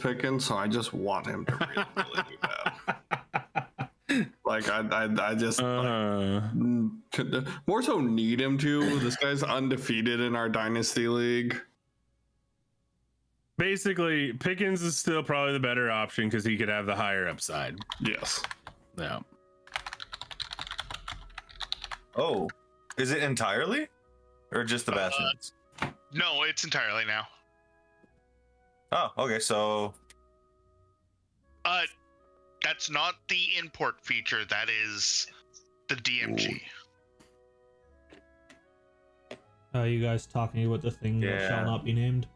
Pickens, so I just want him to really, really do bad. Like I just more so need him to. This guy's undefeated in our dynasty league. Basically, Pickens is still probably the better option because he could have the higher upside. Yes. Yeah. Oh, is it entirely, or just the Bastions? No, it's entirely now. Oh, okay. So, that's not the import feature. That is the DMG. You guys talking about the thing that shall not be named?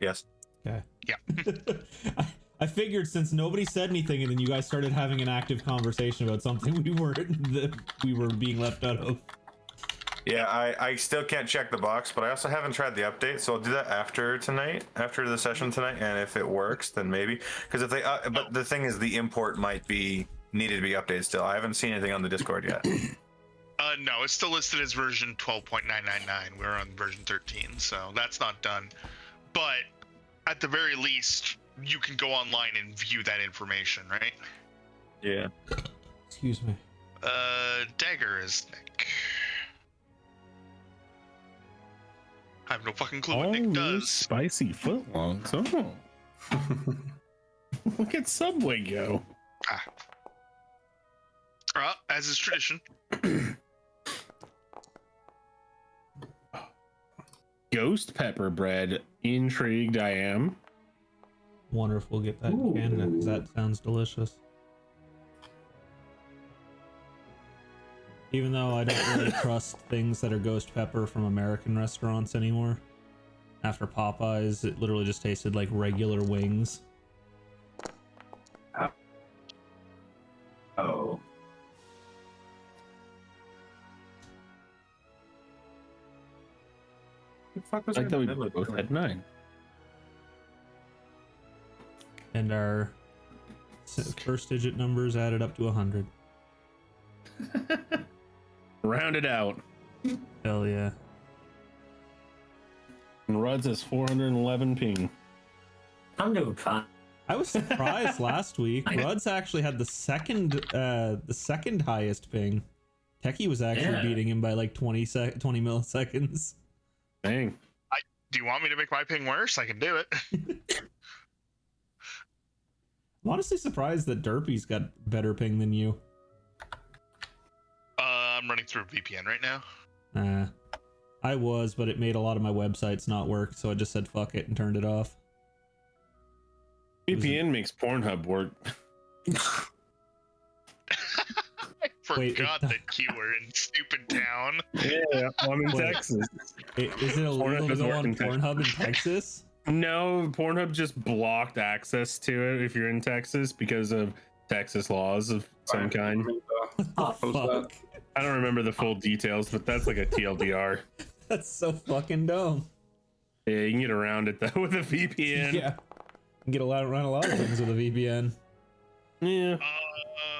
yes. Okay. Yeah. I figured since nobody said anything, and then you guys started having an active conversation about something we were being left out of. Yeah, I still can't check the box, but I also haven't tried the update, so I'll do that after the session tonight, and if it works, then maybe. Because if they, but the thing is, the import might be needed to be updated still. I haven't seen anything on the Discord yet. No, it's still listed as version 12.999. We're on version 13, so that's not done. But at the very least, you can go online and view that information, right? Yeah. Excuse me. Dagger is Nick. I have no fucking clue what Nick does. Spicy footlongs. Oh. Look at Subway go. As is tradition. Ghost pepper bread. Intrigued I am. Wonder if we'll get that in Canada, because that sounds delicious. Even though I don't really trust things that are ghost pepper from American restaurants anymore. After Popeyes, it literally just tasted like regular wings. Oh. The fuck was Like that we that? both had 9. And our first digit numbers added up to 100. Round it out. Hell yeah. And Rudd's is 411 ping. I'm doing fine. I was surprised last week. Rudd's actually had the second highest ping. Techie was actually beating him by like 20 milliseconds. Dang. Do you want me to make my ping worse? I can do it. I'm honestly surprised that Derpy's got better ping than you. I'm running through VPN right now. I was, but it made a lot of my websites not work, so I just said fuck it and turned it off. VPN makes Pornhub work. I forgot that you were in stupid town. Yeah, I'm in Texas. Is it illegal to go on Pornhub in Texas? No, Pornhub just blocked access to it if you're in Texas because of Texas laws of some kind. Oh, fuck. I don't remember the full details, but that's like a TLDR. That's so fucking dumb. Yeah, you can get around it though with a VPN. Yeah. You can get around a lot of things with a VPN. Yeah.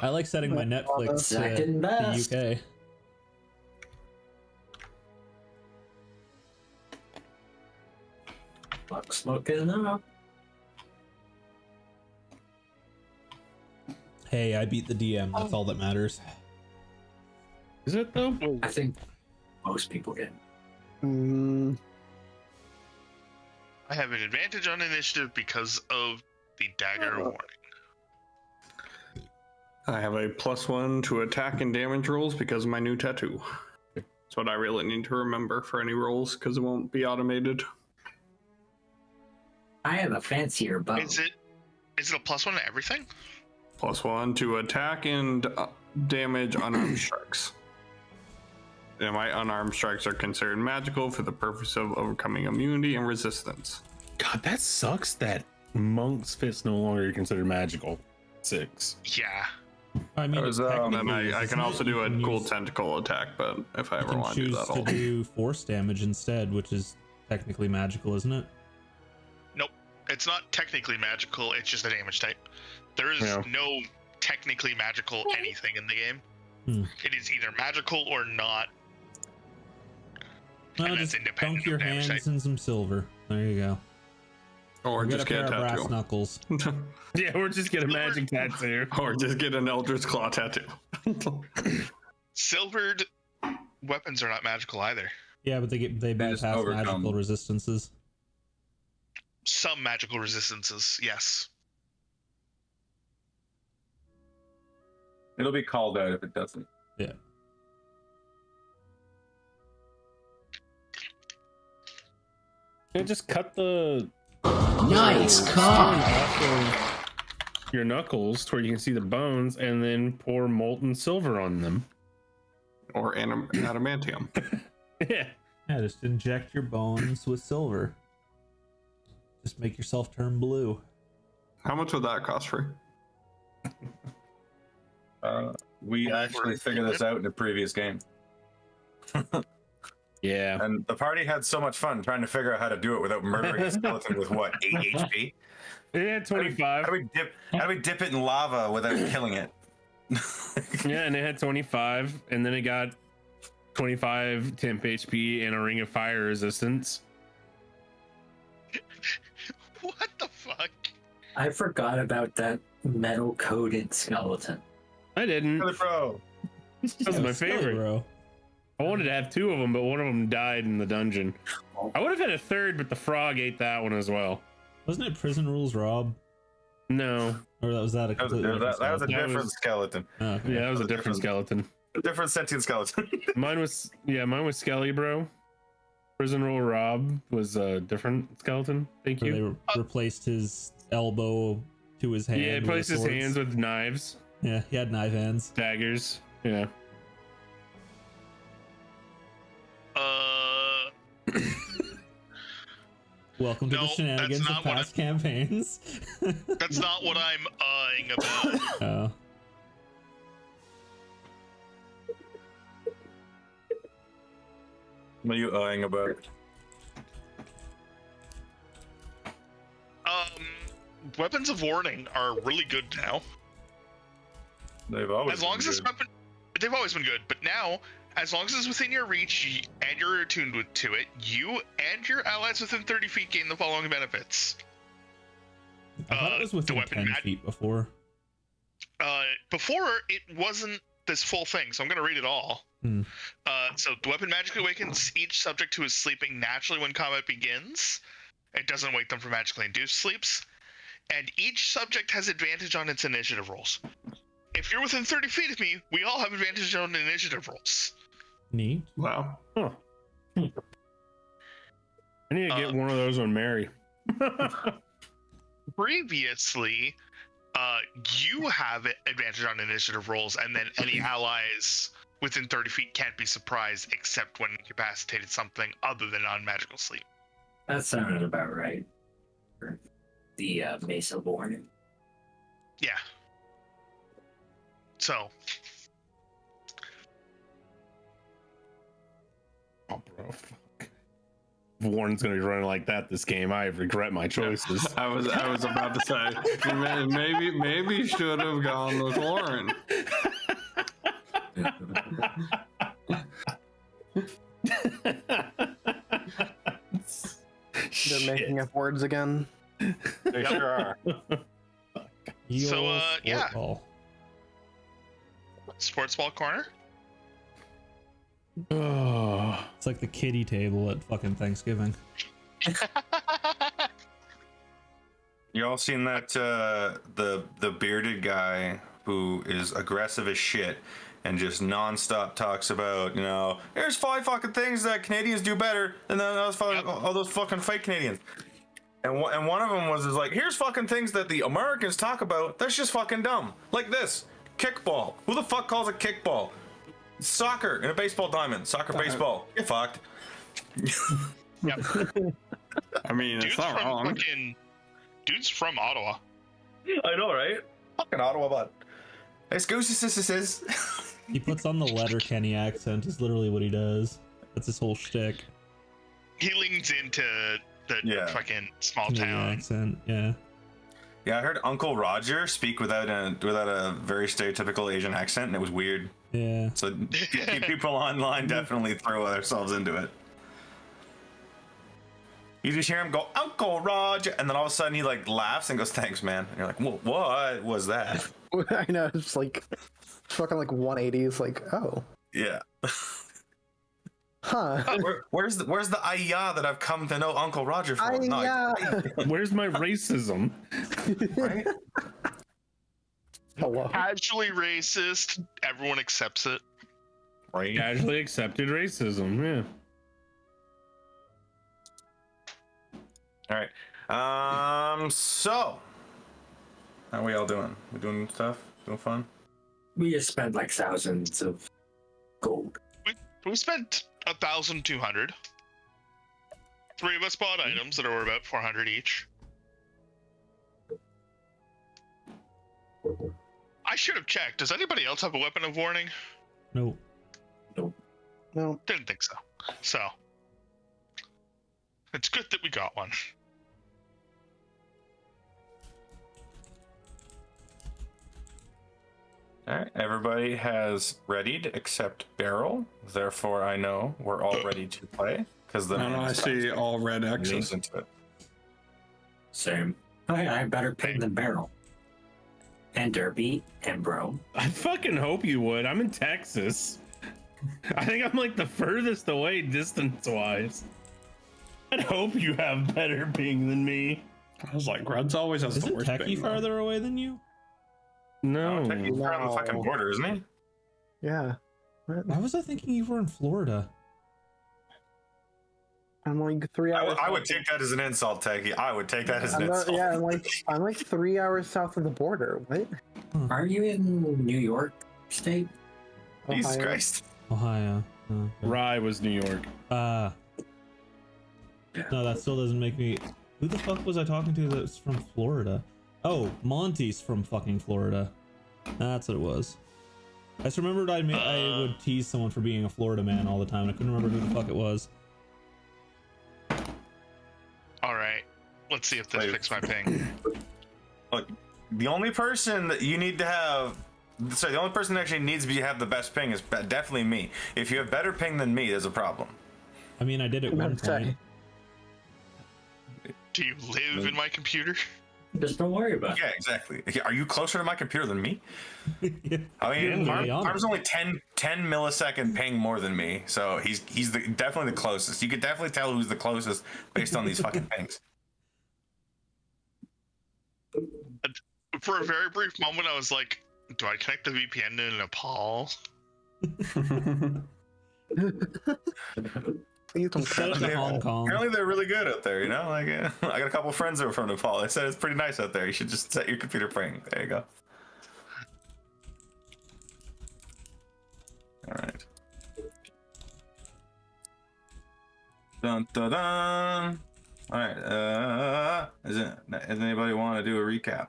I like setting my Netflix to the UK. Fuck smoking up. Hey, I beat the DM. That's all that matters. Is it though? I think most people get. I have an advantage on initiative because of the dagger warning. I have a +1 to attack and damage rolls because of my new tattoo. That's what I really need to remember for any rolls because it won't be automated. I have a fancier bow. Is it a +1 to everything? +1 to attack and damage unarmed strikes. And my unarmed strikes are considered magical for the purpose of overcoming immunity and resistance. God, that sucks that Monk's Fist no longer considered magical. 6. Yeah. I mean, And I can also do a cool tentacle attack, but if I ever want to do that, I'll do force damage instead, which is technically magical, isn't it? Nope. It's not technically magical, it's just a damage type. There is no technically magical anything in the game. It is either magical or not. Well, just dunk your hands in some silver. There you go. Or Get just a pair get of a brass tattoo. knuckles. Yeah, or just get a magic tattoo. Or just get an Eldritch Claw tattoo. Silvered weapons are not magical either. Yeah, but they just bypass overcome. magical resistances. Some magical resistances, yes. It'll be called out if it doesn't. Yeah. Yeah, just cut the Nice skin cock. off of your knuckles to where you can see the bones, and then pour molten silver on them. Or adamantium. Yeah. Yeah, just inject your bones with silver. Just make yourself turn blue. How much would that cost for? We actually figured this out in a previous game. Yeah. And the party had so much fun trying to figure out how to do it without murdering a skeleton with what, 8 HP? It had 25. How do we dip it in lava without killing it? Yeah, and it had 25, and then it got 25 temp HP and a ring of fire resistance. What the fuck? I forgot about that metal coated skeleton. I didn't. Bro. That was my Silly, favorite. bro. I wanted to have 2 of them, but one of them died in the dungeon. I would have had a third, but the frog ate that one as well. Wasn't it Prison Rules, Rob? No. Or was that a That was a, completely different that was a skeleton? different skeleton. Oh, okay. Yeah, that was a That was a different skeleton. A different sentient skeleton. Mine was Skelly, bro. Prison Roll Rob was a different skeleton. Thank Where you. they replaced his elbow to his hand. Yeah, with placed his swords. hands with knives, Yeah, he had knife hands. daggers. Yeah. Welcome to No, the that's shenanigans of not what past campaigns. That's not what I'm about. Oh. What are you eyeing about? Weapons of warning are really good now. They've always As long been as this good. weapon, they've always been good, but now, as long as it's within your reach and you're attuned to it, you and your allies within 30 feet gain the following benefits. I thought it was within the weapon 10 mag- feet before. Before, it wasn't this full thing, so I'm going to read it all. So the weapon magically awakens each subject who is sleeping naturally when combat begins. It doesn't wake them from magically induced sleeps. And each subject has advantage on its initiative rolls. If you're within 30 feet of me, we all have advantage on initiative rolls. Neat. Wow. Huh. I need to get one of those on Mary. Previously, you have advantage on initiative rolls, and then any allies within 30 feet can't be surprised except when incapacitated something other than non-magical sleep. That sounded about right. For the Mace of Warning. Yeah. So, Oh, bro. Fuck. If Warren's gonna be running like that this game, I regret my choices. I was about to say maybe should have gone with Warren. They're making up words again. They sure are. Yo, yeah. sport ball. sports ball corner. Oh, It's like the kiddie table at fucking Thanksgiving. You all seen that the bearded guy who is aggressive as shit and just nonstop talks about, here's 5 fucking things that Canadians do better than all those fucking fake Canadians. And one of them was like, here's fucking things that the Americans talk about that's just fucking dumb. Like this, kickball. Who the fuck calls it kickball? Soccer in a baseball diamond. Soccer, baseball. Get fucked. Yep. I mean, it's not wrong. Dude's from Ottawa. I know, right? Fucking Ottawa, but excuses. He puts on the Letterkenny accent is literally what he does. That's his whole shtick. He leans into the fucking small Canadian town. accent, yeah. Yeah, I heard Uncle Roger speak without a very stereotypical Asian accent, and it was weird. Yeah. So people online definitely throw themselves into it. You just hear him go, Uncle Roger, and then all of a sudden he like laughs and goes, "Thanks, man." And you're like, What was that?" I know, it's like fucking like 180s, like, oh. Yeah. Huh. Where's the "Aya" that I've come to know Uncle Roger for? No, yeah. Where's my racism? right? Hello. Casually racist. Everyone accepts it. Right. Casually accepted racism. Yeah. All right. So how are we all doing? We doing stuff? Doing fun? We just spent like thousands of gold. We spent 1,200. 3 of us bought items that are about 400 each. I should have checked. Does anybody else have a weapon of warning? No. No. Didn't think so. So it's good that we got one. All right. Everybody has readied except Beryl. Therefore, I know we're all ready to play because the I see all red X's. into it. Same. I have better ping than Barrel. And Derby and Bro. I fucking hope you would. I'm in Texas. I think I'm like the furthest away distance-wise. I'd hope you have better ping than me. I was like, Rudd's always has the Isn't worst Techie ping, though. farther away than you? No. He's right on the fucking No. border, isn't he? Yeah. What? Why was I thinking you were in Florida? I'm like 3 hours. I would take that as an insult, Teggy. I would take that as an I'm not, insult. yeah, I'm like 3 hours south of the border. What? Are you in New York State? Jesus Ohio? Christ. Ohio. Okay. Rye was New York. No, that still doesn't make me. Who the fuck was I talking to that's from Florida? Oh, Monty's from fucking Florida. That's what it was. I just remembered I would tease someone for being a Florida man all the time. I couldn't remember who the fuck it was. All right. Let's see if this Wait. fixed my ping. Look, the only person that you need to have. Sorry, the only person that actually needs to have the best ping is definitely me. If you have better ping than me, there's a problem. I mean, I did at one point. Do you live in my computer? Just don't worry about Yeah, exactly. Are you closer to my computer than me? Yeah. I mean, Yeah, Arm's only 10 millisecond ping more than me, so he's definitely the closest. You could definitely tell who's the closest based on these fucking pings. For a very brief moment, I was like, do I connect the VPN to Nepal? Please don't Set it cut to Hong Kong. Apparently they're really good out there, you know? Like, I got a couple friends that were from Nepal. They said it's pretty nice out there. You should just set your computer ping. There you go. All right. Dun dun dun. All right. Does anybody want to do a recap?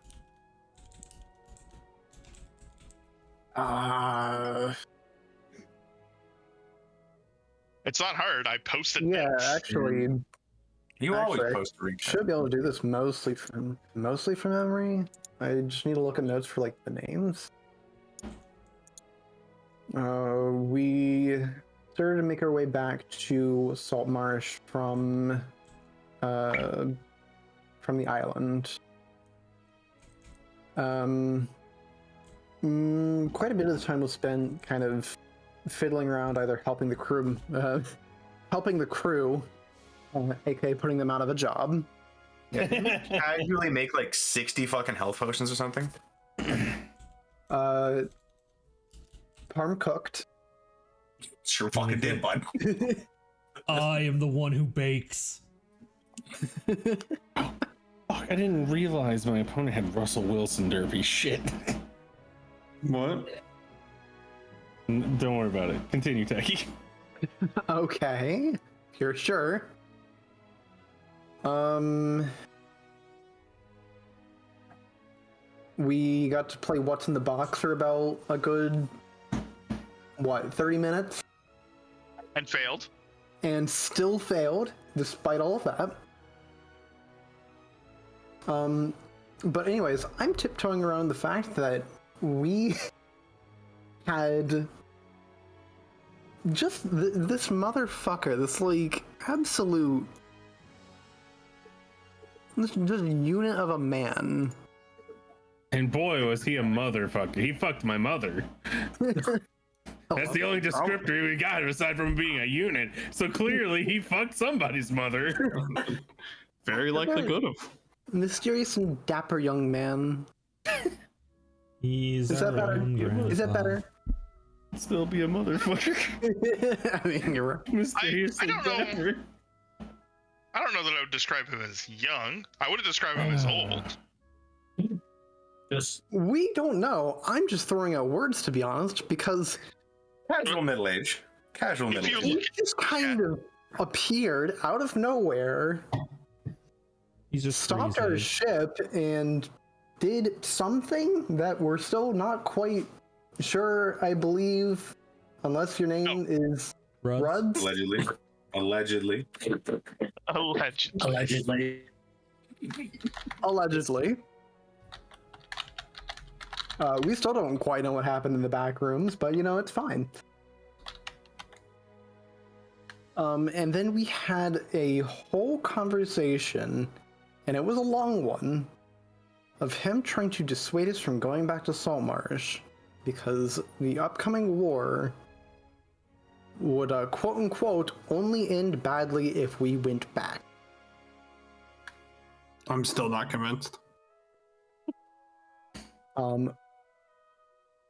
It's not hard. I posted Yeah, notes. actually, You always Actually, post a recap. should be able to do this mostly from memory. I just need to look at notes for like the names. We started to make our way back to Salt Marsh from the island. Quite a bit of the time was spent kind of fiddling around, either helping the crew, aka putting them out of a job. I usually make like 60 fucking health potions or something. Parm cooked. Sure fucking did, bud. I am the one who bakes. Oh, I didn't realize my opponent had Russell Wilson derpy. Shit. What? Don't worry about it. Continue, Techie. Okay, you're sure. We got to play What's in the Box for about a good 30 minutes, And failed. and still failed despite all of that. But anyways, I'm tiptoeing around the fact that we had just this motherfucker, this like absolute this just unit of a man. And boy, was he a motherfucker. He fucked my mother. That's the only descriptor we got aside from being a unit. So clearly he fucked somebody's mother. Very likely could have. Mysterious and dapper young man. He's Is that our better? young Is that grandpa. better? Still be a motherfucker. I mean, you're right. Mysterious I and don't know. dapper. I don't know that I would describe him as young. I would describe him as old. Just We don't know. I'm just throwing out words, to be honest, because Casual middle age. Casual If middle you age. he look just kind of appeared out of nowhere, He's just stopped our freezing. ship, and did something that we're still not quite sure, I believe, unless your name is Ruds. Ruds. Allegedly. Allegedly. allegedly. allegedly. Allegedly. We still don't quite know what happened in the back rooms, but you know, it's fine. And then we had a whole conversation, and it was a long one, of him trying to dissuade us from going back to Saltmarsh, because the upcoming war would, quote unquote, only end badly if we went back. I'm still not convinced.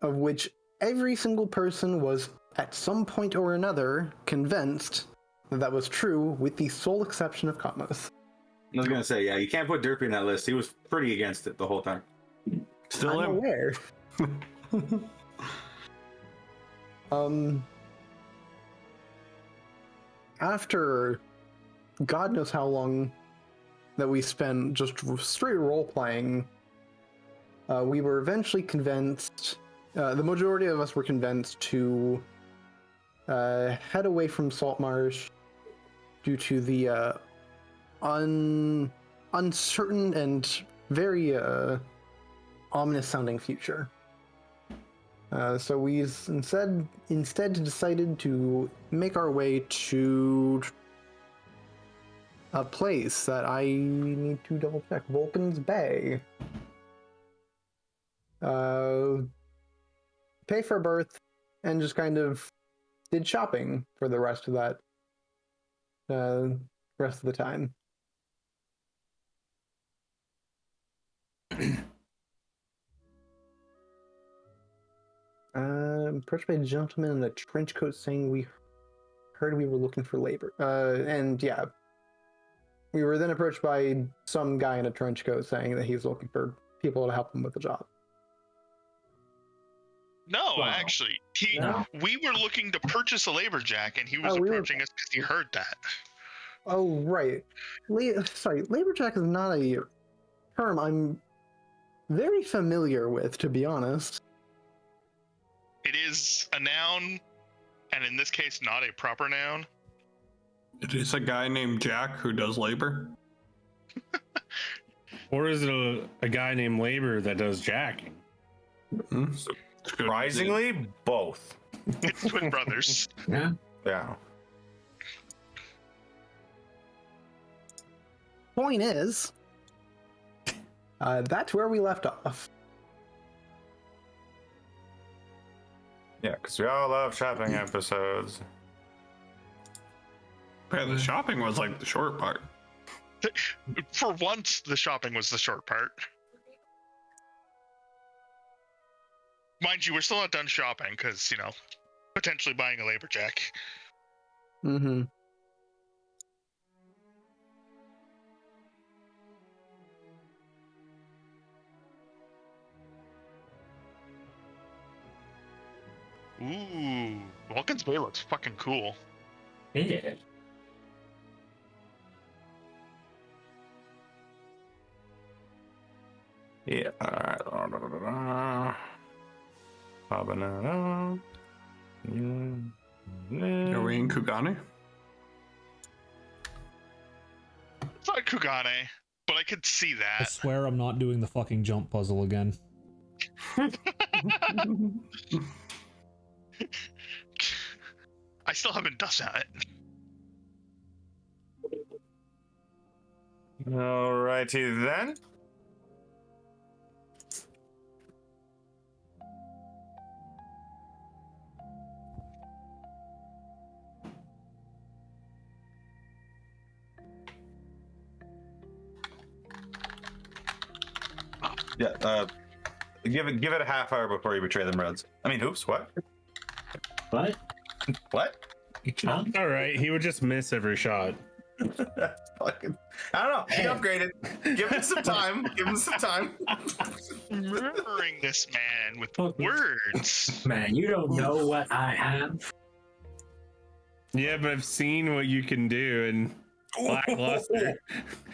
Of which every single person was, at some point or another, convinced that that was true, with the sole exception of Katmos. I was gonna say, yeah, you can't put Derpy in that list. He was pretty against it the whole time. Still I'm am. aware. After God knows how long that we spent just straight role playing, we were eventually convinced. The majority of us were convinced to head away from Saltmarsh due to the uncertain and very ominous sounding future. So we instead decided to make our way to a place that I need to double check. Vulcan's Bay. Pay for a berth, and just kind of did shopping for the rest of that rest of the time. Approached by a gentleman in a trench coat saying we heard we were looking for labor. And yeah, we were then approached by some guy in a trench coat saying that he's looking for people to help him with the job. No, Wow. actually, No. we were looking to purchase a labor jack, and he was Oh, we were- approaching us because he heard that. Oh, right. Sorry, laborjack is not a term I'm very familiar with, to be honest. It is a noun, and in this case, not a proper noun. It is a guy named Jack who does labor. Or is it a guy named Labor that does jacking? Hmm? It's good. Surprisingly, both. It's twin brothers. Yeah. Yeah. Point is, that's where we left off. Yeah, because we all love shopping episodes. Yeah, the shopping was like the short part. For once, the shopping was the short part. Mind you, we're still not done shopping because, you know, potentially buying a labor jack. Mm-hmm. Ooh, Vulcan's Bay looks fucking cool. It did. Yeah. Alright. Habanero. Are we in Kugane? It's not Kugane, but I could see I that. swear I'm not doing the fucking jump puzzle again. I still haven't done that. Alrighty then. Yeah, give it a half hour before you betray them, Reds. I mean, oops, what? What? What? Huh? All right, he would just miss every shot. Fucking, I don't know. He upgraded. Give him some time. Give him some time. Murdering this man with words. Man, you don't know what I have. Yeah, but I've seen what you can do, and lackluster.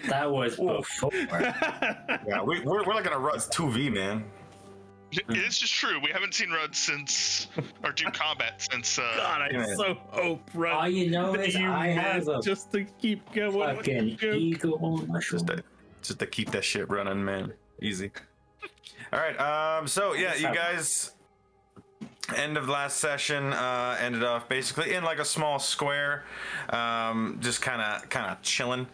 That was before. Yeah, we're looking at Ruts 2v, man. It's just true. We haven't seen Rudd since, or do combat since. God, I Yeah. so hope, right? All you know is I have a just to keep going. with fucking the joke. eagle on my Just shoulder. to keep that shit running, man. Easy. All right. So yeah, you guys. End of last session ended off basically in like a small square, just kind of chilling,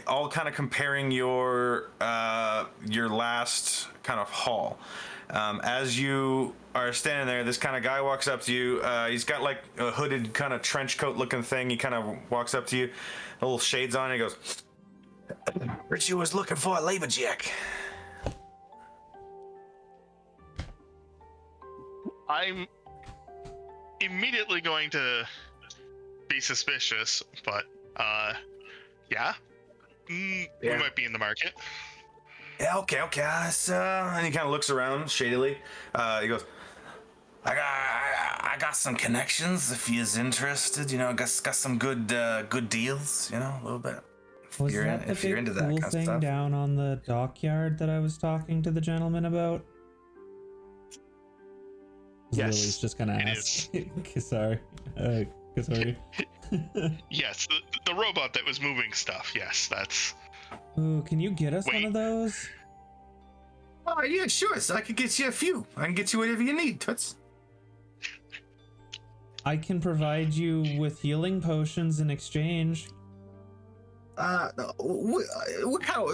all kind of comparing your last kind of haul. As you are standing there, this kind of guy walks up to you. He's got like a hooded kind of trench coat looking thing. He kind of walks up to you, little shades on. And he goes, "Richie was looking for a labor jack." I'm immediately going to be suspicious, but yeah. We might be in the market. Yeah, okay. And he kind of looks around shadily. He goes, I got some connections if you's interested. You know, got some good deals. You know, a little bit. Was that the big cool thing down on the dockyard that I was talking to the gentleman about? Yes, Lily's just gonna ask. Sorry. Yes, the robot that was moving stuff. Yes, that's. Ooh, can you get us one Wait. of those? Oh yeah, sure. So I could get you a few. I can get you whatever you need, Toots. I can provide you with healing potions in exchange. What kind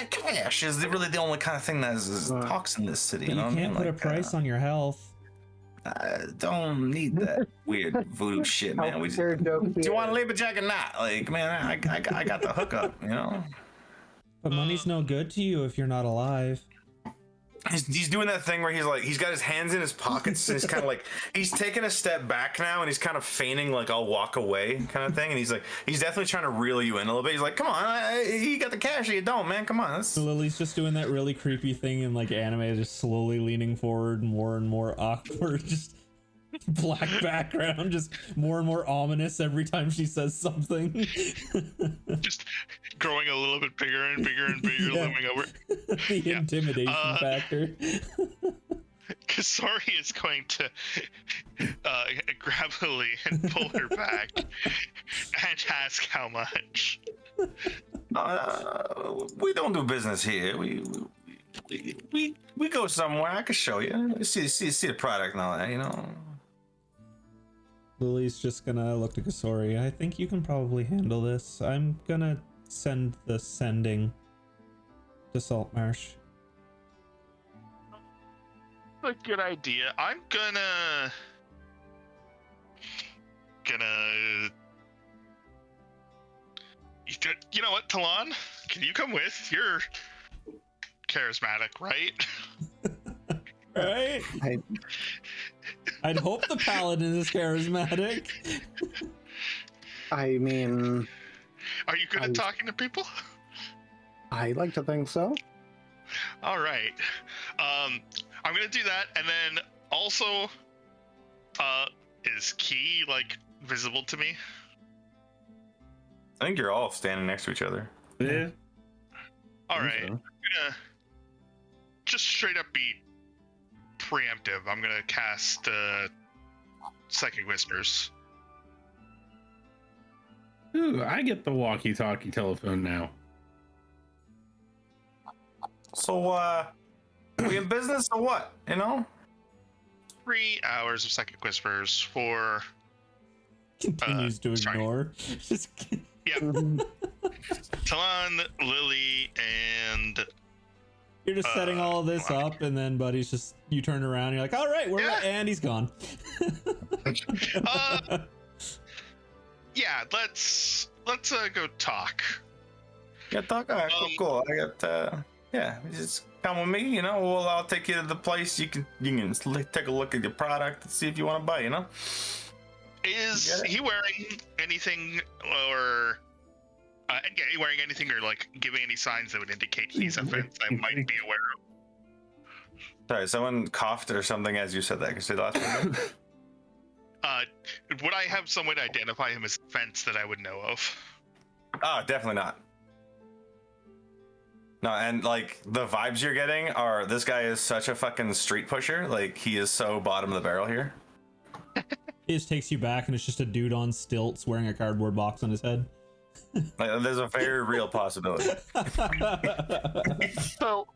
of cash is really the only kind of thing that talks in this city. But you can't put a price on your health. I don't need that weird voodoo shit, man. Do you want a labor jack or not? Like, man, I got the hookup, you know. But money's no good to you if you're not alive. He's doing that thing where he's got his hands in his pockets and he's kind of like he's taking a step back now and he's kind of feigning like I'll walk away kind of thing, and he's definitely trying to reel you in a little bit. He's like, come on, you got the cash or you don't, man, come on. So Lily's just doing that really creepy thing in like anime, just slowly leaning forward, more and more awkward, just black background, just more and more ominous every time she says something. Just growing a little bit bigger and bigger and bigger, Yeah. looming over. The intimidation factor. Kasori is going to grab Lily and pull her back and ask how much. We don't do business here. We go somewhere. I can show you. See the product and all that, you know. Lily's just gonna look to Kasori. I think you can probably handle this. I'm gonna send the sending to Saltmarsh. A good idea. I'm gonna you know what, Talon? Can you come with? You're charismatic, right? Right? I'd hope the paladin is charismatic. I mean, Are you good at talking to people? I like to think so. All right. I'm gonna do that, and then also, is Key like visible to me? I think you're all standing next to each other. Yeah. All right. so. I'm gonna just straight up be preemptive. I'm gonna cast Psychic Whispers. Ooh, I get the walkie-talkie telephone now. So, we in business or what? You know? 3 hours of Psychic Whispers for Continues to sorry. ignore. Just yep. Talon, Lily, and You're just setting all of this up, and then Buddy's just, you turn around, and you're like, all right, we're Yeah. and he's gone. yeah, let's go talk. Yeah, Doc. All right, cool. I got. Yeah, just come with me. You know, I'll take you to the place. You can take a look at your product and see if you want to buy. You know. Is he wearing anything or? Wearing anything or like giving any signs that would indicate he's a fence I might be aware of? Sorry, someone coughed or something as you said that. Can you say the last one? Would I have some way to identify him as a fence that I would know of? Oh, definitely not. No, and like the vibes you're getting are this guy is such a fucking street pusher. Like he is so bottom of the barrel here. He just takes you back, and it's just a dude on stilts wearing a cardboard box on his head. Like, there's a very real possibility. So,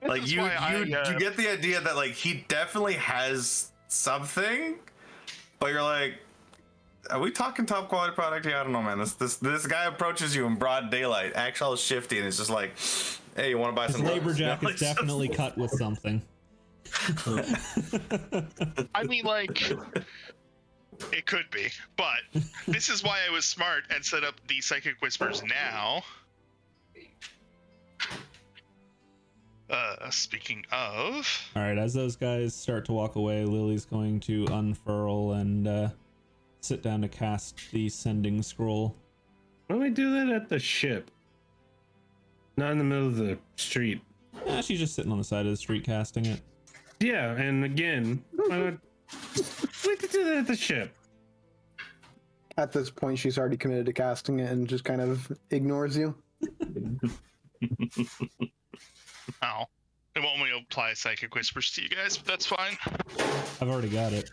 Like you get the idea that like he definitely has something, but you're like, are we talking top quality product here? I don't know, man. This guy approaches you in broad daylight, actual shifty, and it's just like, hey, you want to buy His some? labor drugs? You know, jacket's like, definitely cut with something. I mean, like, it could be, but this is why I was smart and set up the psychic whispers now. Speaking of, All right, as those guys start to walk away, Lily's going to unfurl and sit down to cast the sending scroll. Why don't we do that at the ship? Not in the middle of the street. She's just sitting on the side of the street casting it. Yeah, and again, why don't we do that at the ship? At this point, she's already committed to casting it and just kind of ignores you. oh, it won't let me apply psychic whispers to you guys, but that's fine. I've already got it.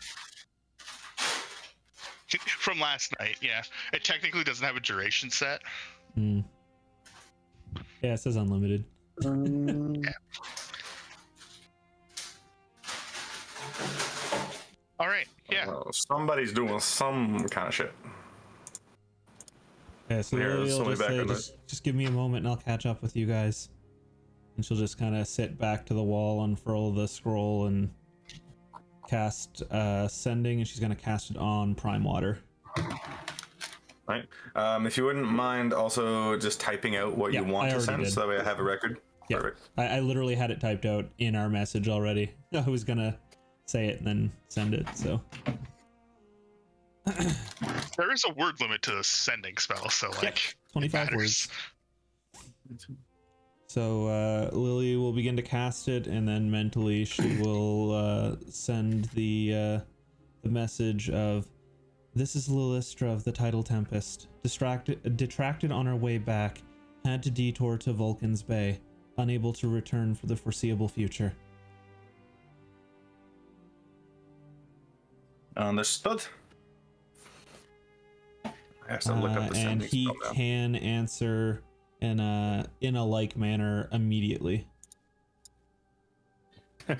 From last night, yeah. It technically doesn't have a duration set. Hmm. Yeah, it says unlimited. Yeah. All right, yeah. Somebody's doing some kind of shit. Yeah, so Here, Lily will somebody just back say, on just give me a moment and I'll catch up with you guys. And she'll just kind of sit back to the wall, unfurl the scroll, and cast sending, and she's going to cast it on Prime Water. Right. If you wouldn't mind also just typing out what Yeah, you want I to already send, did. so that way I have a record. Yeah, Perfect. I literally had it typed out in our message already. I was going to say it and then send it, so. There is a word limit to the sending spell, so like, Yep, 25 matters. words. So Lily will begin to cast it, and then mentally she will send the message of, "This is Lilistra of the Tidal Tempest, detracted on our way back, had to detour to Vulcan's Bay, unable to return for the foreseeable future." Understood. I have to look up the And sending he spell now. can answer in a like manner immediately.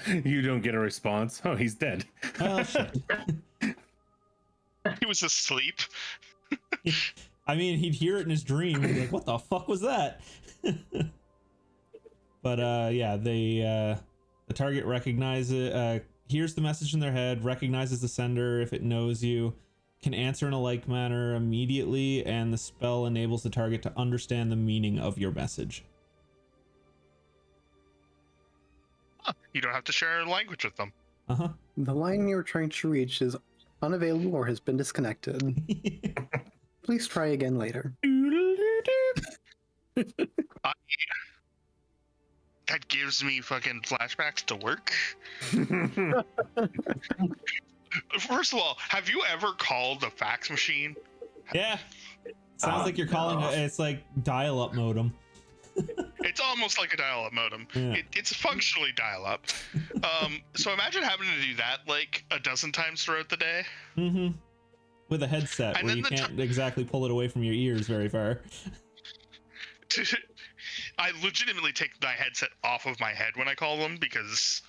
You don't get a response. Oh, he's dead. Oh shit. He was asleep. I mean, he'd hear it in his dream and be like, what the fuck was that? But yeah, the target recognizes, hears the message in their head, recognizes the sender if it knows you, can answer in a like manner immediately, and the spell enables the target to understand the meaning of your message. Huh, you don't have to share a language with them. Uh-huh. The line you're trying to reach is unavailable or has been disconnected. Please try again later. That gives me fucking flashbacks to work. First of all, have you ever called a fax machine? Yeah. Sounds like you're calling it's like dial-up modem. It's almost like a dial-up modem. Yeah. It's functionally dial-up. So imagine having to do that like a dozen times throughout the day. Mm-hmm. With a headset And where then you can't exactly pull it away from your ears very far. I legitimately take my headset off of my head when I call them because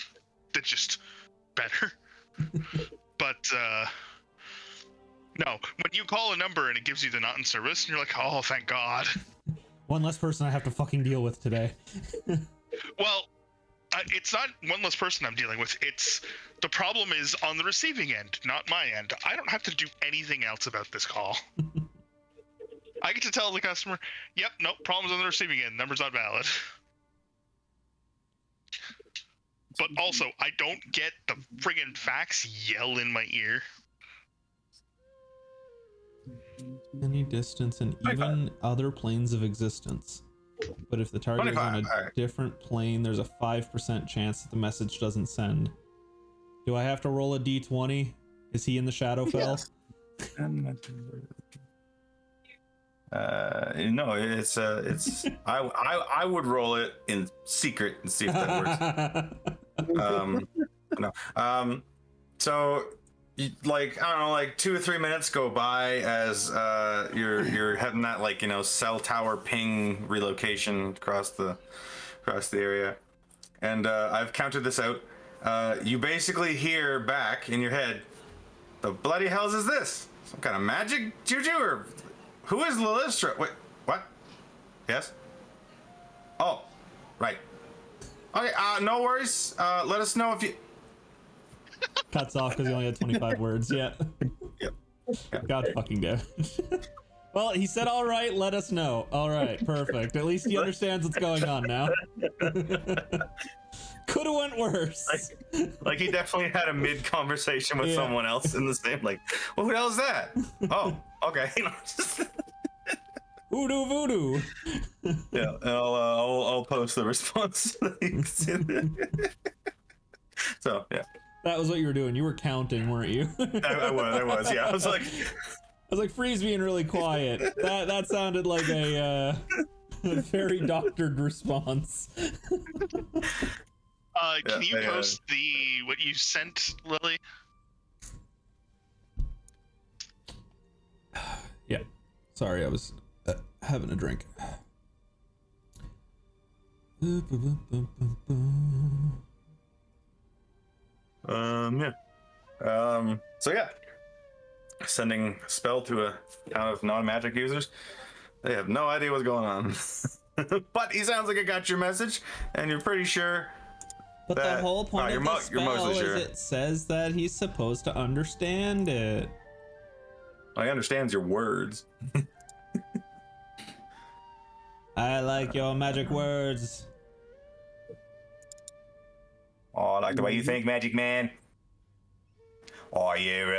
it's just better. But no, when you call a number and it gives you the not in service, and you're like, oh, thank God. One less person I have to fucking deal with today. Well, it's not one less person I'm dealing with. It's the problem is on the receiving end, not my end. I don't have to do anything else about this call. I get to tell the customer, "Yep, nope, problems on the receiving end. Number's not valid." But also, I don't get the friggin' fax yell in my ear. Any distance and even other planes of existence. But if the target is on a different plane, there's a 5% chance that the message doesn't send. Do I have to roll a d20? Is he in the Shadowfell? No, it's I would roll it in secret and see if that works. No. So like, I don't know, like 2 or 3 minutes go by as you're having that, like, you know, cell tower ping relocation across the area, and I've counted this out. You basically hear back in your head, "The bloody hells is this? Some kind of magic juju, or who is Lilithstra? Wait, what? Yes? Oh, right. Okay, no worries. Let us know if you..." Cuts off because he only had 25 words. Yeah. Yep. God fucking damn it. Well, he said, all right, let us know. All right, perfect. At least he understands what's going on now. Could have went worse. Like he definitely had a mid-conversation with someone else in the same, like, well, who the hell is that? Oh, okay. Voodoo. Yeah, I'll post the response. So, yeah. That was what you were doing. You were counting, weren't you? I was, yeah. I was like, Freeze being really quiet. That sounded like a very doctored response. Can you post what you sent, Lily? Yeah. Sorry, I was having a drink. So yeah, sending a spell to a town of non-magic users. They have no idea what's going on. But he sounds like it got your message, and you're pretty sure. But the whole point of the spell is sure. it says that he's supposed to understand it. He understands your words. I like your magic words. Oh, I like the way you think, Magic Man. Oh, you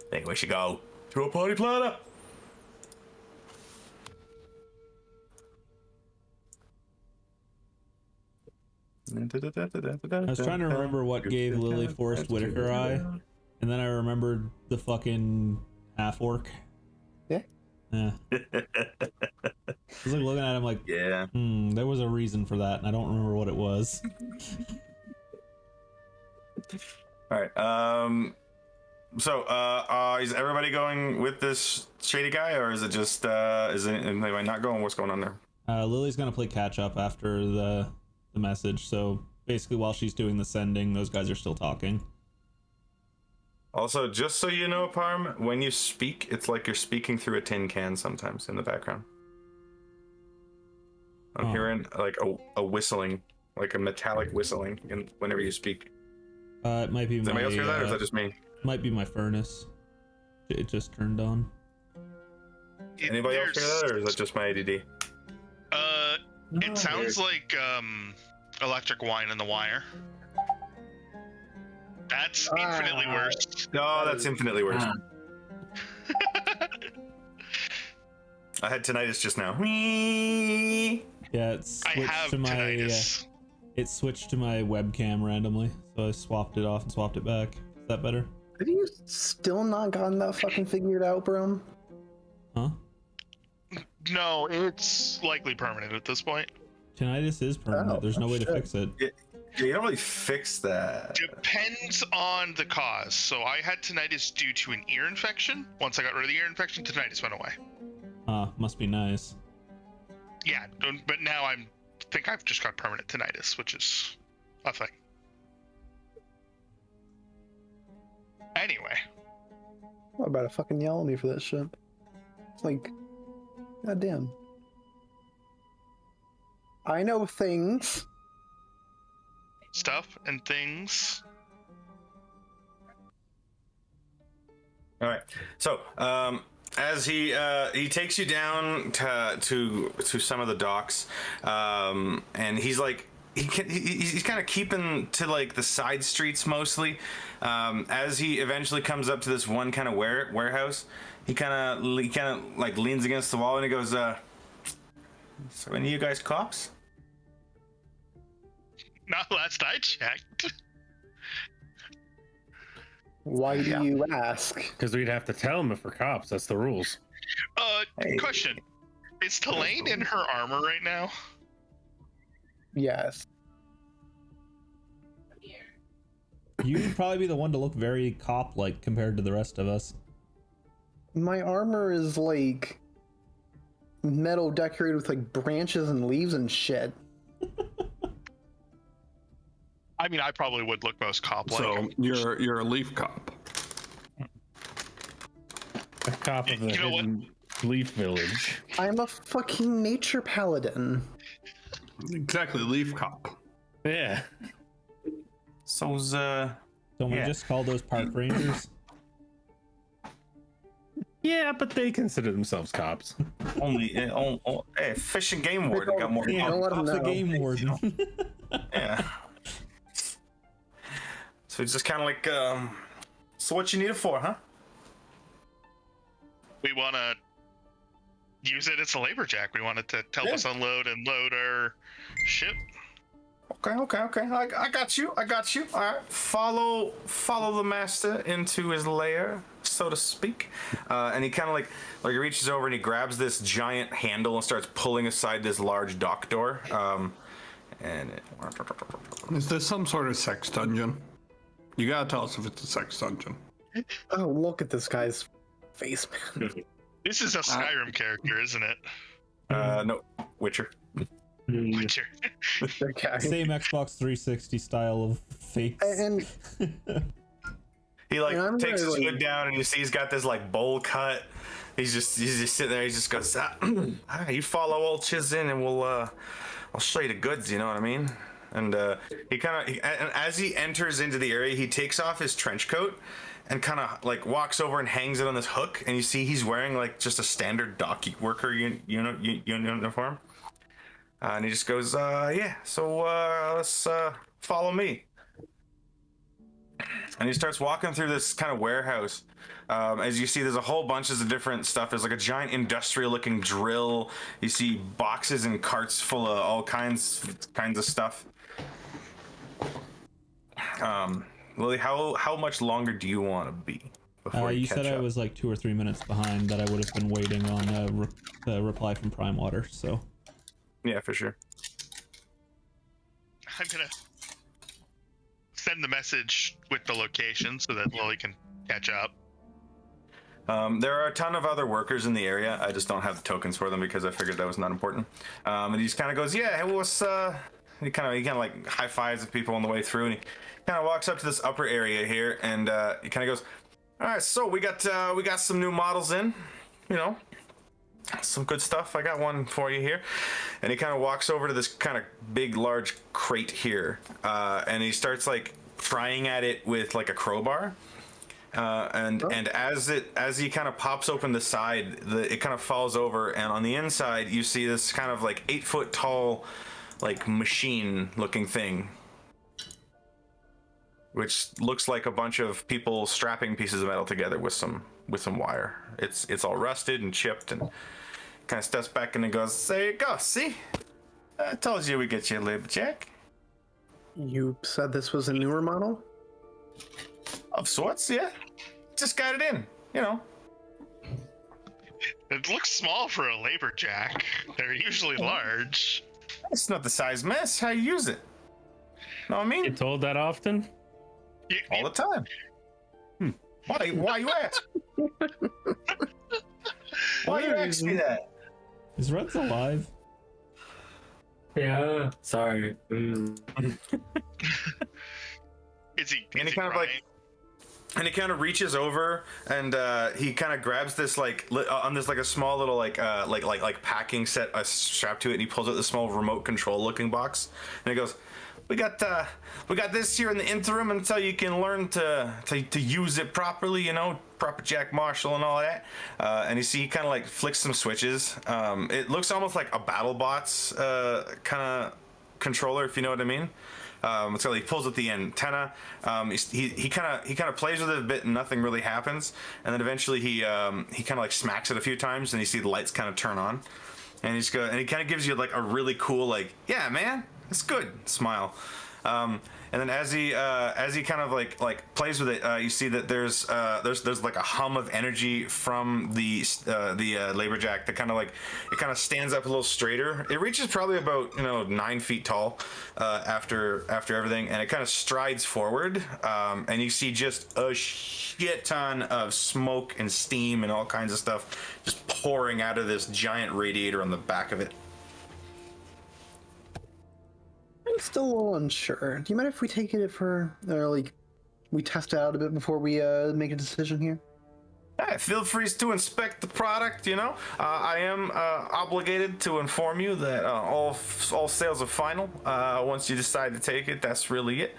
think we should go to a party platter? I was trying to remember what gave Lily Forrest Whitaker eye, and then I remembered the fucking half-orc. Yeah. I was like looking at him like, yeah, there was a reason for that, and I don't remember what it was. All right. So, is everybody going with this shady guy, or is it just is anybody not going? What's going on there? Lily's gonna play catch up after the message, so basically while she's doing the sending, those guys are still talking. Also, just so you know, Parm, when you speak, it's like you're speaking through a tin can sometimes in the background. I'm hearing like a whistling, like a metallic whistling, whenever you speak. It might be. Does anybody else hear that, or is that just me? Might be my furnace. It just turned on. Anybody else hear that, or is that just my ADD? It sounds like electric wine in the wire. That's infinitely worse. No, that's infinitely worse. I had tinnitus just now. Yeah, it switched to my tinnitus. It switched to my webcam randomly, so I swapped it off and swapped it back. Is that better? Have you still not gotten that fucking figured out, bro? Huh? No, it's likely permanent at this point. Tinnitus is permanent. There's no way to fix it. Yeah, you don't really fix that. Depends on the cause. So I had tinnitus due to an ear infection. Once I got rid of the ear infection, tinnitus went away. Must be nice. Yeah, but now I think I've just got permanent tinnitus, which is a thing. Anyway. I'm about to fucking yell at me for that shit. It's like, goddamn. I know things. Stuff and things. All right. So, as he takes you down to some of the docks, and he's like he's kind of keeping to like the side streets mostly. As he eventually comes up to this one kind of warehouse, he kind of like leans against the wall and he goes, "So any of you guys cops?" Not last I checked. Why do you ask? Because we'd have to tell him if we're cops. That's the rules. Hey. Question. Is Tulane in her armor right now? Yes. You'd probably be the one to look very cop-like compared to the rest of us. My armor is like metal decorated with like branches and leaves and shit. I mean, I probably would look most cop-like. So you're a leaf cop. A cop of the You know what? hidden Leaf Village. I'm a fucking nature paladin. Exactly, leaf cop. Yeah. So's Don't we Yeah. just call those park rangers? Yeah, but they consider themselves cops. only hey, Fish and Game Warden got more. Yeah, don't let 'em Cop's a know. game warden. Yeah. So it's just kind of like, so what you need it for, huh? We want to use it as a labor jack. We want it to help us unload and load our ship. Okay. I got you. All right. Follow the master into his lair, so to speak. And he kind of like he reaches over and he grabs this giant handle and starts pulling aside this large dock door. Is this some sort of sex dungeon? You gotta tell us if it's a sex dungeon. Oh, look at this guy's face, man. This is a Skyrim character, isn't it? No, Witcher. Witcher. Okay. Same Xbox 360 style of face. And He like Yeah, I'm takes his really- hood down and you see he's got this like bowl cut. He's just sitting there. He just goes, "You follow old Chiz in, and I'll show you the goods." You know what I mean? And he kind of, and as he enters into the area, he takes off his trench coat and kind of like walks over and hangs it on this hook. And you see he's wearing like just a standard dock worker uniform. And he just goes, "Yeah. So let's follow me." And he starts walking through this kind of warehouse. As you see, there's a whole bunch of different stuff. There's like a giant industrial-looking drill. You see boxes and carts full of all kinds of stuff. Lily, how much longer do you want to be before You catch said I up? was like 2 or 3 minutes behind, that I would have been waiting on a reply from Prime Water, so. Yeah, for sure. I'm gonna send the message with the location so that Lily can catch up. There are a ton of other workers in the area. I just don't have the tokens for them because I figured that was not important. And he just kind of goes, "Yeah, hey, what's He kind of like high fives with people on the way through, and he kind of walks up to this upper area here, and he kind of goes, "All right, so we got some new models in, you know, some good stuff. I got one for you here." And he kind of walks over to this kind of big, large crate here, and he starts like prying at it with like a crowbar. And as he kind of pops open the side, it kind of falls over, and on the inside you see this kind of like 8-foot tall, like machine looking thing, which looks like a bunch of people strapping pieces of metal together with some wire. It's all rusted and chipped, and kind of steps back and he goes, "There you go. See, I told you we get you a labor jack you said this was a newer model? of sorts. Yeah, just got it in. You know." It looks small for a labor jack. They're usually large. It's not the size mess. How you use it? Know what I mean? Get told that often? All the time. Why you ask? Why you ask me that? Is Red's alive? Yeah, sorry. Is he And he kind of crying? like And he kind of reaches over and he kind of grabs this on this like a small little like packing set strapped to it, and he pulls out this small remote control looking box, and he goes, we got this here in the interim until you can learn to use it properly, you know, proper Jack Marshall and all that. And you see he kind of like flicks some switches. It looks almost like a BattleBots kind of controller, if you know what I mean. So he pulls at the antenna. He kind of plays with it a bit, and nothing really happens. And then eventually he kind of like smacks it a few times, and you see the lights kind of turn on. And he kind of gives you like a really cool like, yeah, man, it's good smile. And then as he kind of like plays with it, you see that there's like a hum of energy from the Laberjack that kind of like it kind of stands up a little straighter. It reaches probably about 9 feet tall after everything, and it kind of strides forward. And you see just a shit ton of smoke and steam and all kinds of stuff just pouring out of this giant radiator on the back of it. I'm still a little unsure. Do you mind if we take it we test it out a bit before we make a decision here? Hey, feel free to inspect the product. I am obligated to inform you that all sales are final. Once you decide to take it, that's really it.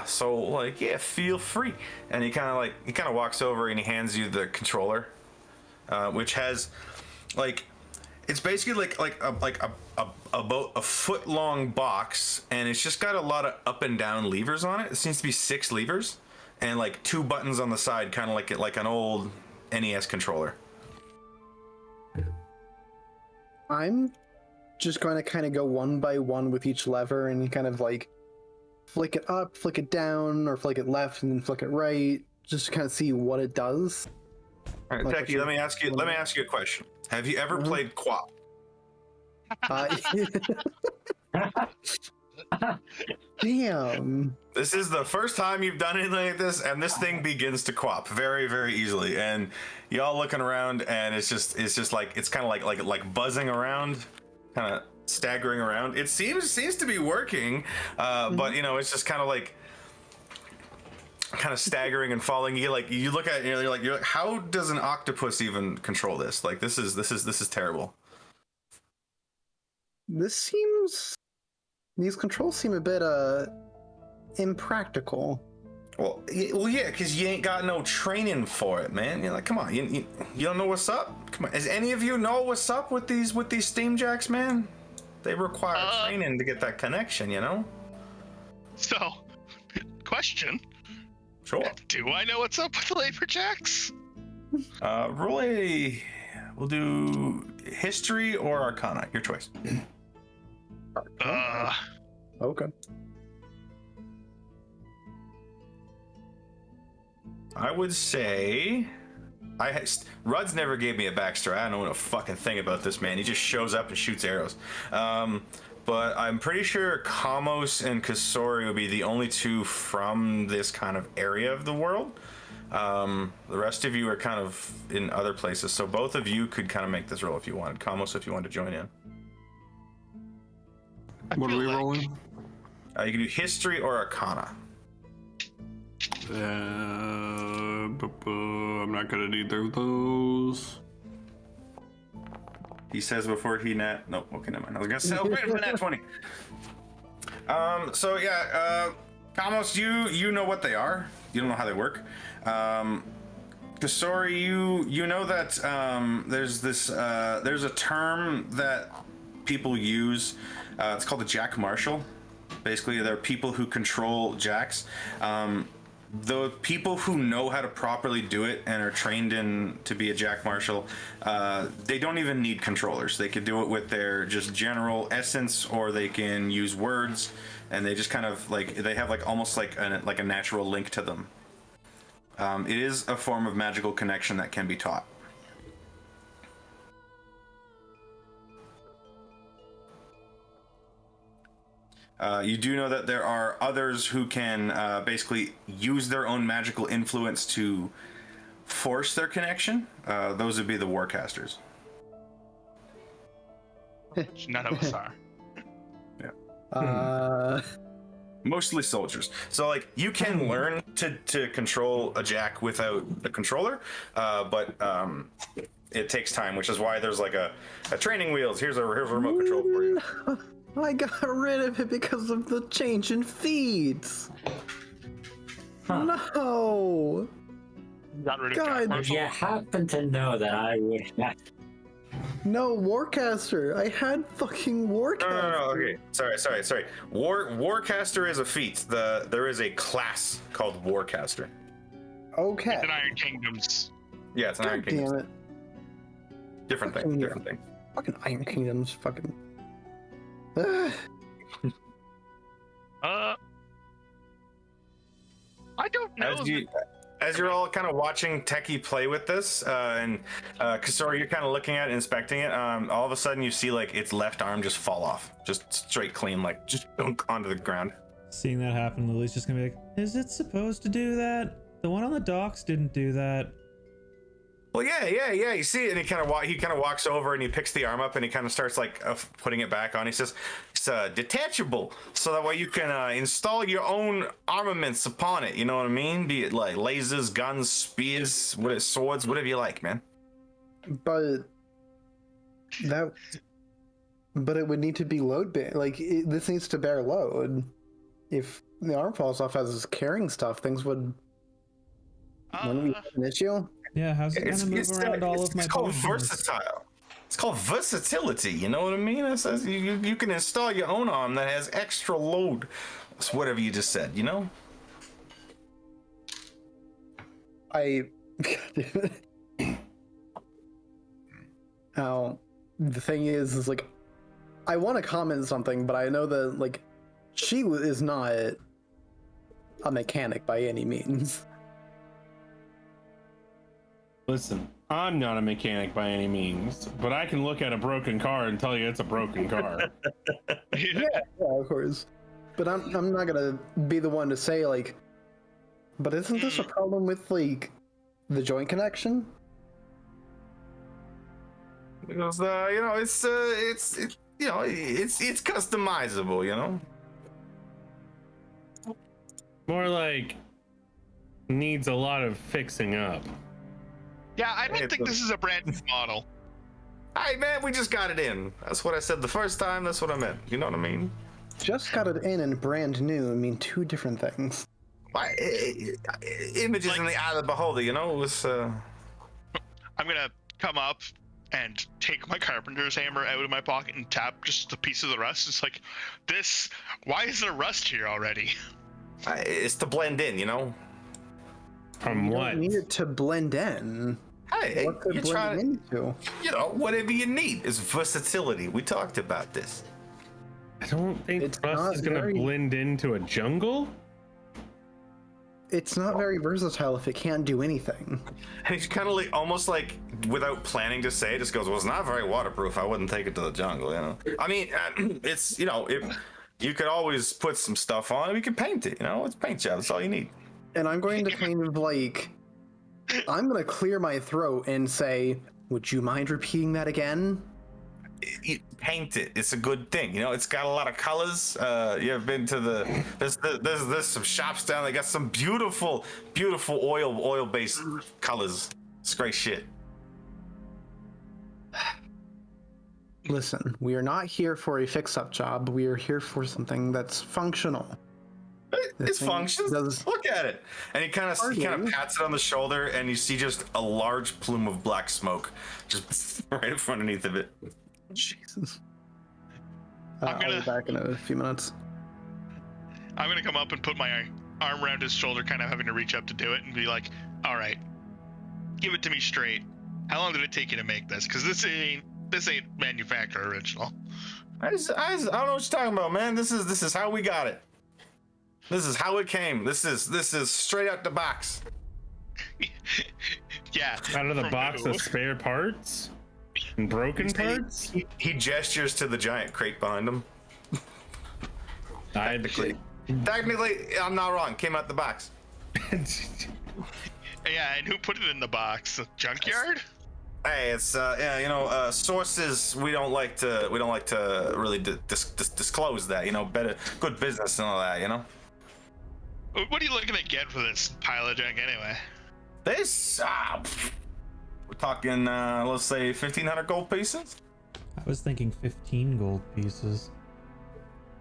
So like, yeah, feel free. And he kind of walks over and he hands you the controller, which has like. It's basically about a foot long box, and it's just got a lot of up and down levers on it. It seems to be 6 levers, and like 2 buttons on the side, kind of like an old NES controller. I'm just going to kind of go one by one with each lever and kind of like flick it up, flick it down, or flick it left and then flick it right, just to kind of see what it does. All right, Becky, let me ask you a question. Have you ever played QWOP? Damn. This is the first time you've done anything like this, and this thing begins to QWOP very, very easily. And y'all looking around, and it's just like it's kind of like buzzing around, kind of staggering around. It seems to be working, but it's just kind of like. Kind of staggering and falling. You look at it, you're like, how does an octopus even control this? Like, this is terrible. These controls seem a bit impractical. Well, yeah, because you ain't got no training for it, man. You're like, come on, you don't know what's up? Come on, does any of you know what's up with these steam jacks, man? They require training to get that connection, So, question. Sure. Do I know what's up with the Laberjacks? We'll do history or arcana, your choice. Okay. I would say Rudd's never gave me a backstory. I don't know a fucking thing about this man. He just shows up and shoots arrows. But I'm pretty sure Kamos and Kasori would be the only 2 from this kind of area of the world. The rest of you are kind of in other places, so both of you could kind of make this roll if you wanted. Kamos, if you wanted to join in. What are we rolling? You can do history or arcana. I'm not good at either of thamos. He says before he nat. Nope. Okay, never mind. I was gonna celebrate with a nat 20. So yeah, Kamos, you know what they are. You don't know how they work. Kasori, you know that there's a term that people use. It's called the Jack Marshal. Basically, there are people who control jacks. The people who know how to properly do it and are trained in to be a Jack Marshal, they don't even need controllers. They could do it with their just general essence, or they can use words, and they just kind of they have almost like a natural link to them. It is a form of magical connection that can be taught. You do know that there are others who can basically use their own magical influence to force their connection. Those would be the Warcasters. None of us are. Yeah. Mostly soldiers. So like you can learn to control a jack without a controller, but it takes time, which is why there's like a training wheels. Here's a remote control for you. I got rid of it because of the change in feeds. No. Got rid of God. Jack If you happen to know that I would have. No, Warcaster. I had fucking Warcaster. No. Okay. Sorry. Warcaster is a feat. There is a class called Warcaster. Okay. It's an Iron Kingdoms. Yeah, it's an Iron God Kingdom. damn it. Different thing. Different thing. Fucking Iron Kingdoms. Fucking. Ugh. I don't know. As you're all kind of watching Techie play with this, and Kasori, you're kind of looking at it, inspecting it. All of a sudden, you see like its left arm just fall off, just straight clean, like just dunk onto the ground. Seeing that happen, Lily's just gonna be like, "Is it supposed to do that? The one on the docks didn't do that." Well, yeah. You see it, and he kind of walks over and he picks the arm up and he kind of starts like putting it back on. He says, "It's detachable, so that way you can install your own armaments upon it. You know what I mean? Be it like lasers, guns, spears, swords, whatever you like, man." But it would need to be like this needs to bear load. If the arm falls off as it's carrying stuff, things would. Wouldn't we have an issue? Yeah, how's it gonna move around all of my It's called potions? versatile. It's called versatility. You know what I mean? It says you can install your own arm that has extra load. It's whatever you just said. You know. Now, the thing is like, I want to comment something, but I know that like, she is not a mechanic by any means. Listen, I'm not a mechanic by any means, but I can look at a broken car and tell you it's a broken car. Yeah, of course. But I'm not gonna be the one to say like, but isn't this a problem with like the joint connection? Because it's customizable. You know. More like needs a lot of fixing up. Yeah, I don't think this is a brand new model. Hey man, we just got it in. That's what I said the first time. That's what I meant. You know what I mean? Just got it in and brand new mean two different things. Images in the eye of the beholder. You know, it was. I'm gonna come up and take my carpenter's hammer out of my pocket and tap just a piece of the rust. It's like, this. Why is there rust here already? It's to blend in. You know. From You what? don't need it to blend in. Hey, What could you're blend trying. into? You know, whatever you need. It's versatility. We talked about this. I don't think It's rust not is gonna very- blend into a jungle. It's not very versatile if it can't do anything. And he's kind of like, almost like, without planning to say, just goes, "Well, it's not very waterproof. I wouldn't take it to the jungle." You know. I mean, it's if you could always put some stuff on it, we could paint it. You know, it's paint job. That's all you need. And I'm going to kind of like, I'm going to clear my throat and say, would you mind repeating that again? Paint it. It's a good thing. You know, it's got a lot of colors. You ever been to there's some shops down there got some beautiful oil based colors. It's great shit. Listen, we are not here for a fix-up job. We are here for something that's functional. It's thing functions. does- Look at it. And he kind of Hardly. pats it on the shoulder, and you see just a large plume of black smoke just right in front underneath of it. Jesus. I'm I'll gonna- be back in a few minutes. I'm gonna come up and put my arm around his shoulder, kind of having to reach up to do it, and be like, "All right, give it to me straight. How long did it take you to make this? Because this ain't manufacturer original." I don't know what you're talking about, man. This is how we got it. This is how it came. This is straight out the box. Yeah. Out of the from box who? of spare parts and broken parts. He gestures to the giant crate behind him. Technically, I'm not wrong. Came out the box. Yeah, and who put it in the box? The junkyard? Hey, it's yeah, you know, sources we don't like to really disclose that. You know, better good business and all that. You know. What are you looking to get for this pile of junk anyway? This we're talking let's say 1,500 gold pieces. I was thinking 15 gold pieces.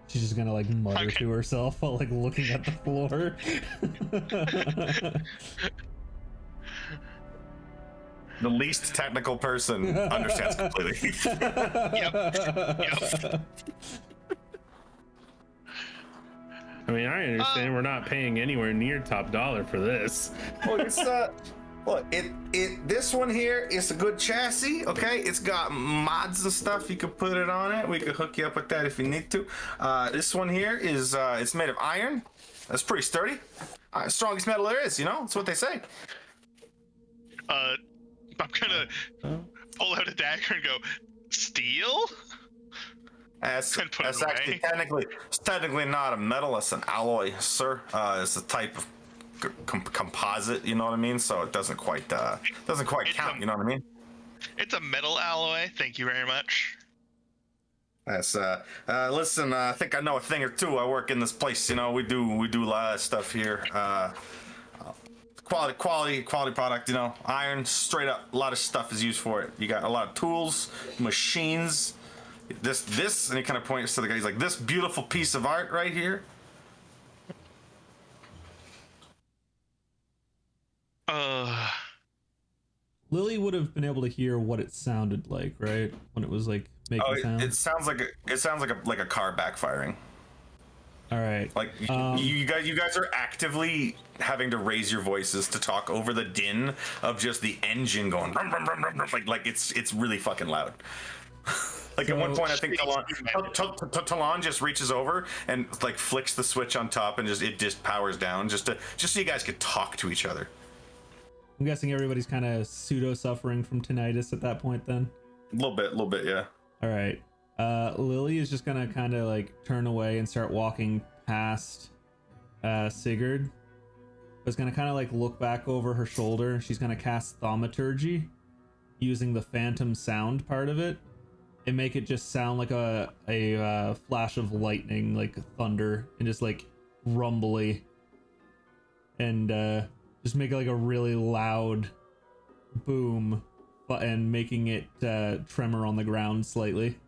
She's just gonna like mutter to herself while like looking at the floor. The least technical person understands completely. Yep. I mean, I understand we're not paying anywhere near top dollar for this. Well, it's look, this one here is a good chassis, okay? It's got mods and stuff. You can put it on it. We could hook you up with that if you need to. This one here is it's made of iron. That's pretty sturdy. Strongest metal there is, you know? That's what they say. I'm gonna pull out a dagger and go, steel? That's And put it actually away. technically not a metal. It's an alloy, sir. It's a type of composite. You know what I mean? So it doesn't quite count. You know what I mean? It's a metal alloy. Thank you very much. That's listen. I think I know a thing or two. I work in this place. You know, we do a lot of stuff here. Quality product. You know, iron, straight up. A lot of stuff is used for it. You got a lot of tools, machines. This, and he kind of points to the guy. He's like, this beautiful piece of art right here. Lily would have been able to hear what it sounded like, right? When it was like making sound. It sounds like a car backfiring. All right. Like you guys are actively having to raise your voices to talk over the din of just the engine going rum, rum, rum, rum, rum. Like it's really fucking loud. Like at one point, I think Talon just reaches over and like flicks the switch on top, and it just powers down just so you guys could talk to each other. I'm guessing everybody's kind of pseudo suffering from tinnitus at that point then. A little bit, yeah. All right. Lily is just gonna kind of like turn away and start walking past Sigurd. Is gonna kind of like look back over her shoulder. She's gonna cast Thaumaturgy using the phantom sound part of it and make it just sound like a flash of lightning, like thunder, and just like rumbly, and just make it like a really loud boom, and making it tremor on the ground slightly.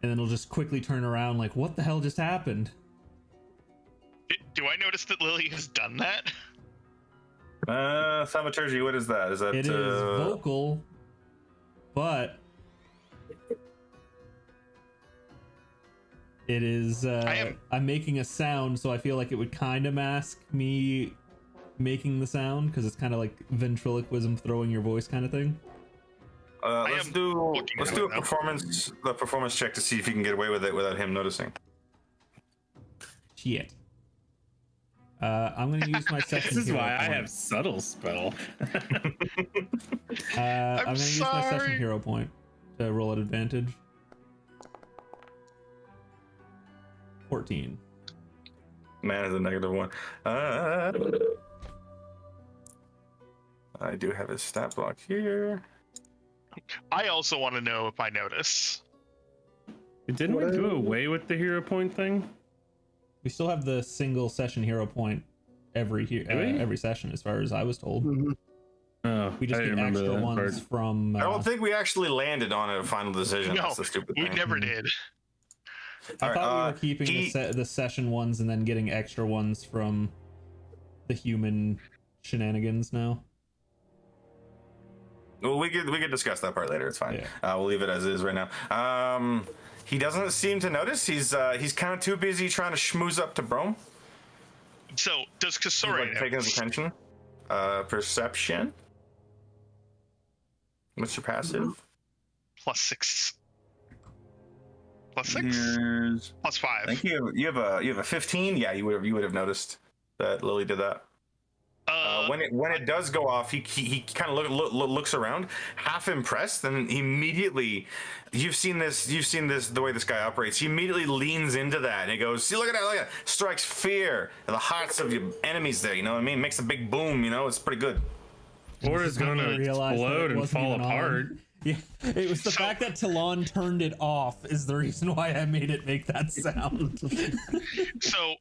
And then it'll just quickly turn around like, what the hell just happened? Do I notice that Lily has done that? Thaumaturgy, what is that? Is that It is vocal, but it is I'm making a sound, so I feel like it would kind of mask me making the sound, because it's kind of like ventriloquism, throwing your voice kind of thing. Let's do a performance check to see if you can get away with it without him noticing. Shit. I'm gonna use my second. This is hero why I point. have subtle spell. I'm gonna use my second hero point to roll at advantage. 14. Man is a -1. I do have his stat block here. I also want to know if I notice. Didn't we do away with the hero point thing? We still have the single session hero point every session, as far as I was told. Mhm. Oh, We just I get didn't remember extra that ones part. from. I don't think we actually landed on a final decision. No, That's the stupid we thing. never did. I All thought we right, were keeping the session ones and then getting extra ones from the human shenanigans now. Well, we could discuss that part later. It's fine. Yeah. We'll leave it as is right now. He doesn't seem to notice. He's kind of too busy trying to schmooze up to Brome. So, does He's Kasori like taking his attention. Perception. What's your passive? +6. +6? Yours. +5. I think you have a 15. Yeah, you would have noticed that Lily did that. When it does go off, he kind of looks around, half impressed, and immediately, you've seen this the way this guy operates. He immediately leans into that and he goes, "See, look at that! Strikes fear in the hearts of your enemies." There, you know what I mean? Makes a big boom. You know, it's pretty good. Florida's gonna Realized that it explode and wasn't fall even on. apart. Yeah, it was the fact that Talon turned it off is the reason why I made it make that sound. So,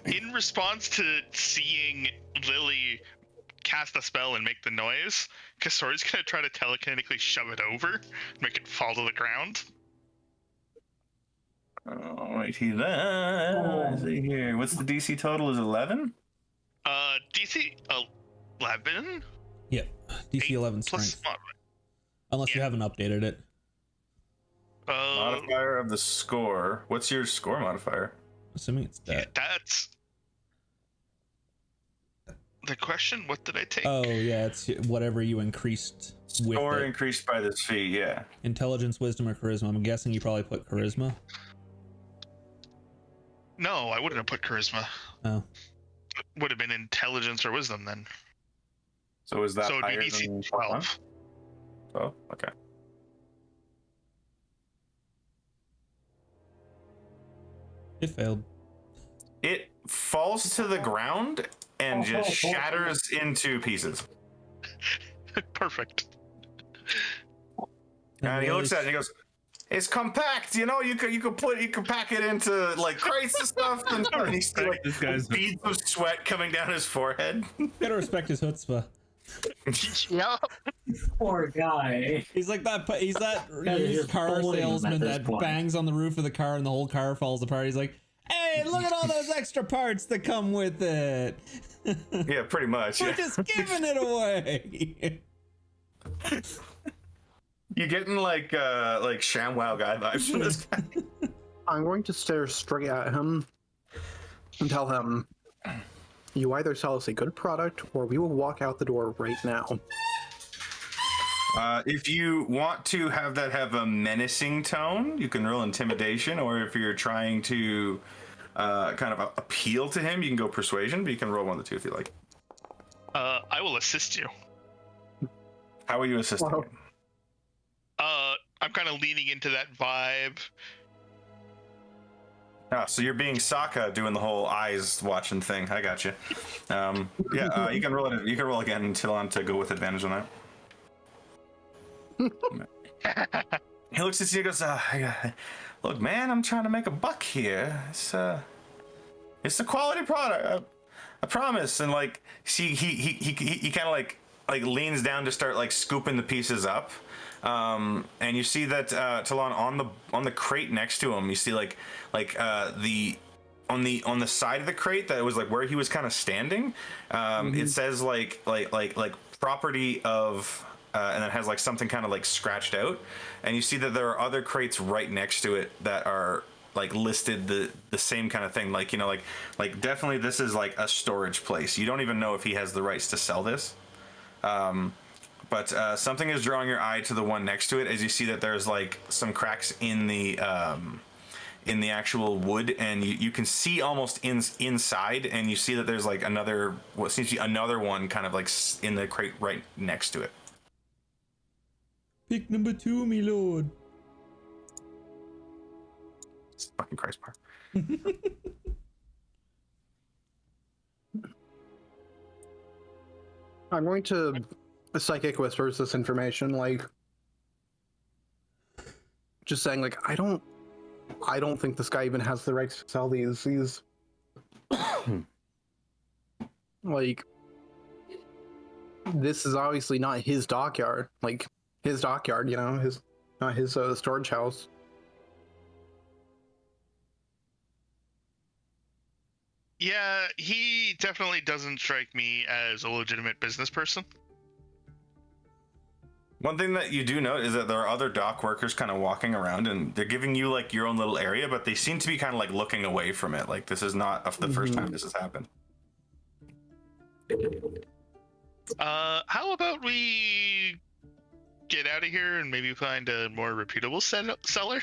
in response to seeing Lily cast a spell and make the noise, Kasori's gonna try to telekinetically shove it over, make it fall to the ground. Oh, right here. Let's see here. What's the DC total? Is 11? DC 11? Yep, DC 11 plus strength. Unless you haven't updated it. Modifier of the score. What's your score modifier? Assuming it's Yeah, that. that's the question. What did I take? Oh yeah, it's whatever you increased with Score it. increased by this fee, yeah. Intelligence, wisdom, or charisma. I'm guessing you probably put charisma. No, I wouldn't have put charisma. Oh. It would have been intelligence or wisdom then. So is that So it'd higher be DC than 12. Oh, okay. It failed. It falls to the ground and just shatters into pieces. Perfect. And he looks at it and he goes, "It's compact, you know. You could pack it into like crates and stuff." And you see like This guy's beads of sweat coming down his forehead. Gotta respect his chutzpah. Yeah. Poor guy. He's like that. He's that Guys are used just car bullying him salesman at this that point. bangs on the roof of the car and the whole car falls apart. He's like, "Hey, look at all those extra parts that come with it. Yeah, pretty much. We're Yeah. just giving it away." You're getting like ShamWow guy vibes from this guy. I'm going to stare straight at him and tell him, you either sell us a good product or we will walk out the door right now. If you want to have that have a menacing tone, you can roll intimidation, or if you're trying to kind of appeal to him, you can go persuasion, but you can roll one of the two if you like. I will assist you. How are you assisting? Wow. I'm kind of leaning into that vibe. Ah, so you're being Sokka doing the whole eyes watching thing. I got you. You can roll it. You can roll again until on to go with advantage on that. He looks at you and goes, "Look, man, I'm trying to make a buck here. It's a quality product. I promise." And like, see, he kind of like leans down to start like scooping the pieces up. And you see that Talon on the crate next to him, you see like the on the side of the crate that was like where he was kind of standing. It says like property of and it has like something kind of like scratched out, and you see that there are other crates right next to it that are like listed the same kind of thing, like, you know, like definitely this is like a storage place. You don't even know if he has the rights to sell this. But something is drawing your eye to the one next to it, as you see that there's like some cracks in the actual wood, and you can see almost inside, and you see that there's like what seems to be another one kind of like in the crate right next to it. Pick number 2, me lord. It's fucking Christ bar. I'm going to psychic whispers this information, like just saying, like, I don't think this guy even has the right to sell these. Like, this is obviously not his dockyard. Like, his dockyard, you know, not his storage house. Yeah, he definitely doesn't strike me as a legitimate business person. One thing that you do note is that there are other dock workers kind of walking around, and they're giving you like your own little area, but they seem to be kind of like looking away from it. Like this is not the first time this has happened. How about we get out of here and maybe find a more reputable seller?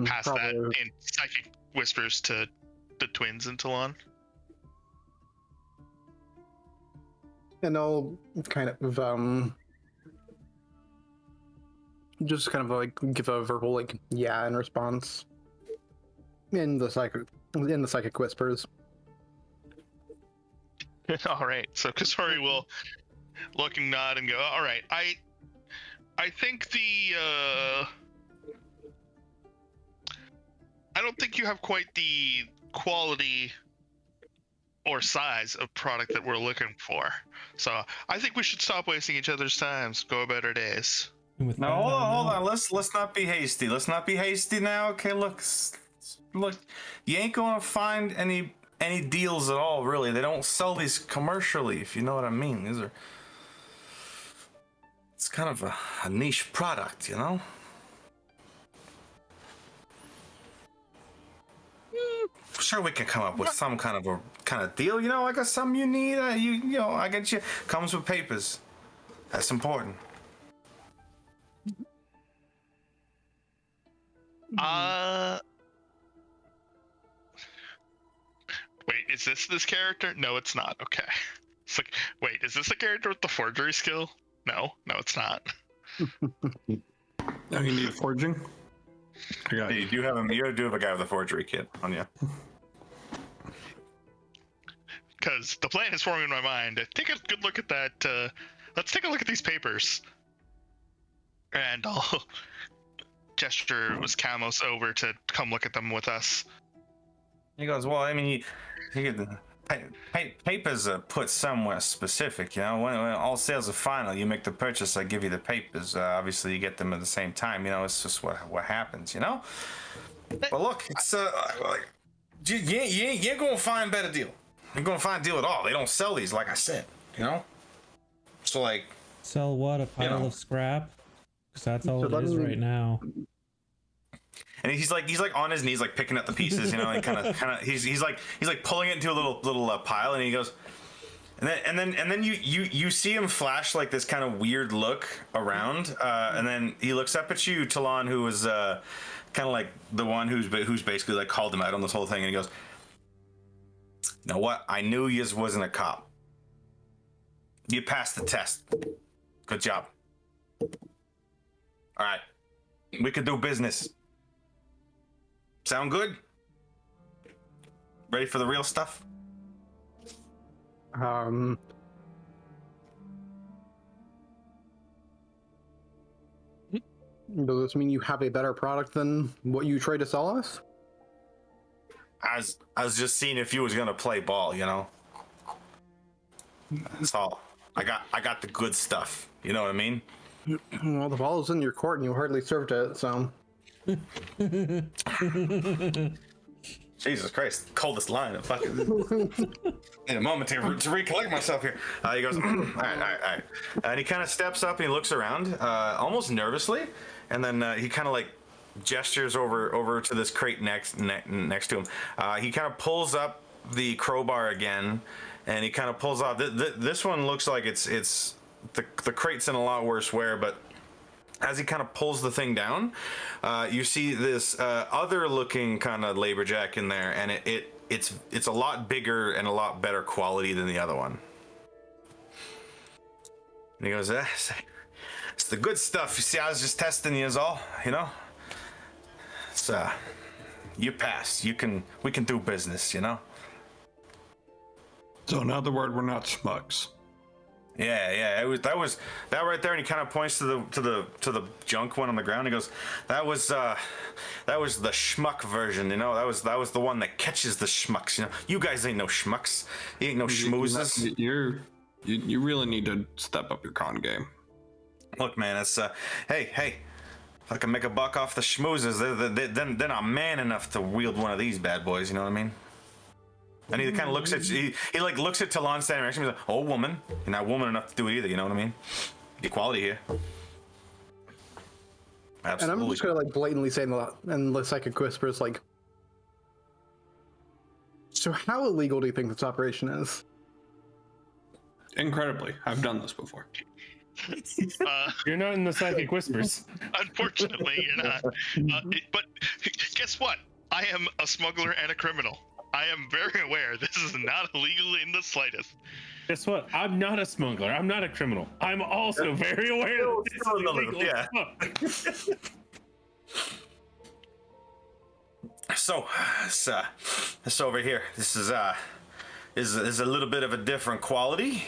Pass that in psychic whispers to the twins and Talon. And I'll kind of just kind of like give a verbal like yeah in response. in the psychic whispers. All right. So Kasori will look and nod and go, all right. I think I don't think you have quite the quality or size of product that we're looking for. So I think we should stop wasting each other's times, go about our days. And with No, that, hold I'm on, hold out. on. Let's not be hasty. Let's not be hasty now. Okay, look, you ain't gonna find any deals at all, really. They don't sell these commercially, if you know what I mean. It's kind of a niche product, you know. Sure, we can come up with some kind of deal, you know. I got something you need. You know, I get you. Comes with papers. That's important. Wait, is this character? No, it's not. Okay. It's like, wait, is this the character with the forgery skill? No, it's not. Now you need forging. I got Hey, you. you do have a guy with a forgery kit on you. Because the plan is forming in my mind. Take a good look at that. Let's take a look at these papers. And I'll gesture was Camos over to come look at them with us. He goes, well, I mean, papers are put somewhere specific, you know. When all sales are final, you make the purchase, I give you the papers. Obviously, you get them at the same time, you know. It's just what happens, you know. But look, it's like, you ain't gonna find a better deal. You ain't gonna find a deal at all. They don't sell these, like I said, you know. So like, Sell what? A pile know. of scrap? Because that's all So it is doesn't- right now. and he's like on his knees, like picking up the pieces, you know, and kind of he's like pulling it into a little pile, and he goes, and then you see him flash like this kind of weird look around, and then he looks up at you, Talon, who was kind of like the one who's basically like called him out on this whole thing, and he goes, "You know what? I knew you wasn't a cop. You passed the test. Good job. All right, we could do business. Sound good? Ready for the real stuff?" Does this mean you have a better product than what you tried to sell us? I was just seeing if you was gonna play ball, you know. That's all. I got the good stuff. You know what I mean? Well, the ball is in your court and you hardly served it, so. Jesus Christ, coldest line of fucking. In a moment to recollect myself here. He goes, all right. And he kind of steps up and he looks around, almost nervously, and then he kind of like gestures over to this crate next to him. He kind of pulls up the crowbar again, and he kind of pulls off. This one looks like it's the crate's in a lot worse wear, but as he kind of pulls the thing down, you see this other looking kind of laberjack in there, and it's a lot bigger and a lot better quality than the other one. And he goes, it's the good stuff. You see, I was just testing you is all, you know. It's you passed. We can do business, you know. So in other words, we're not schmucks. Yeah. That right there, and he kind of points to the junk one on the ground. He goes, that was the schmuck version, you know. That was the one that catches the schmucks. You know, you guys ain't no schmucks. You ain't no schmoozes. You really need to step up your con game. Look, man, it's hey, if I can make a buck off the schmoozes, they're not man enough to wield one of these bad boys. You know what I mean? And he kind of looks at he like looks at Talon standing next to him. He's like, "Oh, woman, you're not woman enough to do it either." You know what I mean? Equality here. Absolutely. And I'm just gonna like blatantly say that, and the psychic whispers like, so how illegal do you think this operation is? Incredibly, I've done this before. You're not in the psychic whispers. Unfortunately, you're not. But guess what? I am a smuggler and a criminal. I am very aware this is not illegal in the slightest. Guess what? I'm not a smuggler. I'm not a criminal. I'm also very aware that this is illegal. Yeah. So, this over here, this is a little bit of a different quality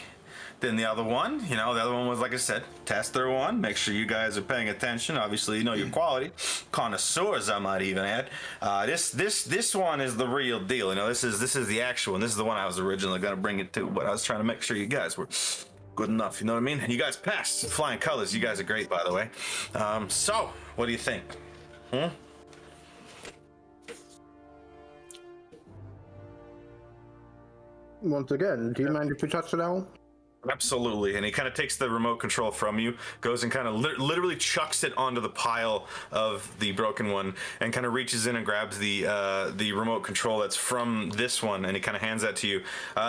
than the other one. You know, the other one was, like I said, tester one. Make sure you guys are paying attention. Obviously, you know your quality. Connoisseurs, I might even add. This one is the real deal. You know, this is the actual one. This is the one I was originally gonna bring it to, but I was trying to make sure you guys were good enough. You know what I mean? And you guys passed. Flying colors. You guys are great, by the way. So, what do you think? Once again, do you mind if we touch it out? Absolutely. And he kind of takes the remote control from you, goes and kind of literally chucks it onto the pile of the broken one, and kind of reaches in and grabs the remote control that's from this one, and he kind of hands that to you.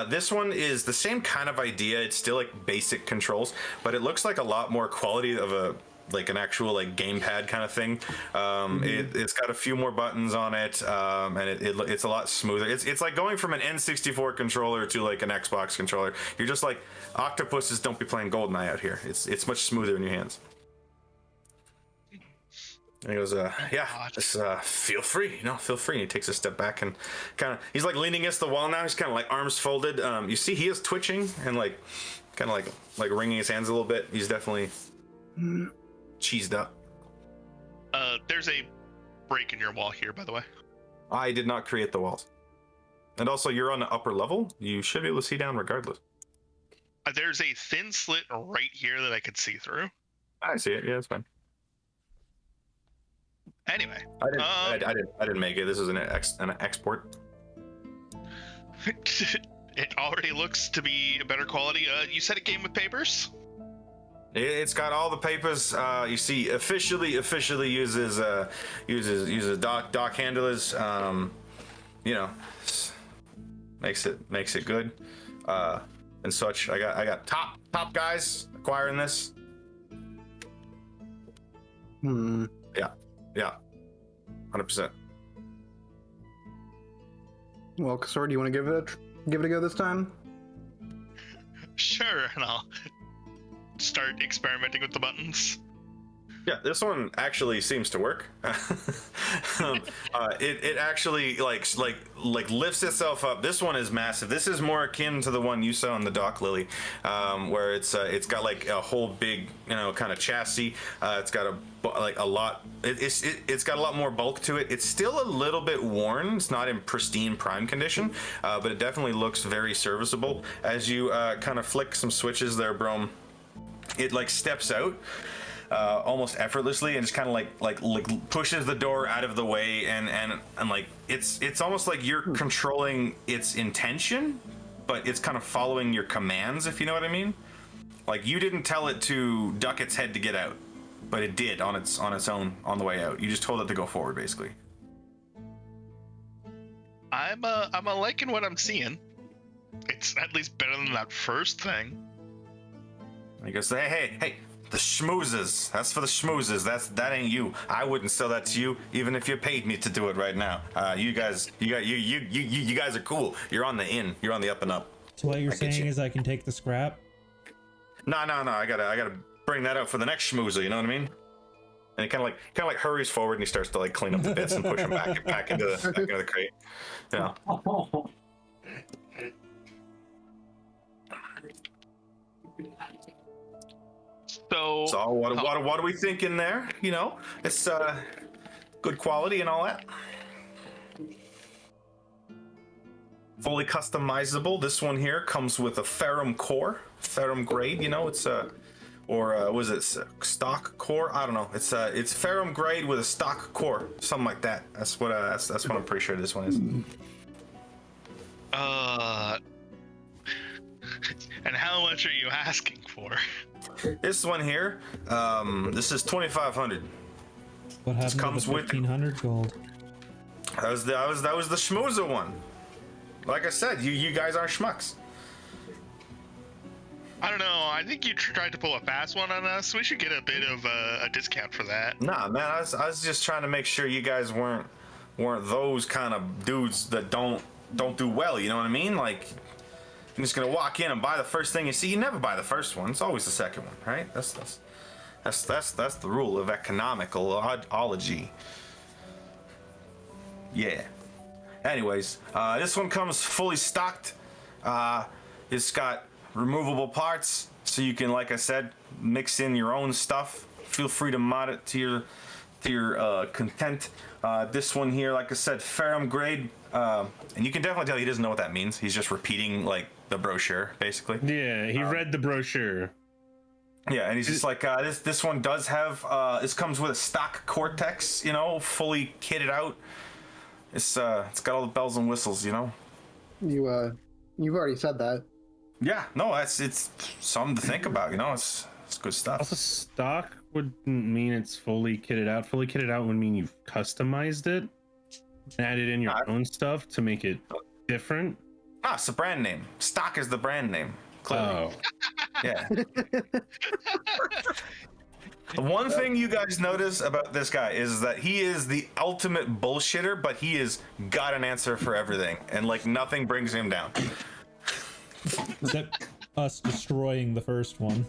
This one is the same kind of idea. It's still like basic controls, but it looks like a lot more quality of an actual like gamepad kind of thing. It's got a few more buttons on it, and it's a lot smoother. It's like going from an N64 controller to like an Xbox controller. You're just like, octopuses don't be playing GoldenEye out here. It's much smoother in your hands. And he goes, yeah, just feel free, feel free. And he takes a step back and he's like leaning against the wall now. He's kind of like arms folded. You see he is twitching and like kind of like wringing his hands a little bit. He's definitely cheesed up. There's a break in your wall here, by the way. I did not create the walls. And also, you're on the upper level. You should be able to see down regardless. There's a thin slit right here that I could see through. I see it. Yeah, it's fine. Anyway, I didn't make it. This is an export. It already looks to be a better quality. You said it came with papers? It's got all the papers. You see, officially uses dock handlers. You know, makes it good. And such. I got top guys acquiring this. Yeah, 100%. Well, Kasor, do you want to give it a go this time? Sure, and I'll start experimenting with the buttons. Yeah, this one actually seems to work. It actually like lifts itself up. This one is massive. This is more akin to the one you saw in the Dock Lily, where it's got like a whole big kind of chassis. It's got a lot. It's got a lot more bulk to it. It's still a little bit worn. It's not in pristine prime condition, but it definitely looks very serviceable. As you kind of flick some switches there, Brome, it like steps out. Almost effortlessly, and just kind of like pushes the door out of the way, and like it's almost like you're controlling its intention, but it's kind of following your commands, if you know what I mean. Like you didn't tell it to duck its head to get out, but it did on its own on the way out. You just told it to go forward, basically. I'm liking what I'm seeing. It's at least better than that first thing. I guess hey. The schmoozes. That's for the schmoozes. That ain't you. I wouldn't sell that to you, even if you paid me to do it right now. You guys are cool. You're on the in. You're on the up and up. So what you're saying is I can take the scrap? No. I gotta bring that up for the next schmoozer. You know what I mean? And he kind of like hurries forward and he starts to like clean up the bits and push them back into the crate. Yeah. So what are we thinking there? It's good quality and all that. Fully customizable. This one here comes with a ferrum core, ferrum grade. It's was it stock core? I don't know. It's ferrum grade with a stock core, something like that. That's what I'm pretty sure this one is. And how much are you asking for? This one here, this is 2,500. What happened comes to the 1,500 gold? That was the schmoozer one. Like I said, you guys are schmucks. I don't know. I think you tried to pull a fast one on us. We should get a bit of a discount for that. Nah, man. I was just trying to make sure you guys weren't those kind of dudes that don't do well. You know what I mean? Like, you're just gonna walk in and buy the first thing you see. You never buy the first one. It's always the second one, right? That's the rule of economical ology. Yeah. Anyways, this one comes fully stocked. It's got removable parts, so you can, like I said, mix in your own stuff. Feel free to mod it to your content. This one here, like I said, ferrum grade, and you can definitely tell he doesn't know what that means. He's just repeating like the brochure, basically. Yeah, he read the brochure. Yeah, and he's just like, this one does have, this comes with a stock Cortex, you know, fully kitted out. It's got all the bells and whistles, you know. You've already said that. Yeah, no, it's something to think about, you know. It's good stuff. Also, stock wouldn't mean it's fully kitted out. Fully kitted out would mean you've customized it, added in your own stuff to make it different. Ah, it's the brand name. Stock is the brand name. Clearly. Oh, Yeah. The one thing you guys notice about this guy is that he is the ultimate bullshitter, but he has got an answer for everything, and like nothing brings him down. Except us destroying the first one.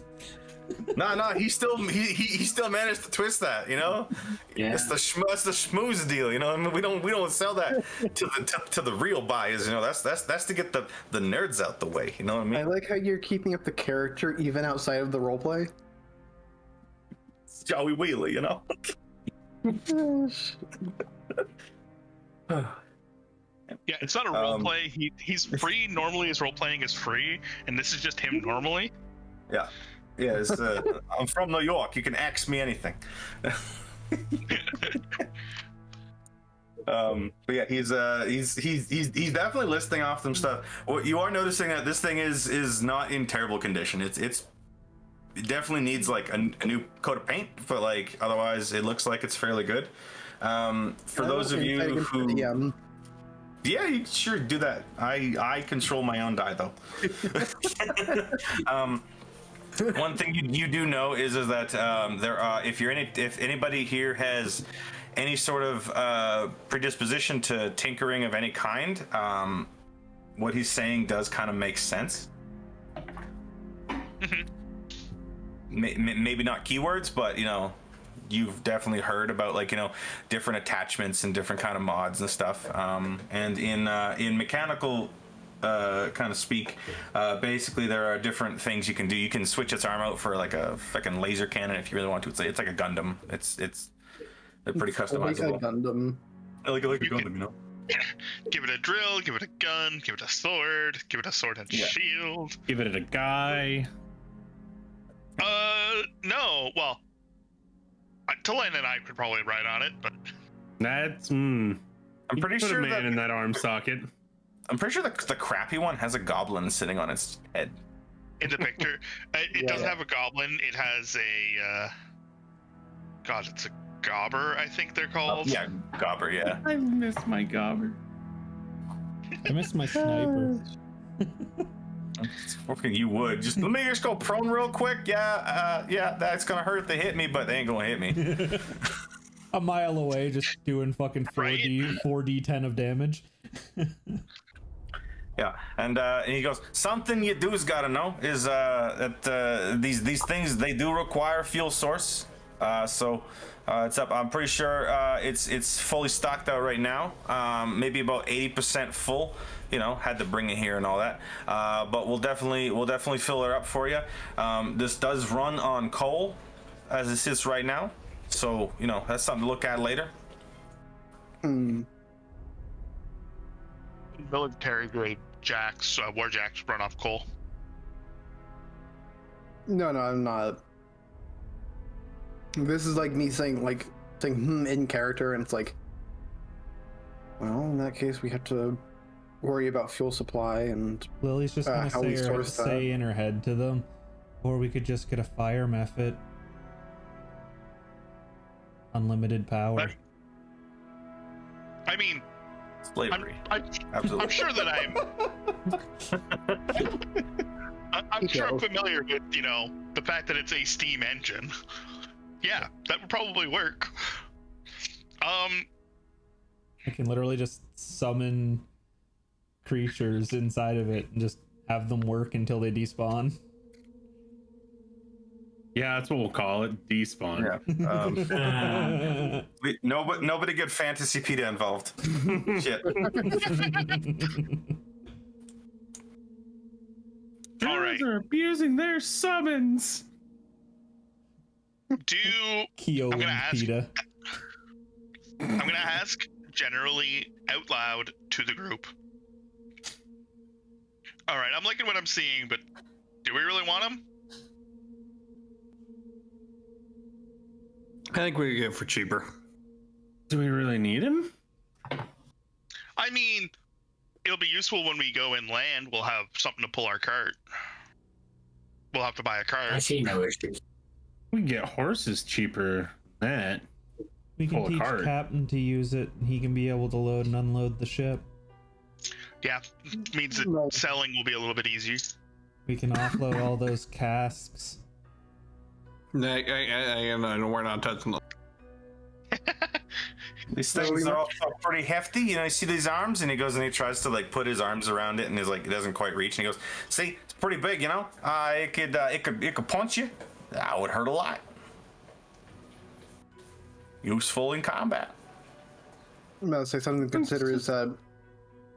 No, he still managed to twist that, you know. Yeah. It's the schmooze deal, you know. I mean, we don't sell that to the real buyers, you know. That's to get the nerds out the way, you know what I mean? I like how you're keeping up the character even outside of the roleplay. It's Joey Wheeler, you know. Yeah, it's not a role play. He's free. Normally, his role playing is free, and this is just him normally. Yeah. Yeah, it's, I'm from New York. You can ask me anything. But yeah, he's definitely listing off some stuff. What you are noticing that this thing is not in terrible condition. It definitely needs like a new coat of paint, but like otherwise it looks like it's fairly good. For those of you who yeah, you sure do that. I control my own die though. One thing you do know is that there are if anybody here has any sort of predisposition to tinkering of any kind, what he's saying does kind of make sense. Maybe not keywords, but you know, you've definitely heard about like, you know, different attachments and different kind of mods and stuff. And in mechanical kind of speak, basically there are different things you can do. You can switch its arm out for like a fucking laser cannon if you really want to. It's like a Gundam. They're pretty customizable. Like a Gundam. Like a Gundam, you know. Give it a drill, give it a gun, give it a sword, give it a sword and shield. give it a guy. No. Well, Talon and I could probably ride on it, but That's I'm pretty put sure a man in that arm socket. I'm pretty sure the crappy one has a goblin sitting on its head. in the picture, it doesn't have a goblin. It has a God, it's a gobber, I think they're called. Yeah, gobber. Yeah. I miss my gobber. I miss my sniper. Fucking you would. Just let me just go prone real quick. Yeah, that's gonna hurt if they hit me, but they ain't gonna hit me. A mile away, just doing fucking 4d10 of damage. Yeah, and he goes, something you do's gotta know is that these things, they do require fuel source. So it's up. I'm pretty sure it's fully stocked out right now. Maybe about 80% full. You know, had to bring it here and all that. But we'll definitely fill it up for you. This does run on coal, as it sits right now. So you know, that's something to look at later. Military grade jacks, war jacks run off coal. No, I'm not. This is like me saying in character, and it's like, well, in that case, we have to worry about fuel supply and Lily's just gonna how we source that. say in her head to them, or we could just get a fire method. Unlimited power. I mean, Slavery. Absolutely. I'm sure that I'm sure I'm familiar with, you know, the fact that it's a steam engine. Yeah, that would probably work. I can literally just summon creatures inside of it and just have them work until they despawn. Yeah, that's what we'll call it. Despawn. Yeah. Nobody get Fantasy PETA involved. Shit. All right. Druids are abusing their summons. Do Keo I'm gonna and ask- PETA. I'm gonna ask generally out loud to the group. All right, I'm liking what I'm seeing, but do we really want him? I think we could get it for cheaper. Do we really need him? I mean, it'll be useful when we go inland. We'll have something to pull our cart. We'll have to buy a I cart. see no issues. We can get horses cheaper than that. We can Pull a teach cart. Captain to use it. He can be able to load and unload the ship. Yeah, means that No. selling will be a little bit easier. We can offload all those casks. No, we're not touching them. These things are all pretty hefty. You know, you see these arms, and he goes and he tries to like put his arms around it, and he's like, it doesn't quite reach. And he goes, "See, it's pretty big. You know, it could punch you. That would hurt a lot. Useful in combat." I'm about to say something to consider is that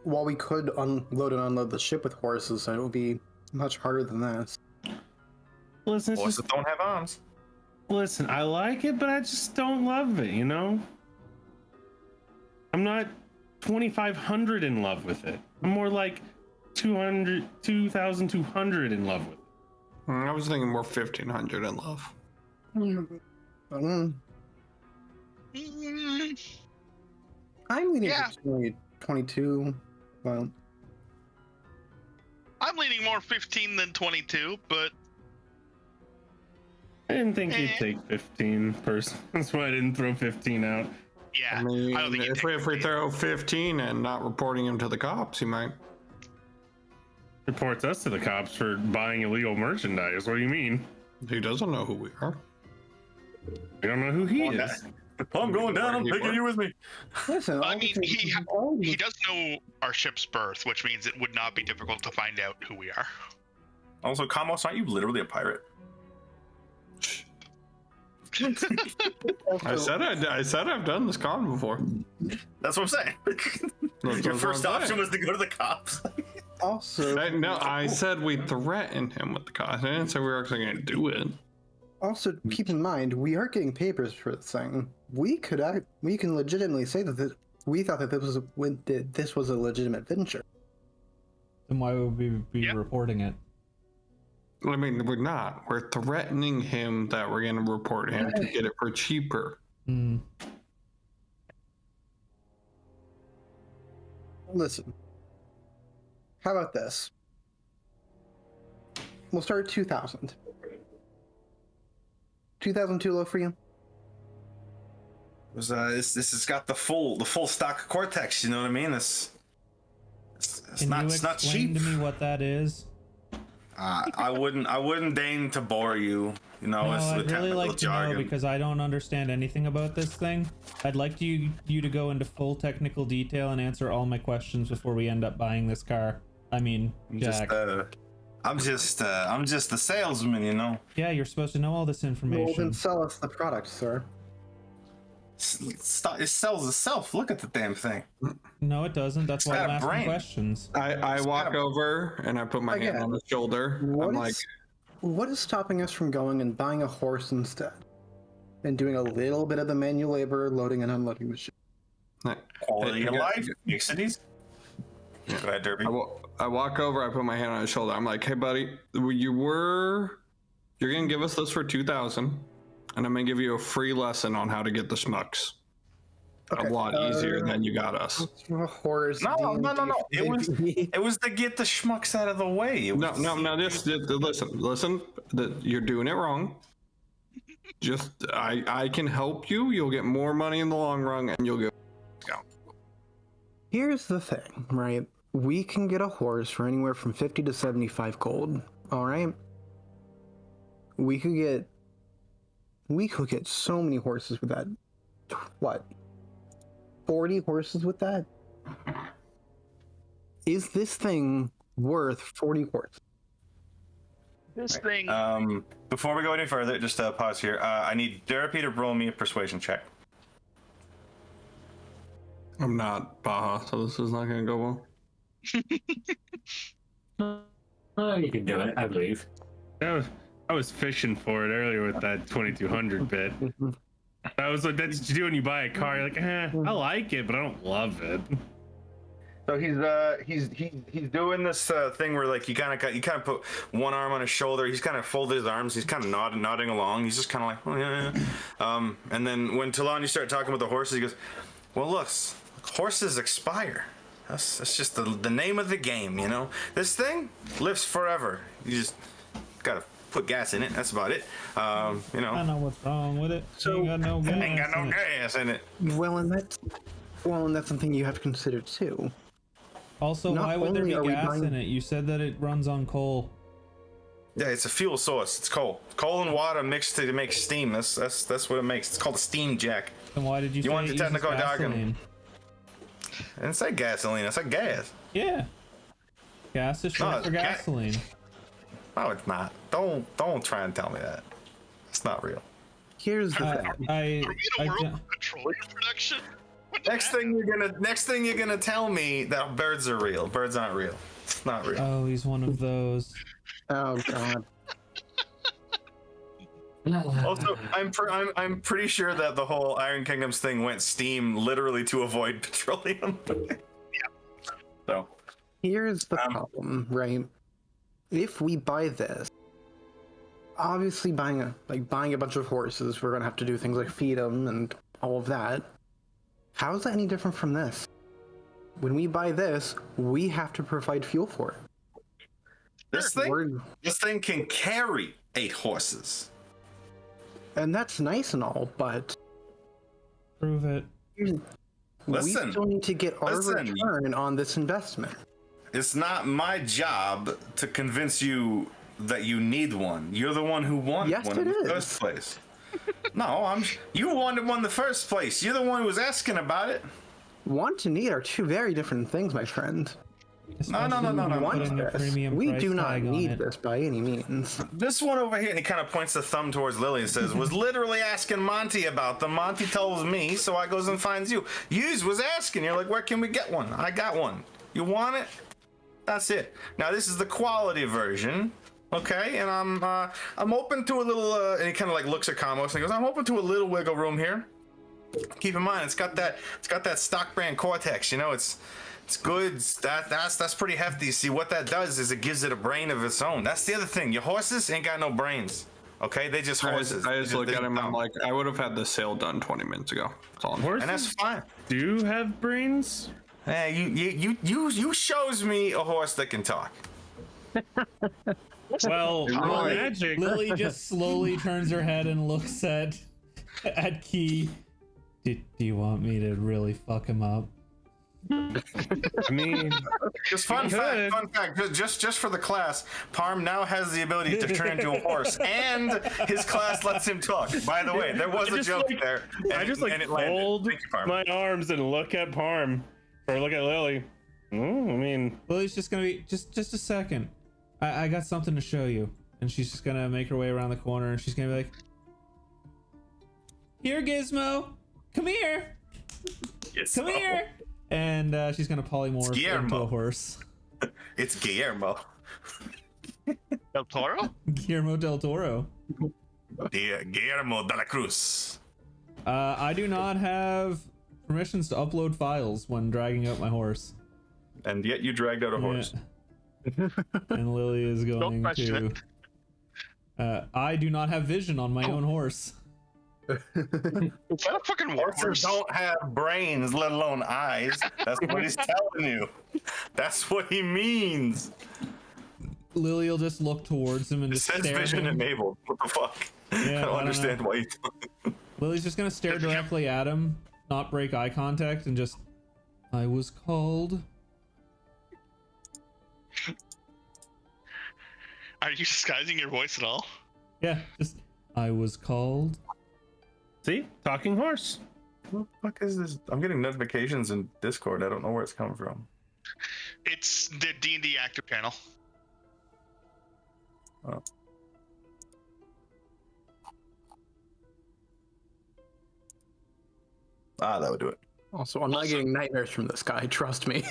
while we could unload and unload the ship with horses, it would be much harder than this. Listen, it's Horses just, don't have arms. listen, I like it, but I just don't love it, you know? I'm not 2,500 in love with it. I'm more like 2,200 in love with it. I was thinking more 1,500 in love. Mm, Mm, I'm leaning Yeah. to 22. Well, I'm leaning more 15 than 22, but I didn't think you'd take 15 personally. That's why I didn't throw 15 out. yeah, I mean, don't think if we throw 15 and not reporting him to the cops, he might. Reports us to the cops for buying illegal merchandise. What do you mean? He doesn't know who we are. We don't know who he Well, is. I'm going down. I'm taking you with me. listen. I all mean, the things- all the- he does know our ship's birth, which means it would not be difficult to find out who we are. Also, Kamos, aren't you literally a pirate? I said I've done this con before. That's what I'm saying. That's Your what first I'm option saying. was to go to the cops. Also, I said we threatened him with the cops. I didn't say we were actually going to do it. also keep in mind we are getting papers for this thing. We can legitimately say that we thought that this was a legitimate venture. Then why would we be Yep. reporting it? I mean, we're not. We're threatening him that we're going to report him to get it for cheaper. Hmm. Listen, how about this? We'll start at 2,000. 2,000 too low for you? This has got the full stock Cortex. You know what I mean? It's Can you not explain cheap. to me what that is? I wouldn't deign to bore you. You know, No, with I'd really technical like to jargon. know because I don't understand anything about this thing. I'd like you to go into full technical detail and answer all my questions before we end up buying this car. I mean, Jack. I'm just the salesman, you know. Yeah, you're supposed to know all this Well, information. then sell us the product, sir. It sells itself. Look at the damn thing. No, it doesn't. That's why got I'm a asking brain. questions. I walk gotta- over and I put my hand Again, on his shoulder. What I'm like, is, what is stopping us from going and buying a horse instead? And doing a little bit of the manual labor, loading and unloading the ship. Quality of Yeah. life makes it easy. Go ahead, Derby. I walk over, I put my hand on his shoulder. I'm like, hey, buddy, you're going to give us this for 2,000, and I'm going to give you a free lesson on how to get the schmucks. Okay, A lot easier than you got us. A horse. No. D&D, It was to get the schmucks out of the way. It was No, listen, you're doing it wrong. Just, I can help you. You'll get more money in the long run, and you'll get discount. Here's the thing, right? We can get a horse for anywhere from 50 to 75 gold. All right. We could get so many horses with that. What? 40 horses with that? Is this thing worth 40 horses? This thing. Before we go any further, just pause here. I need Derpy to roll me a persuasion check. I'm not Baja, so this is not going to go well. Oh, you can do it, I believe. I was fishing for it earlier with that 2200 bit. That was like, that's what you do when you buy a car. You're like, I like it, but I don't love it. So he's doing this thing where like you kind of put one arm on his shoulder. He's kind of folded his arms. He's kind of nodding along. He's just kind of like, oh yeah. And then when Talon, you start talking about the horses, he goes, well, look, horses expire. That's just the name of the game, you know. This thing lives forever. You just gotta put gas in it. That's about it. You know. I know what's wrong with it. So- ain't got no gas. Ain't got no in it. gas in it. Well, and that's something you have to consider too. Also, Not why would there only be are we gas buying- in it? You said that it runs on coal. Yeah, it's a fuel source. It's coal and water mixed to make steam. That's what it makes. It's called a steam jack. Then why did you say want it the uses technical jargon? gasoline? I didn't say gasoline. I said gas. Yeah. Gas is short No, for gasoline. No, it's not. Don't try and tell me that. It's not real. Here's the thing. Are we in a world don't- of petroleum production? What the Next heck? thing you're gonna tell me that birds are real. Birds aren't real. It's not real. Oh, he's one of those. Oh god. Also, I'm pretty sure that the whole Iron Kingdoms thing went steam literally to avoid petroleum. So Here's the problem, right? If we buy this, obviously buying a bunch of horses, we're gonna have to do things like feed them and all of that. How is that any different from this? When we buy this, we have to provide fuel for it. this thing can carry 8 horses. And that's nice and all, but Prove it. Listen, we still need to get our listen. return on this investment. It's not my job to convince you that you need one. You're the one who wanted Yes, one it in the is. first place. No, you wanted one in the first place. You're the one who was asking about it. Want and need are two very different things, my friend. No. Especially when you Want put in a this. premium We price do not tag on need it. this by any means. This one over here, and he kind of points the thumb towards Lily and says, was literally asking Monty about them. Monty tells me, so I goes and finds you. Yous was asking. You're like, where can we get one? I got one. You want it? That's it. Now this is the quality version, okay? And I'm open to a little. And he kind of like looks at Kamos and he goes, I'm open to a little wiggle room here. Keep in mind, it's got that stock brand Cortex. You know, it's good. That's pretty hefty. See, what that does is it gives it a brain of its own. That's the other thing. Your horses ain't got no brains. Okay, they just horses. I just look They at him. I'm dumb. like, I would have had this sale done 20 minutes ago. That's all. Horses And that's fine. do have brains? Hey, you shows me a horse that can talk. Well, Right. magic. Lily just slowly turns her head and looks at Key. Do you want me to really fuck him up? I mean, Just fun could. fact. Just for the class, Parm now has the ability to turn into a horse, and his class lets him talk. By the way, there was I a just, joke like- there. I just like and it landed. fold Thank you, Parm. my arms and look at Parm or look at Lily. I mean, Lily's just gonna be just a second. I got something to show you, and she's just gonna make her way around the corner, and she's gonna be like, "Here, Gizmo, come here, come here," and she's gonna polymorph into Guillermo. a horse. It's Guillermo. Del Toro? Guillermo del Toro. Guillermo de la Cruz. I do not have permissions to upload files when dragging out my horse. And yet you dragged out a horse. Yeah. And Lily is going question to. I do not have vision on my own horse. Is that a fucking Horses horse? don't have brains, let alone eyes. That's what he's telling you. That's what he means. Lily will just look towards him and It just says stare at vision him. enabled. What the fuck? Yeah, I I don't don't understand know. why you. Lily's just gonna stare directly at him, not break eye contact, and just. I was called. Are you disguising your voice at all? Yeah, just. I was called. see, talking horse. What the fuck is this? I'm getting notifications in Discord. I don't know where it's coming from. It's the D&D active panel. That would do it. Also, I'm not getting nightmares from this guy. Trust me.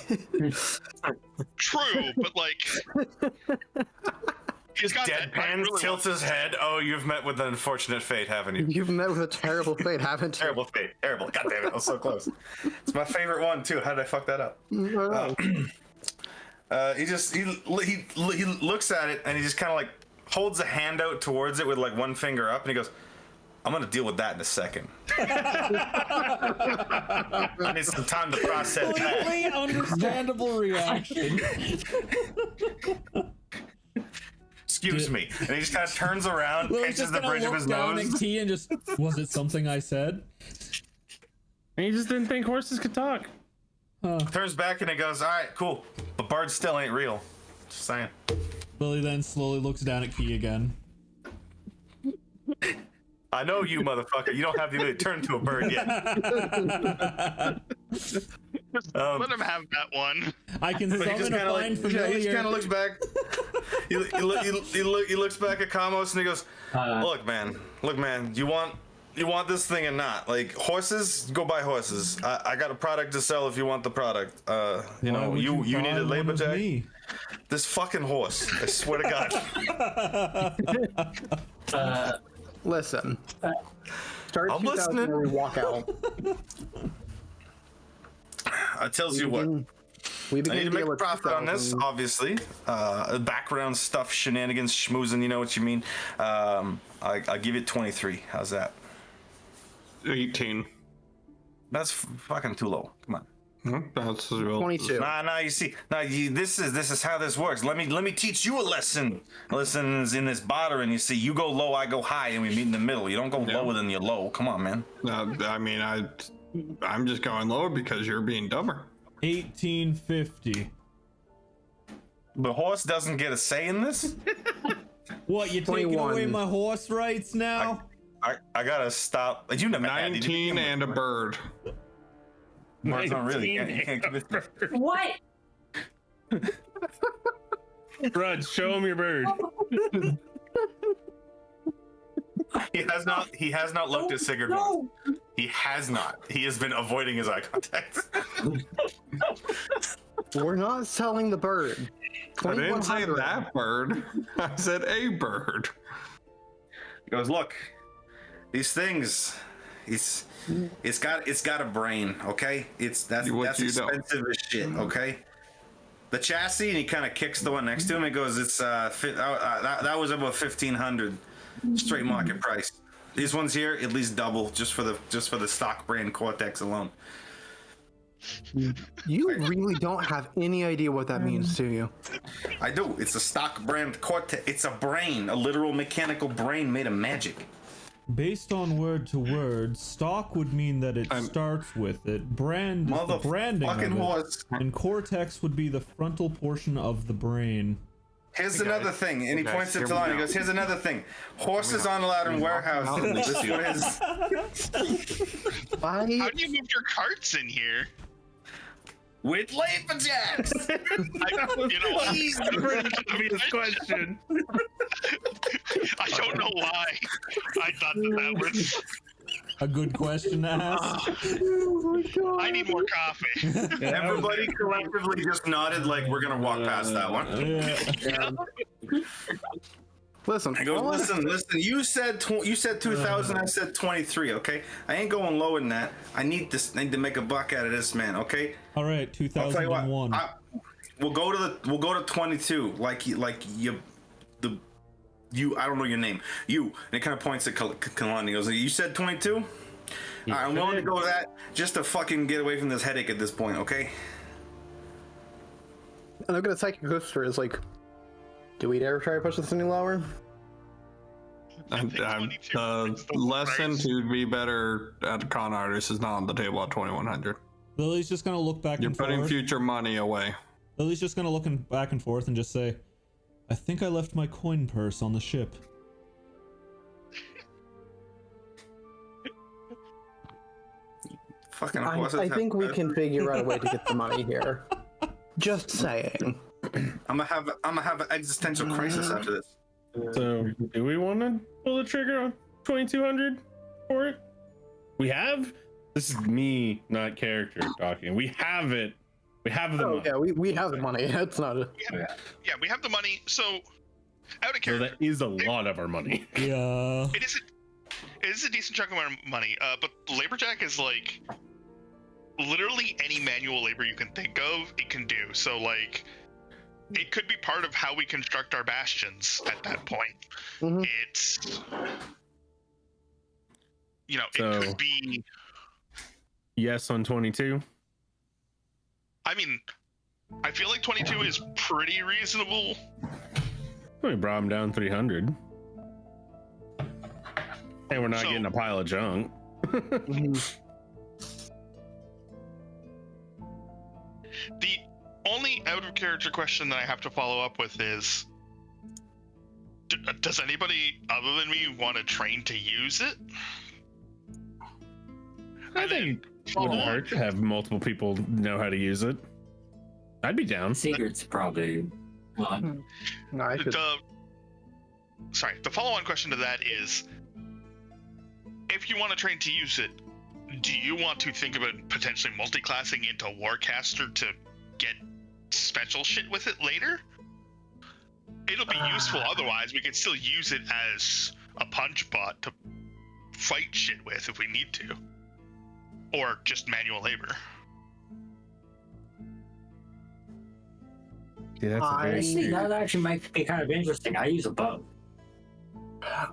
True, but like, he's got that Deadpan really tilts his head. Oh, you've met with an unfortunate fate, haven't you? You've met with a terrible fate, haven't you? Terrible fate. Terrible. God damn it, I was so close. It's my favorite one too. How did I fuck that up? He looks at it and he just kind of like holds a hand out towards it with like one finger up, and he goes, "I'm gonna deal with that in a second." I need some time to process that. Completely understandable reaction. Excuse me. And he just kind of turns around, Lily's pinches just the gonna bridge of look his down nose. at Key and just, was it something I said? And he just didn't think horses could talk. Turns back and he goes, "All right, cool. But birds still ain't real." Just saying. Lily then slowly looks down at Key again. I know you, motherfucker. You don't have the ability to turn into a bird yet. Let him have that one. I can But he just summon a kind of fine like, familiar. he just kind of looks back. He looks back at Kamos and he goes, look, man. You want this thing or not? Like, horses, go buy horses. I got a product to sell if you want the product. You know, you need a labor jack. This fucking horse. I swear to God. Listen. Start I'm 2000 listening. where we walk out. I tells you what. We I begin need to deal make a with profit on this, 2000. obviously. Background stuff, shenanigans, schmoozing, you know what you mean. I give it 23. How's that? 18. That's fucking too low. Come on. That's real. 22. Nah. You see, this is how this works. Let me teach you a lesson. Lessons in this bartering. You see, you go low, I go high, and we meet in the middle. You don't go lower than you're low. Come on, man. I mean, I'm just going lower because you're being dumber. 1850. The horse doesn't get a say in this. What, you taking 21. away my horse rights now? I gotta stop. You never had 19 and a bird. Birds don't really. You can't give it. What? Rud, show him your bird. He has not looked at Sigurd once. He has not. He has been avoiding his eye contact. We're not selling the bird. I didn't say 2100. that bird. I said a bird. He goes, look, these things, it's got a brain, okay? That's What you don't. expensive as shit, okay? The chassis, and he kind of kicks the one next to him. He goes, it's that was about 1,500 straight market price. These ones here, at least double, just for the stock brand Cortex alone. You really don't have any idea what that means, do you? I do. It's a stock brand Cortex. It's a brain, a literal mechanical brain made of magic. Based on word to word, stock would mean that it starts with it. Brand is the branding of Motherfucking it. horse. And cortex would be the frontal portion of the brain. Here's another thing, and he guys, points hear it me to Lon. He out. goes, "Here's another thing. Horses aren't allowed in warehouses. This is what his How do you move your carts in here? with labor jacks." You know, He's the pretty obvious question. I don't know why I thought that was. A good question to ask. I need more coffee. Everybody collectively just nodded like we're gonna walk past that one. Yeah. Listen, I go, listen. You said 2,000. I said 23. Okay, I ain't going lower than that. I need to make a buck out of this man. Okay. All right, I'll tell you what. 2001. We'll go to 22. I don't know your name. You. And it kind of points at Kalani. He goes, "You said 22? All right, I'm willing to go with that just to fucking get away from this headache at this point. Okay." and I've got a psychic ghoster is like, do we dare try to push this any lower? The lesson to be better at con artist is not on the table at 2,100. Lily's just gonna look back You're and putting forth. future money away. Lily's just gonna look back and forth and just say, I think I left my coin purse on the ship. Fucking I horses think we have- can figure out a way to get the money here. Just saying. I'm gonna have an existential crisis after this. So, do we want to pull the trigger on 2,200 for it? We have This is me, not character talking. We have it. We have the money. Yeah, we have the money. It's not a... Yeah, we have the money. So, out of So character, that is a lot of our money. Yeah. it is a decent chunk of our money. But Laborjack is like literally any manual labor you can think of, it can do. So like, it could be part of how we construct our bastions at that point. Mhm. It's, you know, So- it could be. Yes on 22. I mean, I feel like 22 is pretty reasonable. We brought him down 300. And we're not So- getting a pile of junk. The only out of character question that I have to follow up with is, does anybody other than me want to train to use it? I And think then it follow wouldn't on. hurt to have multiple people know how to use it. I'd be down. Secret's probably one. No, I could... The follow-on question to that is, if you want to train to use it, do you want to think about potentially multi-classing into Warcaster to get special shit with it later? It'll be useful otherwise. We can still use it as a punch bot to fight shit with if we need to. Or just manual labor. Yeah, that's a very Honestly, that actually might be kind of interesting. I use a bow.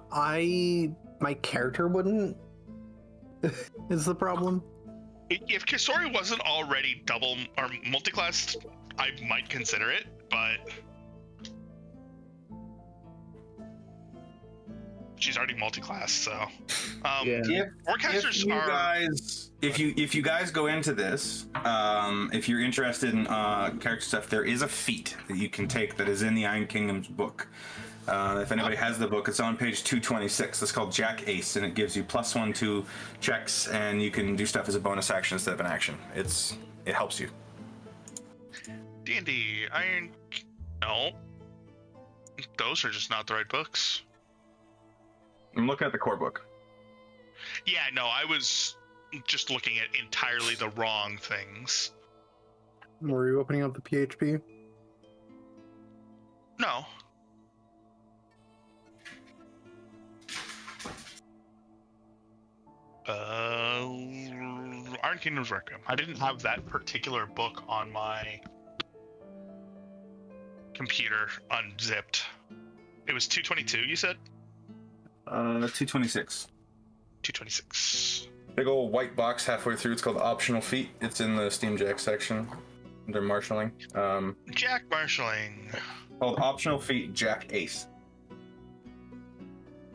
My character wouldn't is the problem. If Kisori wasn't already double or multi-classed, I might consider it, but she's already multi-classed, so Warcasters If you guys go into this, if you're interested in character stuff, there is a feat that you can take that is in the Iron Kingdom's book. If anybody has the book, it's on page 226. It's called Jack Ace, and it gives you +1 to checks, and you can do stuff as a bonus action instead of an action. It helps you. D&D, no. Those are just not the right books. I'm looking at the core book. Yeah, no, I was just looking at entirely the wrong things. Were you opening up the PHP? No. Iron Kingdom's Requiem. I didn't have that particular book on my computer unzipped. It was 222, you said? 226. 226. Big old white box halfway through. It's called Optional Feat. It's in the Steam Jack section under marshalling. Jack marshalling. Called Optional Feat Jack Ace.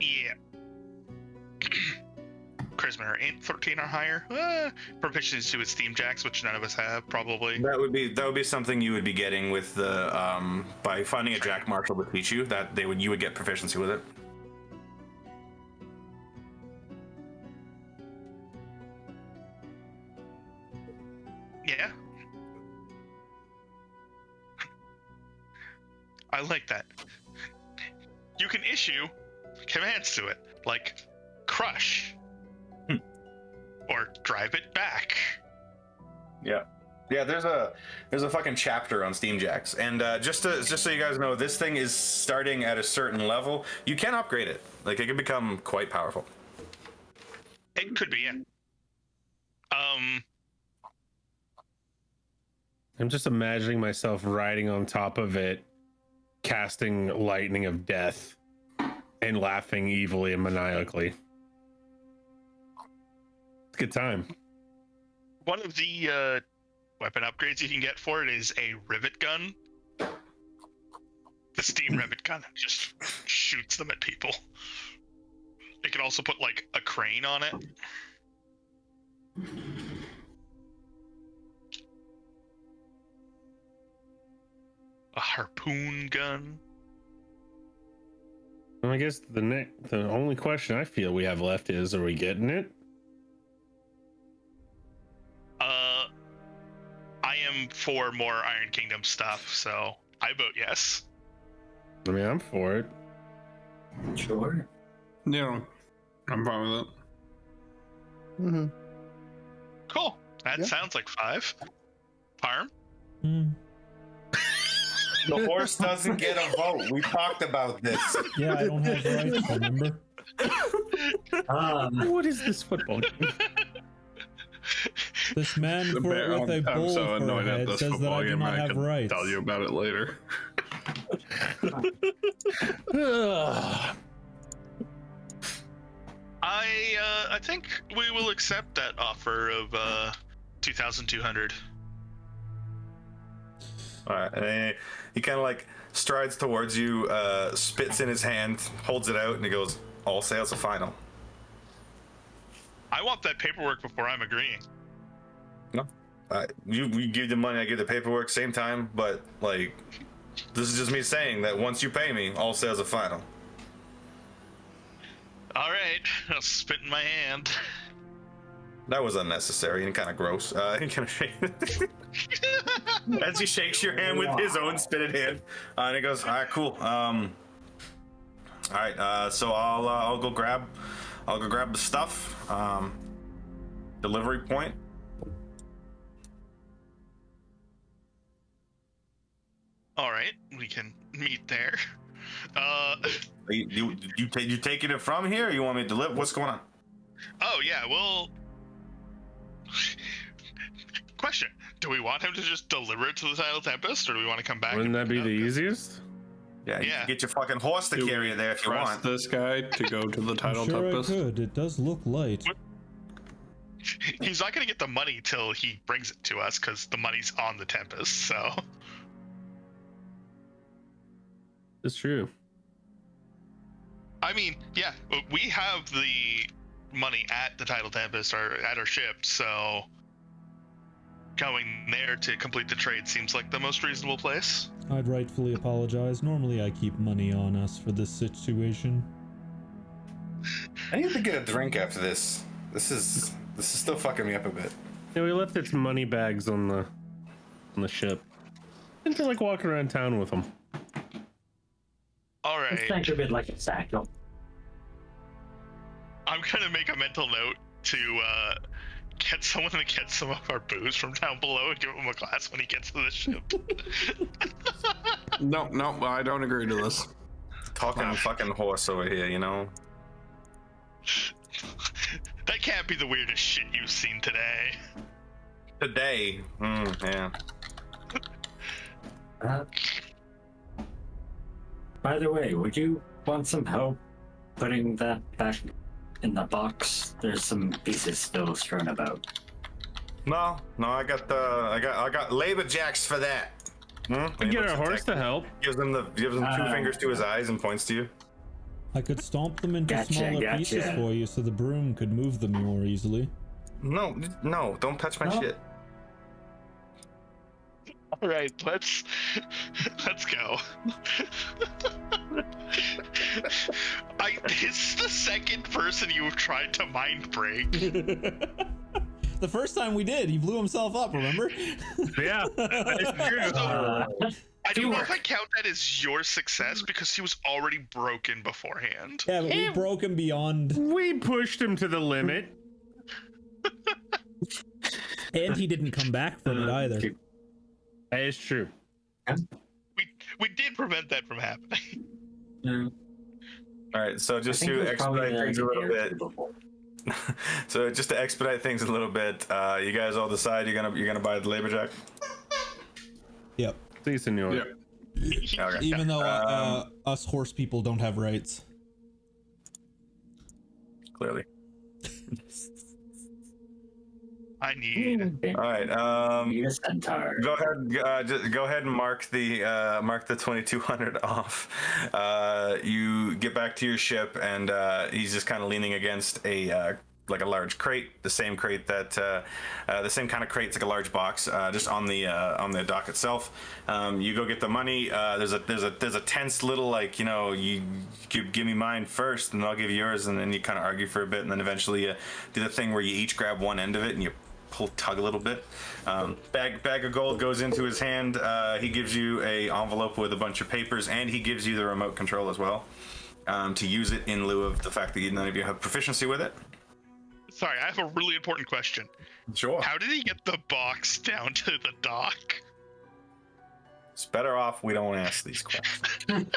Yeah. Charisma 13 or higher. Proficiency with Steam Jacks, which none of us have, probably. That would be something you would be getting with the by finding a Jack Marshal to teach you. That you would get proficiency with it. Yeah. I like that. You can issue commands to it, like crush or drive it back. Yeah. There's a fucking chapter on Steam Jacks, and just so you guys know, this thing is starting at a certain level. You can upgrade it. Like, it can become quite powerful. It could be, yeah. I'm just imagining myself riding on top of it, casting lightning of death, and laughing evilly and maniacally. It's a good time. One of the weapon upgrades you can get for it is a rivet gun. The steam rivet gun just shoots them at people. It can also put like a crane on it. A harpoon gun. Well, I guess the only question I feel we have left is, are we getting it? I am for more Iron Kingdom stuff, so I vote yes. I mean, I'm for it. Sure. Yeah, I'm fine with it. Mm-hmm. Cool. That sounds like 5. Parm? The horse doesn't get a vote. We talked about this. Yeah, I don't have rights, remember? What is this football game? This man with a I'm bull so for a annoyed at head this says that football I do game. not I have can rights. tell you about it later. I think we will accept that offer of 2,200. All right, and he kind of like strides towards you, spits in his hand, holds it out, and he goes, "All sales are final." I want that paperwork before I'm agreeing. No, you give the money, I give the paperwork, same time. But like, this is just me saying that once you pay me, all sales are final. All right, I'll spit in my hand. That was unnecessary and kind of gross. He kind of shakes as he shakes your hand with his own spitted hand, and he goes, "All right, cool. All right, so I'll go grab the stuff. Delivery point." All right, we can meet there. You taking it from here? Or you want me to deliver? What's going on? Oh yeah, well. Question: do we want him to just deliver it to the Tidal Tempest, or do we want to come back? Wouldn't and that pick be it the up? easiest? Yeah, you Yeah. can get your fucking horse to Do carry we it there if you trust want. this guy to go to the Tidal I'm sure I Tempest? could. It does look light. He's not gonna get the money till he brings it to us, because the money's on the Tempest. So It's true. I mean, yeah, we have the money at the Tidal Tempest or at our ship, so going there to complete the trade seems like the most reasonable place. I'd rightfully apologize. Normally I keep money on us for this situation. I need to get a drink after this. This is still fucking me up a bit. Yeah, we left its money bags on the ship. Didn't feel like walking around town with them. All It's right, a bit like a satchel. I'm gonna make a mental note to get someone to get some of our booze from down below and give him a glass when he gets to the ship. No, I don't agree to this. Talking fucking horse over here, you know. That can't be the weirdest shit you've seen today. Today, yeah. By the way, would you want some help putting that back in the box? There's some pieces still strewn about. No, I got labor jacks for that. We get our horse to help. Gives him two fingers to his eyes and points to you. I could stomp them into smaller pieces for you so the broom could move them more easily. No, don't touch my shit. All right, let's go. This is the second person you've tried to mind break. The first time we did, he blew himself up, remember? Yeah, it's true. I don't know if I count that as your success because he was already broken beforehand. Yeah, but we broke him beyond. We pushed him to the limit. And he didn't come back from it either. That is true. We did prevent that from happening. All right, so just to expedite things a little bit. So just to expedite things a little bit, you guys all decide you're gonna buy the labor jack. Yep. See, senor. Yeah. Okay. Even though us horse people don't have rights. Clearly. I need. All right. Need a centaur. Go ahead. Just go ahead and mark the 2200 off. You get back to your ship, and he's just kind of leaning against a like a large crate, the same crate that the same kind of crate. It's like a large box, just on the dock itself. You go get the money. There's a tense little like, you know, you give me mine first, and I'll give you yours, and then you kind of argue for a bit, and then eventually you do the thing where you each grab one end of it and you tug a little bit. Bag of gold goes into his hand. He gives you a envelope with a bunch of papers, and he gives you the remote control as well, to use it in lieu of the fact that none of you have proficiency with it. Sorry, I have a really important question. Sure. How did he get the box down to the dock? It's better off we don't ask these questions.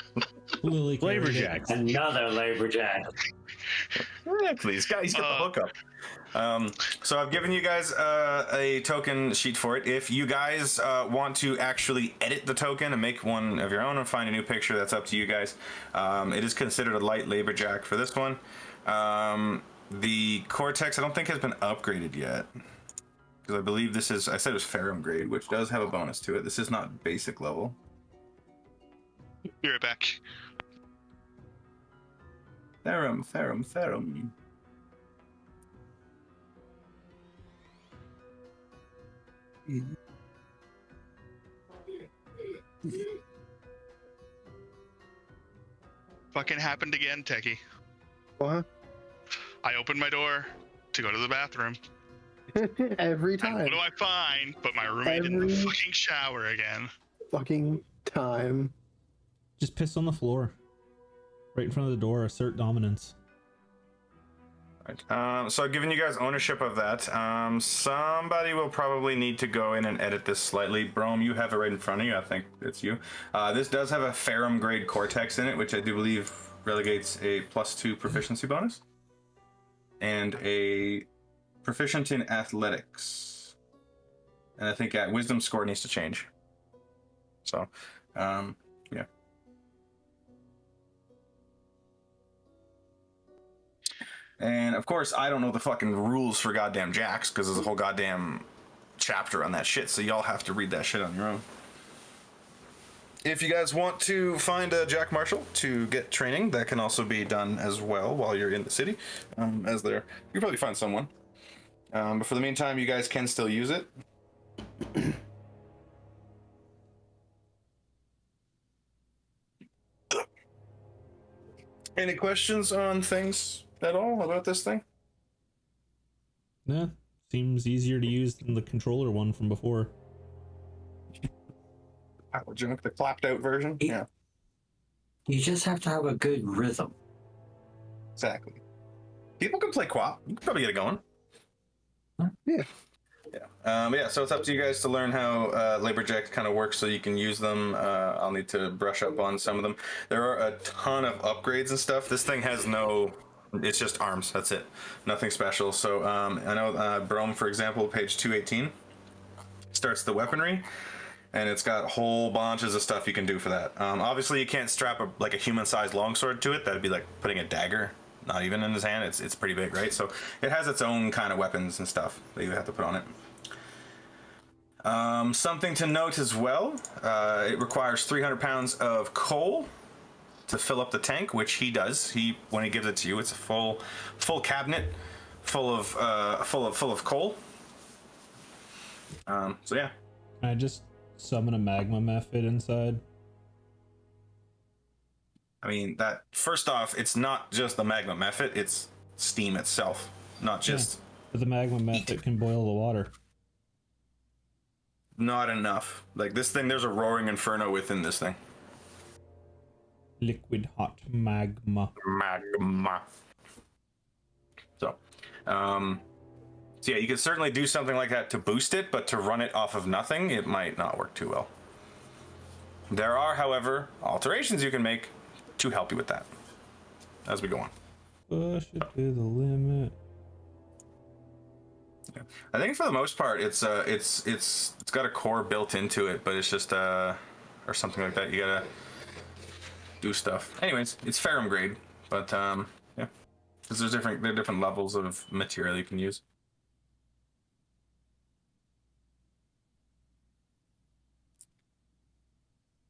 Lily carried it. Laborjacks. Another laborjack. Exactly. These guys get the hookup. So I've given you guys a token sheet for it. If you guys want to actually edit the token and make one of your own and find a new picture, that's up to you guys. It is considered a light laborjack for this one. The Cortex, I don't think has been upgraded yet. Because I believe this is, I said it was Ferrum grade, which does have a bonus to it. This is not basic level. Be right back. Ferrum. Fucking happened again, Techie. What? I opened my door to go to the bathroom. Every And time. what do I find? But my roommate in the Every- fucking shower again. Fucking time. Just piss on the floor. Right in front of the door, assert dominance. Right. So I've given you guys ownership of that. Somebody will probably need to go in and edit this slightly. Brome, you have it right in front of you. I think it's you. This does have a Ferrum grade Cortex in it, which I do believe relegates a +2 proficiency bonus. And a proficient in athletics. And I think wisdom score needs to change. So, yeah. And of course, I don't know the fucking rules for goddamn jacks because there's a whole goddamn chapter on that shit. So y'all have to read that shit on your own. If you guys want to find a Jack Marshall to get training, that can also be done as well while you're in the city. As there, you can probably find someone. But for the meantime, you guys can still use it. Any questions on things at all about this thing? Yeah, seems easier to use than the controller one from before. Power junk, the clapped out version? Yeah, You just have to have a good rhythm. exactly. People can play QWOP. You can probably get it going. Yeah. Yeah, so it's up to you guys to learn how Laborjack kind of works so you can use them. I'll need to brush up on some of them. There are a ton of upgrades and stuff. This thing has it's just arms, that's it. Nothing special. So I know Brome, for example, page 218, starts the weaponry, and it's got whole bunches of stuff you can do for that. Obviously, you can't strap a human-sized longsword to it. That'd be like putting a dagger, not even in his hand. It's pretty big, right? So it has its own kind of weapons and stuff that you have to put on it. Something to note as well, it requires 300 pounds of coal to fill up the tank, which he does. When he gives it to you, it's a full cabinet full of coal. So yeah. Can I just summon a magma method inside? I mean, that first off, it's not just the magma method, it's steam itself, not just But the magma method can boil the water. not enough. Like this thing, there's a roaring inferno within this thing. Liquid hot magma. Magma. So yeah, you could certainly do something like that to boost it, but to run it off of nothing, it might not work too well. There are, however, alterations you can make to help you with that as we go on. Push it to the limit. Yeah. I think for the most part, it's got a core built into it, but it's just or something like that. You gotta do stuff. Anyways, it's Ferrum grade, but yeah, because there are different levels of material you can use.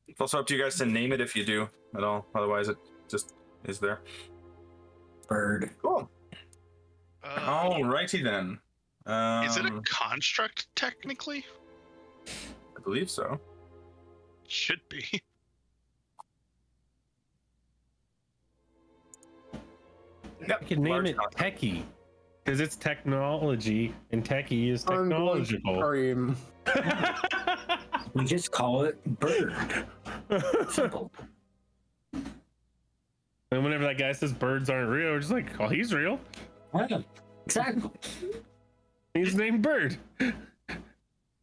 It's also up to you guys to name it if you do at all. Otherwise, it just is there. Bird. Cool. Alrighty then. Is it a construct technically? I believe so. Should be. Yep. I can name large it contract. Techie because it's technology and Techie is technological. Sorry. We just call it bird. Simple. And whenever that guy says birds aren't real, we're just like, oh, he's real. Yeah. Exactly. He's named Bird.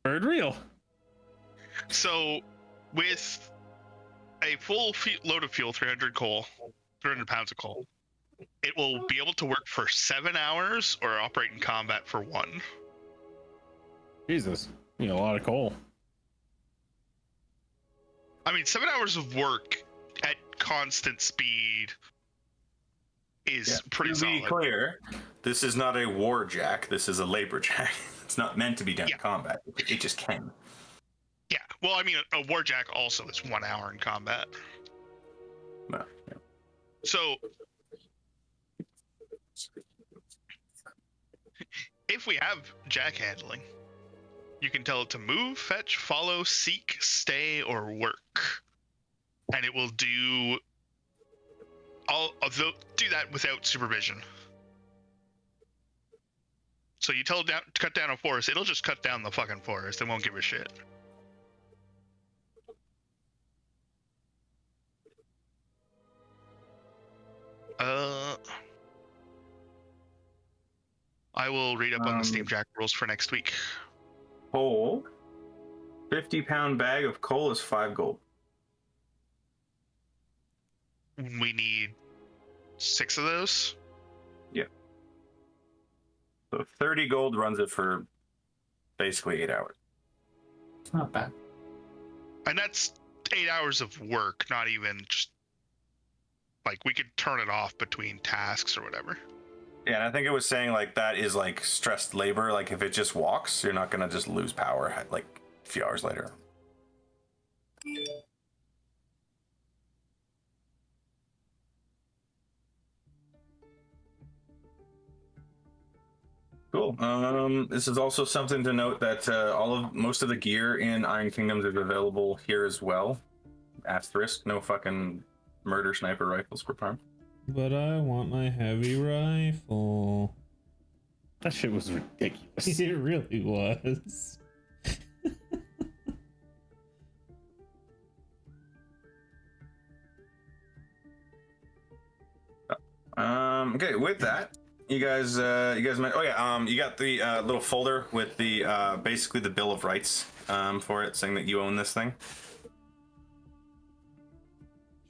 Bird real. So, with a full load of fuel, 300 pounds of coal, it will be able to work for 7 hours or operate in combat for 1. Jesus. You know, a lot of coal. I mean, 7 hours of work at constant speed is pretty To be solid. clear, this is not a war jack. This is a labor jack. It's not meant to be done Yeah. in combat. It just can. Yeah. Well, I mean, a warjack also is 1 hour in combat. Well, yeah. So, if we have jack handling, you can tell it to move, fetch, follow, seek, stay, or work, and it will do that without supervision. So you tell it to cut down a forest, it'll just cut down the fucking forest. It won't give a shit. I will read up on the Steam Jack rules for next week. Coal. 50-pound bag of coal is 5 gold. We need 6 of those. So 30 gold runs it for basically 8 hours. It's not bad. And that's 8 hours of work, not even just like we could turn it off between tasks or whatever. Yeah, and I think it was saying like that is like stressed labor. Like if it just walks, you're not gonna just lose power like a few hours later. Cool. This is also something to note that most of the gear in Iron Kingdoms is available here as well. Asterisk, no fucking murder sniper rifles for farm. But I want my heavy rifle. That shit was ridiculous. It really was. Okay, with that, you guys might. Oh yeah, you got the little folder with the basically the Bill of Rights for it, saying that you own this thing.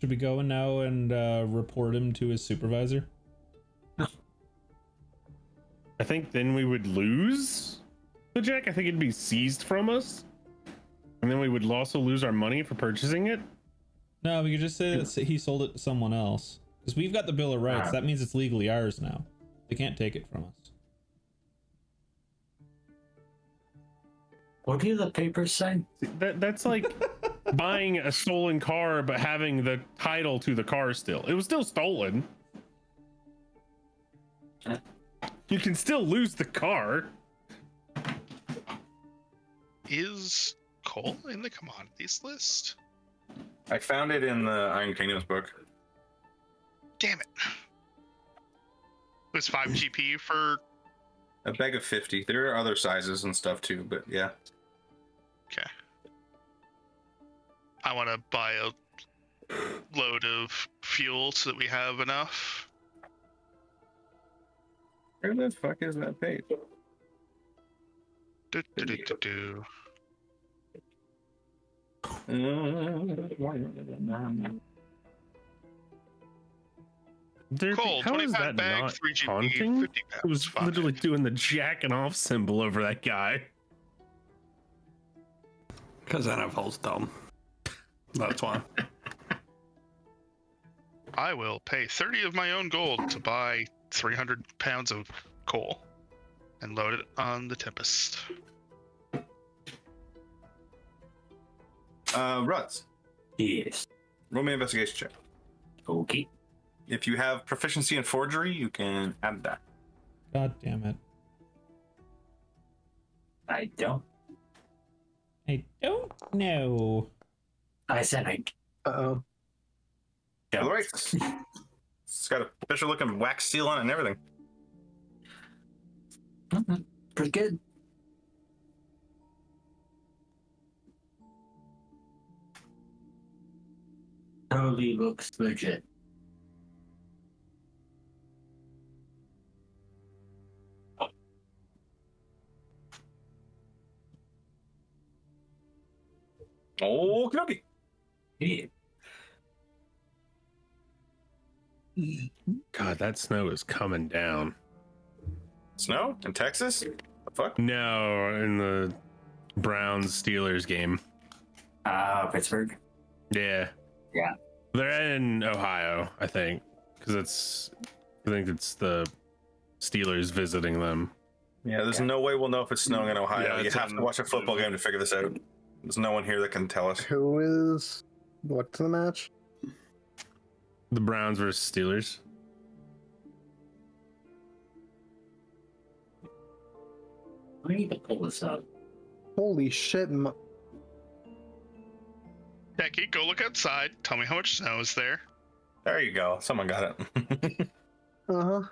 Should we go in now and report him to his supervisor? I think then we would lose the jack. I think it'd be seized from us. And then we would also lose our money for purchasing it. No, we could just say that he sold it to someone else. Because we've got the Bill of Rights. That means it's legally ours now. They can't take it from us. What do the papers say? That's like buying a stolen car but having the title to the car still. It was still stolen. You can still lose the car. Is coal in the commodities list? I found it in the Iron Kingdoms book. Damn it. It was 5 GP for... A bag of 50. There are other sizes and stuff too, but yeah. Okay. I want to buy a load of fuel so that we have enough. Where the fuck is that page? Do. Coal, How is 25 that bag, not 3 GP, taunting? 50 It was pounds, literally doing the jacking off symbol over that guy. Because NFL's dumb. That's why. I will pay 30 of my own gold to buy 300 pounds of coal and load it on the Tempest. Ruts. Yes. Roll me an investigation check. Okay. If you have proficiency in forgery, you can add that. God damn it. I don't. I don't know. I said I Uh-oh. All right. It's got a special looking wax seal on it and everything. don't. Pretty good. Totally looks legit. Oh, okay. Yeah. God, that snow is coming down. Snow in Texas? The fuck? No, in the Browns Steelers game. Pittsburgh. Yeah. Yeah. They're in Ohio, I think, because I think it's the Steelers visiting them. Yeah, there's no way we'll know if it's snowing in Ohio. Yeah, You it's have to watch a football game to figure this out. There's no one here that can tell us. Who is? What's the match? The Browns versus Steelers. I need to pull this up. Holy shit! Becky, go look outside. Tell me how much snow is there. There you go. Someone got it. Uh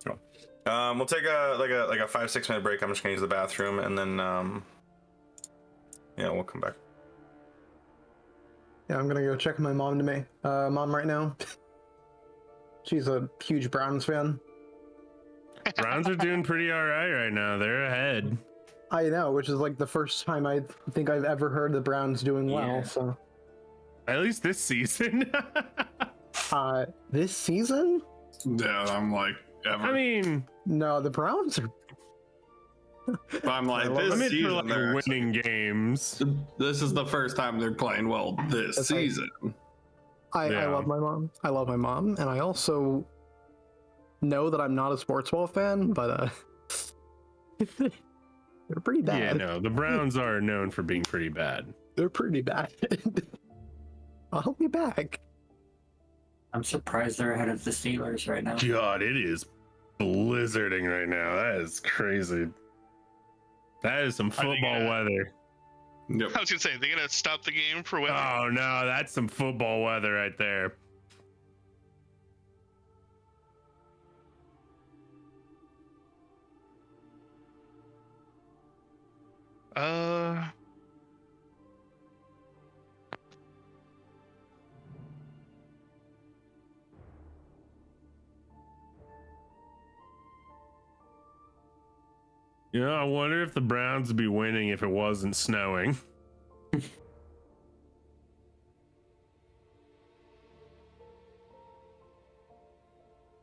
huh. We'll take a 5-6 minute break. I'm just gonna use the bathroom, and then yeah, we'll come back. Yeah, I'm gonna go check my mom right now. She's a huge Browns fan. Browns are doing pretty all right now. They're ahead. I know, which is like the first time I think I've ever heard the Browns doing well. Yeah. So, At least this season. this season? Yeah, I'm like, ever. I mean, No, the Browns are. I'm like, I this I'm in for season, like they're winning games. this is the first time they're playing well this That's right. season. I Yeah. love my mom. I love my mom, and I also know that I'm not a sports ball fan, but they're pretty bad. Yeah, no, the Browns are known for being pretty bad. They're pretty bad. I'll be back. I'm surprised they're ahead of the Steelers right now. God, it is blizzarding right now. That is crazy. That is some football weather. Yep. I was gonna say, they're gonna stop the game for weather. Oh no, that's some football weather right there. You know, I wonder if the Browns would be winning if it wasn't snowing.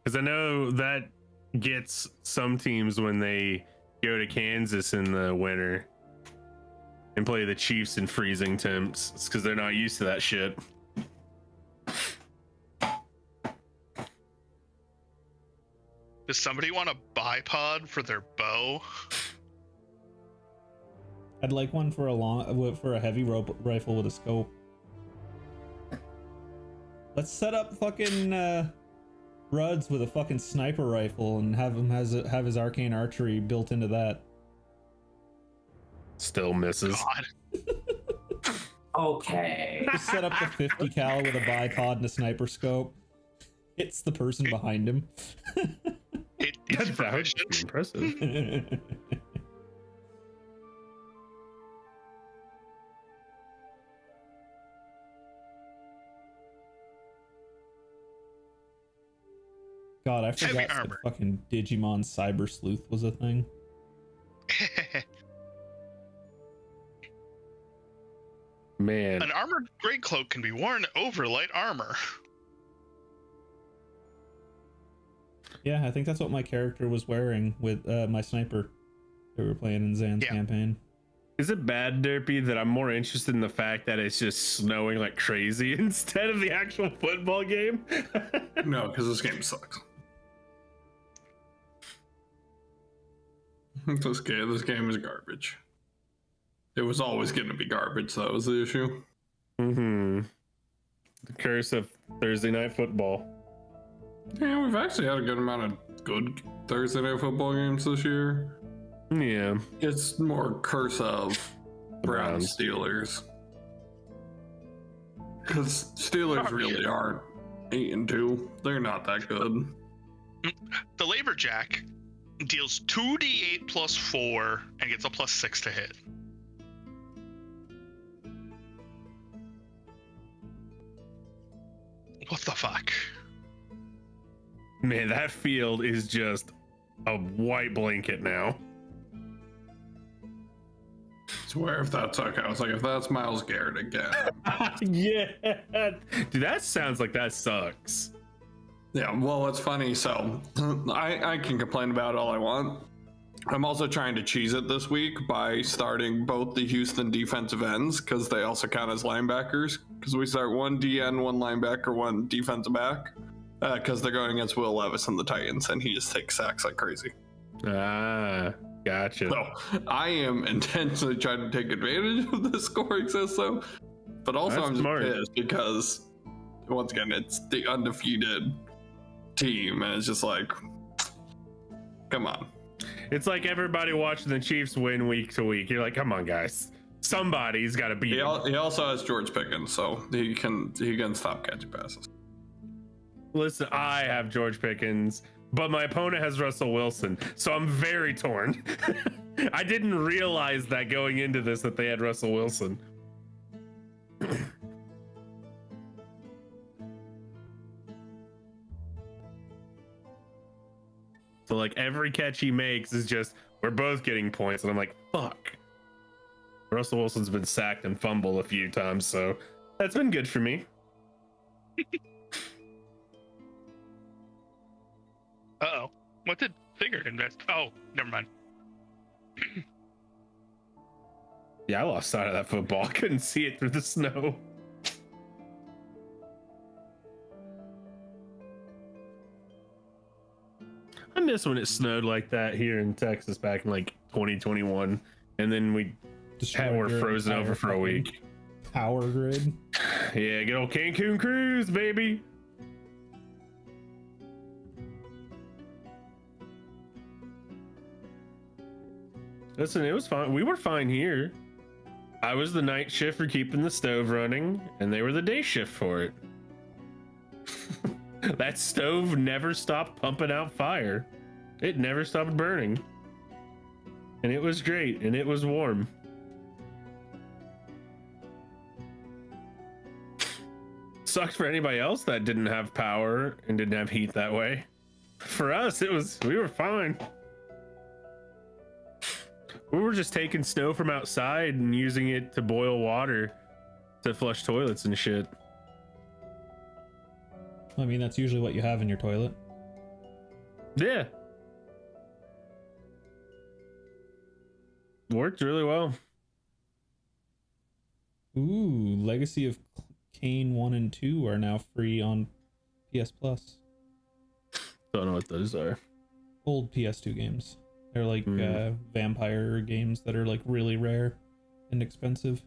Because I know that gets some teams when they go to Kansas in the winter and play the Chiefs in freezing temps. It's because they're not used to that shit. Does somebody want a bipod for their bow? I'd like one for a heavy rifle with a scope. Let's set up fucking Ruds with a fucking sniper rifle and have him have his arcane archery built into that. Still misses. God. Okay. Just set up the 50 cal with a bipod and a sniper scope. Hits the person behind him. It's That would be proficient. impressive. God, I Heavy forgot that armor. fucking Digimon Cyber Sleuth was a thing. Man. An armored greatcloak can be worn over light armor. Yeah, I think that's what my character was wearing with my sniper that we were playing in Zan's Yeah. campaign. Is it bad, Derpy, that I'm more interested in the fact that it's just snowing like crazy instead of the actual football game? No, because this game sucks. This game is garbage. It was always going to be garbage. That was the issue. Mm-hmm. The curse of Thursday night football. Yeah, we've actually had a good amount of good Thursday night football games this year. Yeah. It's more curse of Browns Browns. Steelers. Because Steelers really aren't 8-2. They're not that good. The Laborjack deals 2d8 plus 4 and gets a plus 6 to hit. What the fuck? Man, that field is just a white blanket now. swear if that's okay. I was like, if that's Miles Garrett again. Yeah. Dude, that sounds like that sucks. Yeah, well, it's funny. So I can complain about it all I want. I'm also trying to cheese it this week by starting both the Houston defensive ends because they also count as linebackers. Because we start one DN, one linebacker, one defensive back. Because they're going against Will Levis and the Titans, and he just takes sacks like crazy. Ah, gotcha. So I am intentionally trying to take advantage of the scoring system, but also That's I'm just smart. pissed because once again it's the undefeated team, and it's just like, come on. It's like everybody watching the Chiefs win week to week. You're like, come on, guys. Somebody's got to beat He them. also has George Pickens, so he can stop catching passes. Listen, I have George Pickens, but my opponent has Russell Wilson, so I'm very torn. I didn't realize that going into this that they had Russell Wilson. So like every catch he makes is just, we're both getting points, and I'm like, fuck. Russell Wilson's been sacked and fumbled a few times, so that's been good for me. Uh-oh. What did Figure invest? Oh, never mind. Yeah, I lost sight of that football. I couldn't see it through the snow. I miss when it snowed like that here in Texas back in like 2021, and then we were frozen over for a week. Power grid. Yeah, good old Cancun cruise, baby. Listen, it was fine. We were fine here. I was the night shift for keeping the stove running, and they were the day shift for it. That stove never stopped pumping out fire. It never stopped burning. And it was great, and it was warm. Sucked for anybody else that didn't have power and didn't have heat that way. For us, we were fine. We were just taking snow from outside and using it to boil water to flush toilets and shit. I mean, that's usually what you have in your toilet. Yeah. Worked really well. Ooh, Legacy of Kain 1 and 2 are now free on PS Plus. Don't know what those are. Old PS2 games. They're like vampire games that are like really rare and expensive.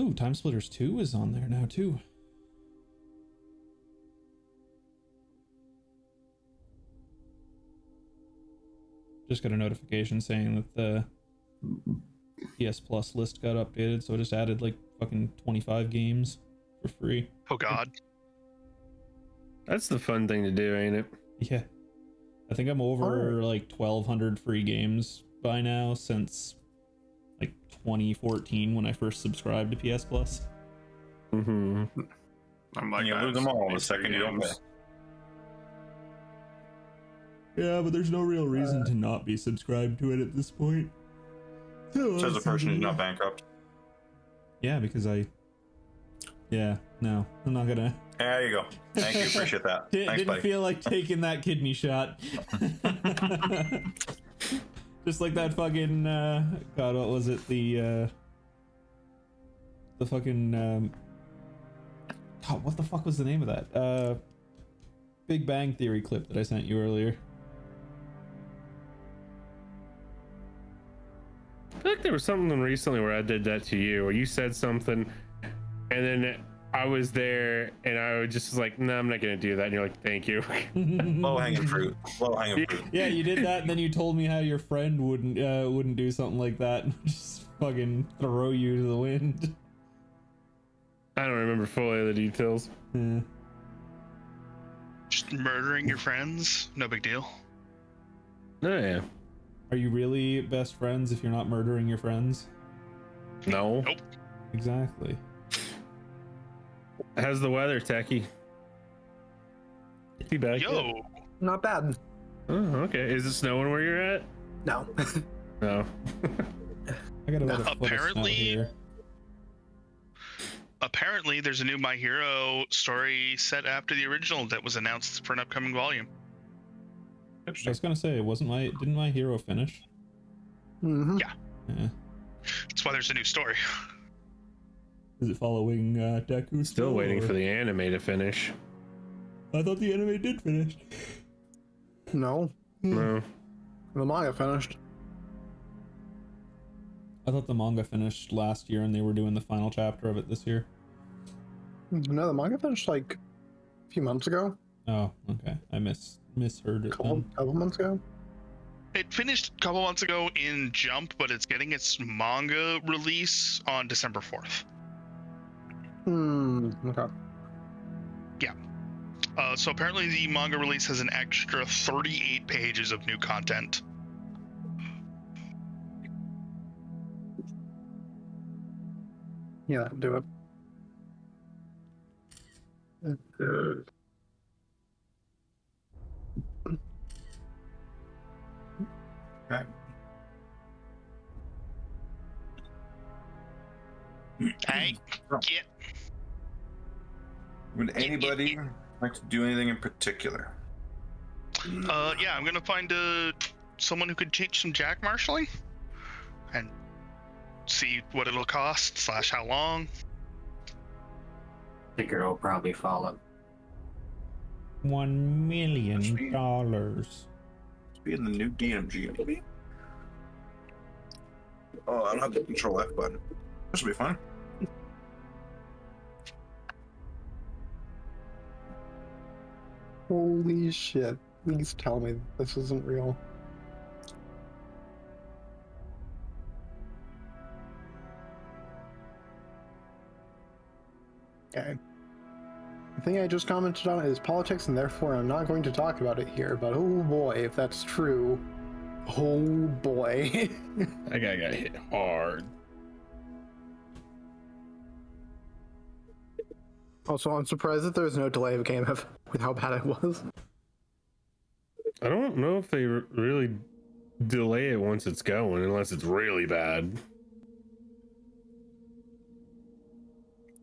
Ooh, Time Splitters 2 is on there now too. Just got a notification saying that the PS Plus list got updated, so I just added like fucking 25 games for free. Oh god. That's the fun thing to do, ain't it? Yeah. I think I'm over like 1,200 free games by now since like 2014 when I first subscribed to PS Plus. Mm-hmm. I'm like, And you lose them all the second you don't pay. Yeah, but there's no real reason to not be subscribed to it at this point. So, Says a person who's not bankrupt. Yeah, because no, I'm not gonna. There you go. Thank you. Appreciate that. Thanks, Didn't buddy. feel like taking that kidney shot. Just like that fucking God, what was it? The fucking God, what the fuck was the name of that? Big Bang Theory clip that I sent you earlier. I feel like there was something recently where I did that to you, where you said something, and then I was there, and I just was like, "No, I'm not gonna do that." And you're like, "Thank you." Low hanging fruit. Low hanging fruit. Yeah, you did that, and then you told me how your friend wouldn't do something like that, and just fucking throw you to the wind. I don't remember fully the details. Yeah. Just murdering your friends? No big deal. Oh yeah. Are you really best friends if you're not murdering your friends? No. Nope. Exactly. How's the weather, Techie? Yo. Not bad. Oh, okay. Is it snowing where you're at? No. No. I gotta let a foot of snow Apparently- here. Apparently, there's a new My Hero story set after the original that was announced for an upcoming volume. I was gonna say, didn't my hero finish? Mm-hmm. Yeah. Yeah. That's why there's a new story. Is it following Deku? Still waiting for the anime to finish. I thought the anime did finish. No, No. the manga finished. I thought the manga finished last year and they were doing the final chapter of it this year. No, the manga finished like a few months ago. Oh, okay. I misheard it then. Couple months ago. It finished a couple months ago in Jump, but it's getting its manga release on December 4th. Okay. So apparently the manga release has an extra 38 pages of new content. Yeah, do it. Okay. Hey, get. Would anybody like to do anything in particular? Yeah, I'm gonna find someone who could teach some jack marshalling, and see what it'll cost / how long. The girl will probably follow. $1 million. Let's be in the new DMG, maybe. Oh, I don't have the Control F button. This will be fun. Holy shit. Please tell me this isn't real. Okay. The thing I just commented on is politics, and therefore I'm not going to talk about it here, but oh boy, if that's true. Oh boy. That guy got hit hard. Also, I'm surprised that there was no delay of game with how bad it was. I don't know if they really delay it once it's going, unless it's really bad.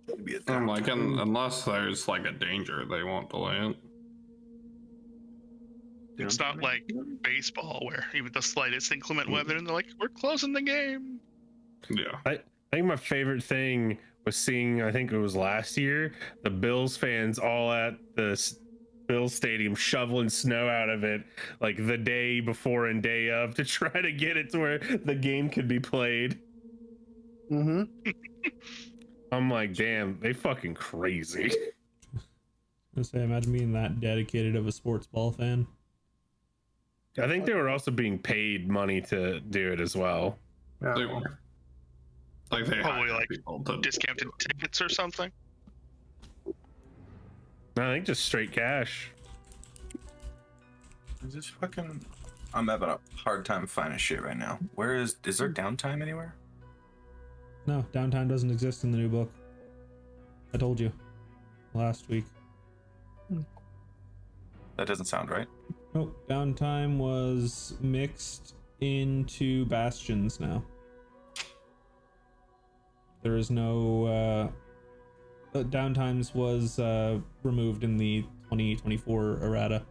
Maybe I'm like, unless there's like a danger, they won't delay it. It's not like baseball where even the slightest inclement weather and they're like, we're closing the game. Yeah. I think my favorite thing was seeing, I think it was last year, the Bills fans all at the Bills Stadium shoveling snow out of it like the day before and day of to try to get it to where the game could be played. Mm-hmm. I'm like, damn, they fucking crazy. I say, imagine being that dedicated of a sports ball fan. I think they were also being paid money to do it as well. Yeah. They were. Like they Probably hire like people to discounted tickets or something. I think just straight cash. Is this fucking... I'm having a hard time finding shit right now. Where is there downtime anywhere? No, downtime doesn't exist in the new book. I told you last week. That doesn't sound right. Nope, downtime was mixed into bastions now. There is no downtimes was removed in the 2024 errata.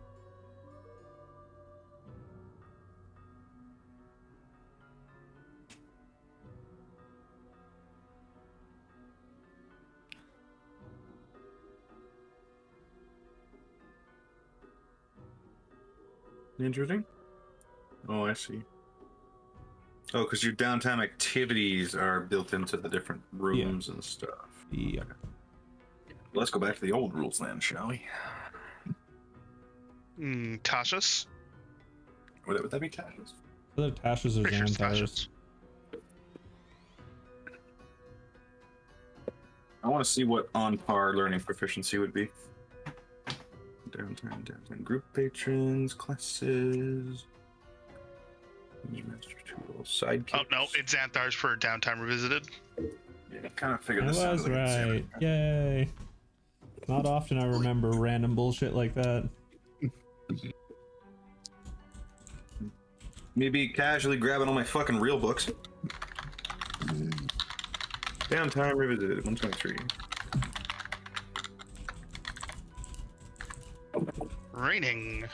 Interesting. Oh, I see. Oh, because your downtime activities are built into the different rooms and stuff. Yeah. Let's go back to the old rules then, shall we? Tasha's? Would that be Tasha's? Whether Tasha's or Pretty sure it's Xantar's. Tasha's. I want to see what on par learning proficiency would be. Downtime, group patrons, classes, master tools, sidekicks. Oh no, it's Xanthar's for Downtime Revisited. Yeah, I kind of figured I this out. was right. Yay. Not often I remember random bullshit like that. Maybe casually grabbing all my fucking real books. Downtime revisited 123. Training.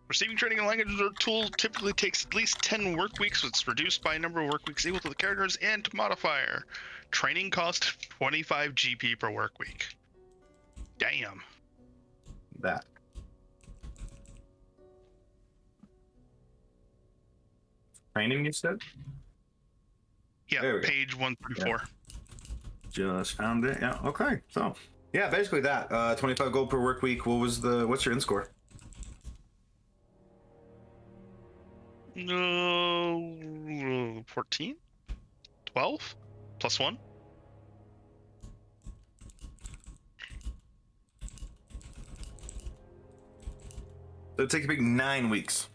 Receiving training in languages or tool typically takes at least 10 work weeks, which is reduced by a number of work weeks equal to the character's int modifier. Training cost 25 GP per work week. Damn. That. Training, you said? There Yeah, we go. page 134. Just found it. Yeah. Okay. So, yeah, basically that. 25 gold per work week. What's your in score? No, 14? 12? Plus 1? So it takes a big 9 weeks.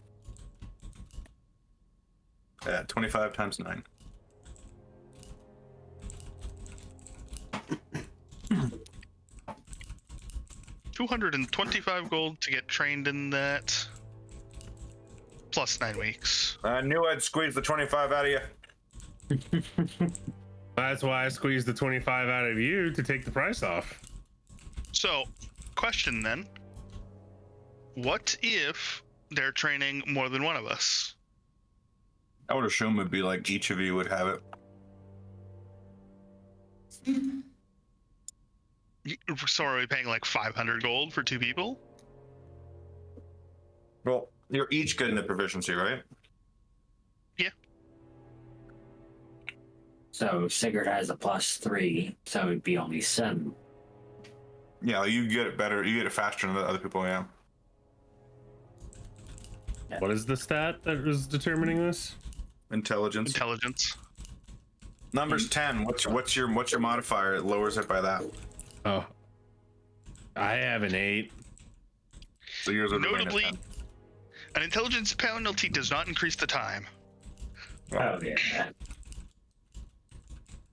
25 times 9. $225 gold to get trained in that. Plus 9 weeks. I knew I'd squeeze the 25 out of you. That's why I squeezed the 25 out of you to take the price off. So, question then. What if they're training more than one of us? I would assume it'd be like each of you would have it. So are we paying like 500 gold for 2 people? Well, you're each getting the proficiency, right? So Sigurd has a +3, so it'd be only 7. Yeah, you get it better. You get it faster than the other people. Yeah. What is the stat that was determining this? Intelligence. Intelligence. Number's 10. What's your modifier? It lowers it by that. Oh, I have an 8. So yours would remain at Notably, 10. an intelligence penalty does not increase the time, Oh, yeah.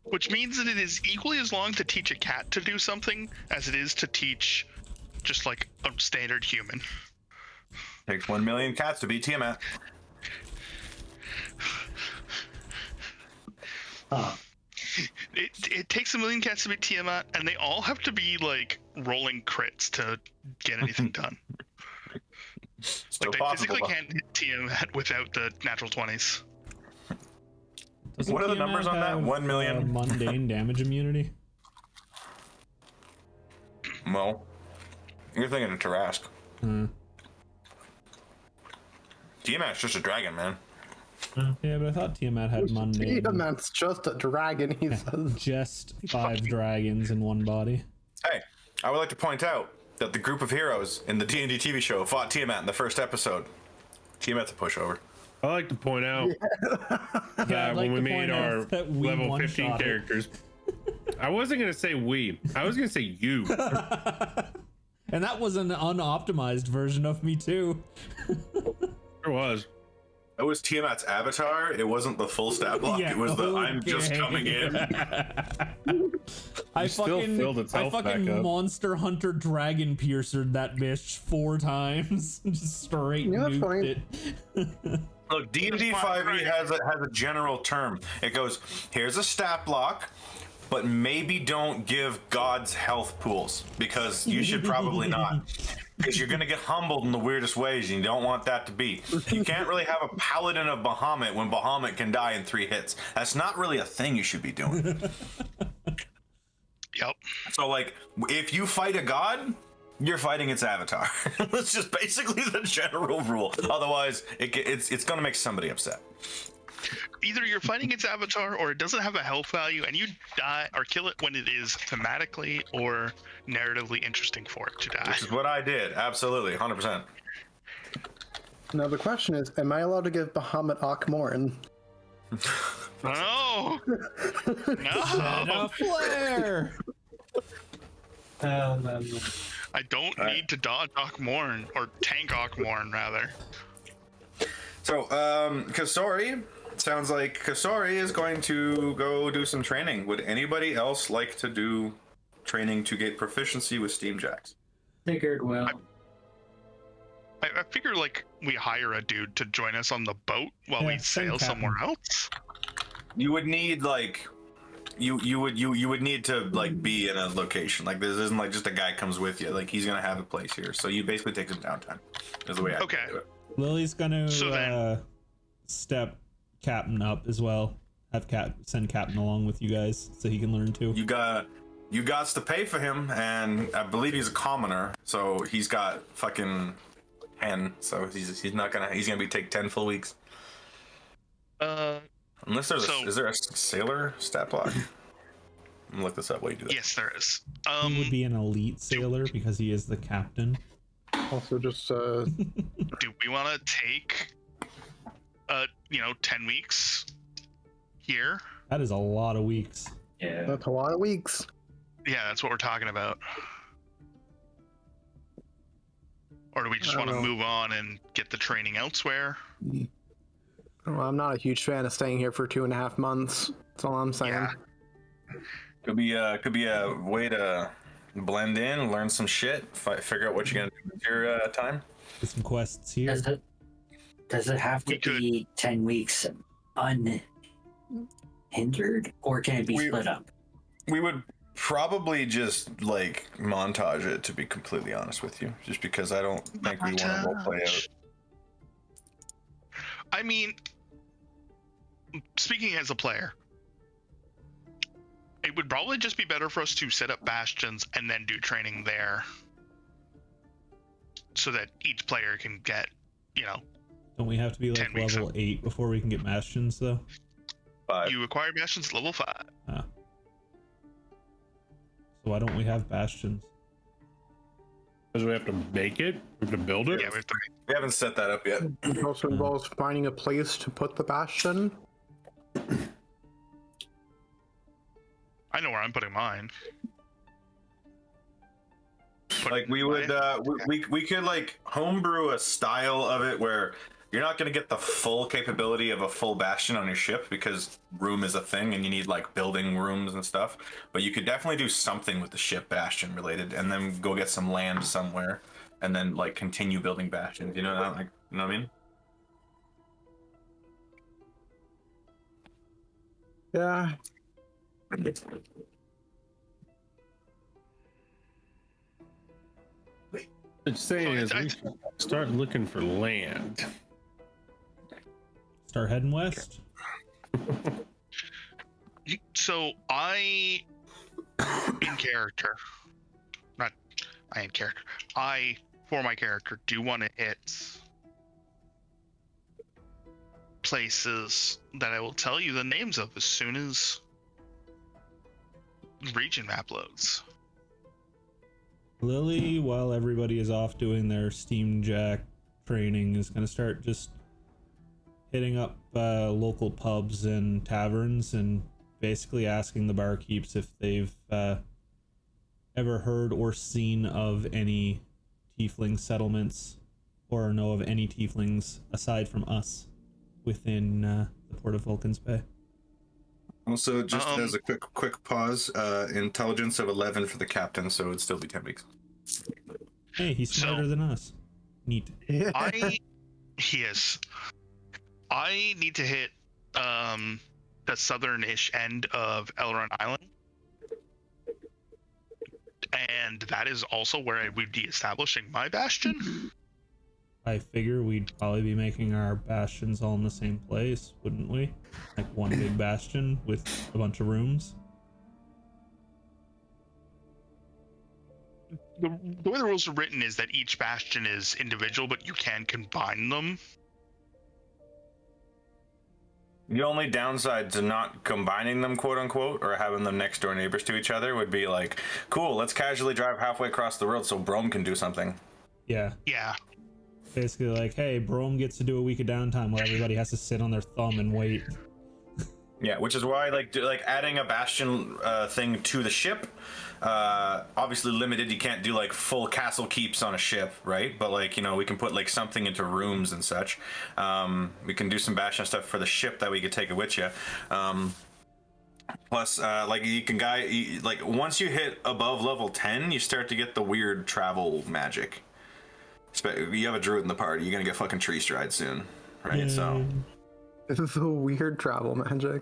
which means that it is equally as long to teach a cat to do something as it is to teach just like a standard human. Takes 1 million cats to beat Tiamat. Huh. It takes 1 million cats to beat Tiamat, and they all have to be like rolling crits to get anything done. Still Like they possible, physically though. can't hit Tiamat without the natural 20s. Doesn't What are the Tiamat numbers on that? have, 1 million? mundane damage immunity. Well, you're thinking of Tarask. Hmm. Tiamat's just a dragon, man. Yeah, but I thought Tiamat had mundane. Tiamat's just a dragon, he says. Just 5 dragons in one body. Hey, I would like to point out that the group of heroes in the D&D TV show fought Tiamat in the first episode. Tiamat's a pushover. I like to point out Yeah, that I'd like when we to made point out our that we level 15 one-shot it. characters, I wasn't gonna say we. I was gonna say you. And that was an unoptimized version of me too. There was. It was Tiamat's avatar. It wasn't the full stat block. Yeah, It was the I'm just okay. coming in. I still fucking, filled its I health back fucking up. Monster Hunter Dragon Piercered that bitch 4 times. Just straight You know what's nuked funny? it. Look, D&D 5e has a general term. It goes, here's a stat block, but maybe don't give gods health pools, because you should probably not. Because you're going to get humbled in the weirdest ways, and you don't want that to be. You can't really have a paladin of Bahamut when Bahamut can die in 3 hits. That's not really a thing you should be doing. Yep. So, like, if you fight a god, you're fighting its avatar. That's just basically the general rule. Otherwise, it's going to make somebody upset. Either you're fighting its avatar or it doesn't have a health value and you die or kill it when it is thematically or narratively interesting for it to die. Which is what I did. Absolutely. 100%. Now the question is, am I allowed to give Bahamut Akmorn? No! And No! a flare! I don't need to dodge Akmorn, or tank Akmorn, rather. So, Kasori, sounds like Kasori is going to go do some training. Would anybody else like to do training to get proficiency with Steam Jacks? Sigurd will. I figure like we hire a dude to join us on the boat while we send sail Captain. somewhere else. You would need like you would need to like be in a location. Like this isn't like just a guy comes with you. Like he's gonna have a place here. So you basically take some downtime. Is the way I Okay. do it. Lily's gonna So then- step Captain up as well. Have send Captain along with you guys so he can learn too. You got to pay for him, and I believe he's a commoner, so he's got fucking 10. So he's gonna be take 10 full weeks. Unless there's is there a sailor stat block? I'm gonna look this up while you do that. Yes, there is. He would be an elite sailor because he is the captain. Also, just Do we want to take 10 weeks here? That is a lot of weeks. Yeah. that's a lot of weeks. Yeah, that's what we're talking about. Or do we just I want to don't know. move on and get the training elsewhere? Well, I'm not a huge fan of staying here for 2.5 months. That's all I'm saying. Yeah. Could be a way to blend in, learn some shit, figure out what you're gonna do with your time. Get some quests here. Does it have to We could- be 10 weeks unhindered, or can it be split up? We would probably just like montage it, to be completely honest with you, just because I don't think we want to role play out. I mean, speaking as a player, it would probably just be better for us to set up bastions and then do training there, so that each player can get, Don't we have to be like 10 weeks level 8 before we can get bastions though? 5. you acquire bastions level 5. So why don't we have bastions? Because we have to make it? We have to build it? Yeah, we have to. We haven't set that up yet. It also involves finding a place to put the bastion. I know where I'm putting mine. Like we would we could like homebrew a style of it where you're not going to get the full capability of a full bastion on your ship because room is a thing and you need like building rooms and stuff, but you could definitely do something with the ship bastion related and then go get some land somewhere and then like continue building bastions, you know what I mean? Yeah. It's saying is I- we should start looking for land. Start heading west? So I, in character, not I in character, I for my character do want to hit places that I will tell you the names of as soon as region map loads. Lily, while everybody is off doing their Steam Jack training, is going to start just hitting up local pubs and taverns and basically asking the barkeeps if they've ever heard or seen of any tiefling settlements or know of any tieflings aside from us within the port of Vulcan's Bay. Also, just as a quick pause, intelligence of 11 for the captain, so it'd still be 10 weeks. Hey, he's smarter than us. Neat. I need to hit the southern-ish end of Elrond Island, and that is also where I would be establishing my bastion. I figure we'd probably be making our bastions all in the same place, wouldn't we? Like one big bastion with a bunch of rooms. The way the rules are written is that each bastion is individual, but you can combine them. The only downside to not combining them, quote unquote, or having them next door neighbors to each other would be like, cool, let's casually drive halfway across the road so Brome can do something. Yeah. Yeah. Basically like, hey, Brome gets to do a week of downtime while everybody has to sit on their thumb and wait. Yeah, which is why like adding a bastion thing to the ship, obviously limited. You can't do like full castle keeps on a ship, right? But like, you know, we can put like something into rooms and such. We can do some bastion stuff for the ship that we could take it with you. Plus, like you can like once you hit above level 10, you start to get the weird travel magic. You have a druid in the party, you're gonna get fucking tree stride soon, right? So This is a weird travel magic.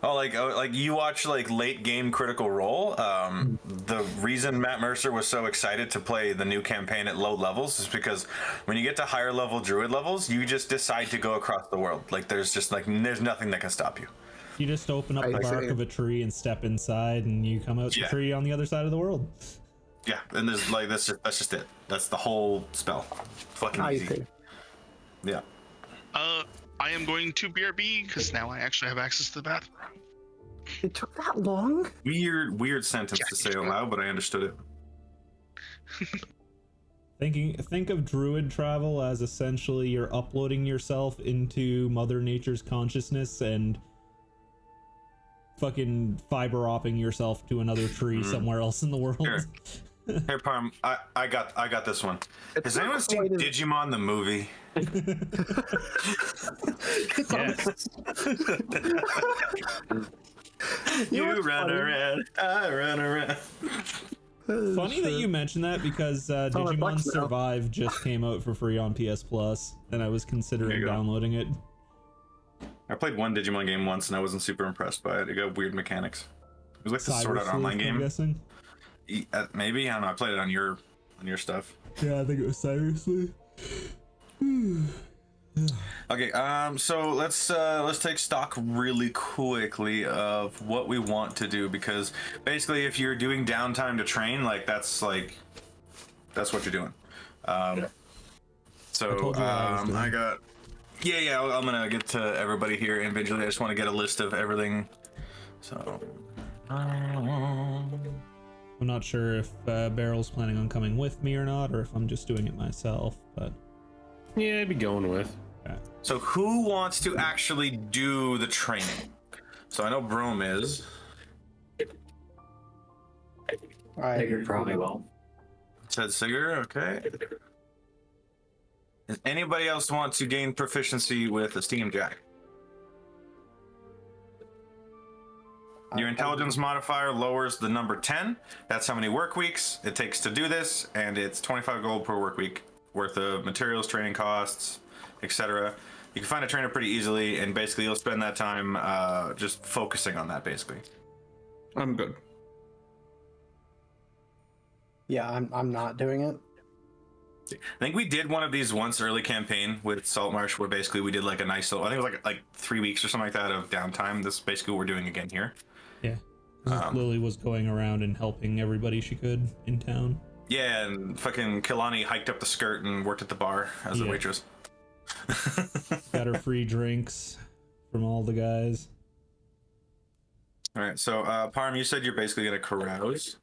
like you watch like late game Critical Role. The reason Matt Mercer was so excited to play the new campaign at low levels is because when you get to higher level druid levels, you just decide to go across the world. Like there's nothing that can stop you. You just open up the bark of a tree and step inside, and you come out the tree on the other side of the world. Yeah, and there's like that's just it. That's the whole spell. Fucking easy. Yeah. I am going to BRB because now I actually have access to the bathroom. It took that long? Weird sentence to say out loud, but I understood it. Think of druid travel as essentially you're uploading yourself into Mother Nature's consciousness and fucking fiber opping yourself to another tree somewhere else in the world. Here, Parm, I got this one. Has anyone seen Digimon the movie? Yes. You run around, I run around. Funny that you mentioned that because Digimon Survive just came out for free on PS Plus, and I was considering downloading it. I played one Digimon game once, and I wasn't super impressed by it. It got weird mechanics. It was like the Sword Art Online game. I'm guessing. Maybe, I don't know. I played it on your stuff. Yeah, I think it was Seriously. Okay, so let's take stock really quickly of what we want to do, because basically if you're doing downtime to train, that's what you're doing. So I got I'm gonna get to everybody here individually. I just want to get a list of everything. So I'm not sure if Barrel's planning on coming with me or not, or if I'm just doing it myself, but yeah, I'd be going with. Okay. So who wants to actually do the training? So I know Brome is. Figured probably will. Said Sigurd, okay. Does anybody else want to gain proficiency with a Steam Jack? Your intelligence modifier lowers the number 10. That's how many work weeks it takes to do this, and it's 25 gold per work week worth of materials, training costs, etc. You can find a trainer pretty easily, and basically you'll spend that time just focusing on that, basically. I'm good. Yeah, I'm not doing it. I think we did one of these once early campaign with Saltmarsh, where basically we did like a nice little, I think it was like 3 weeks or something like that of downtime. This is basically what we're doing again here. Yeah. Lily was going around and helping everybody she could in town. Yeah, and fucking Kilani hiked up the skirt and worked at the bar as a waitress. Got her free drinks from all the guys. All right, so Parm, you said you're basically gonna carouse.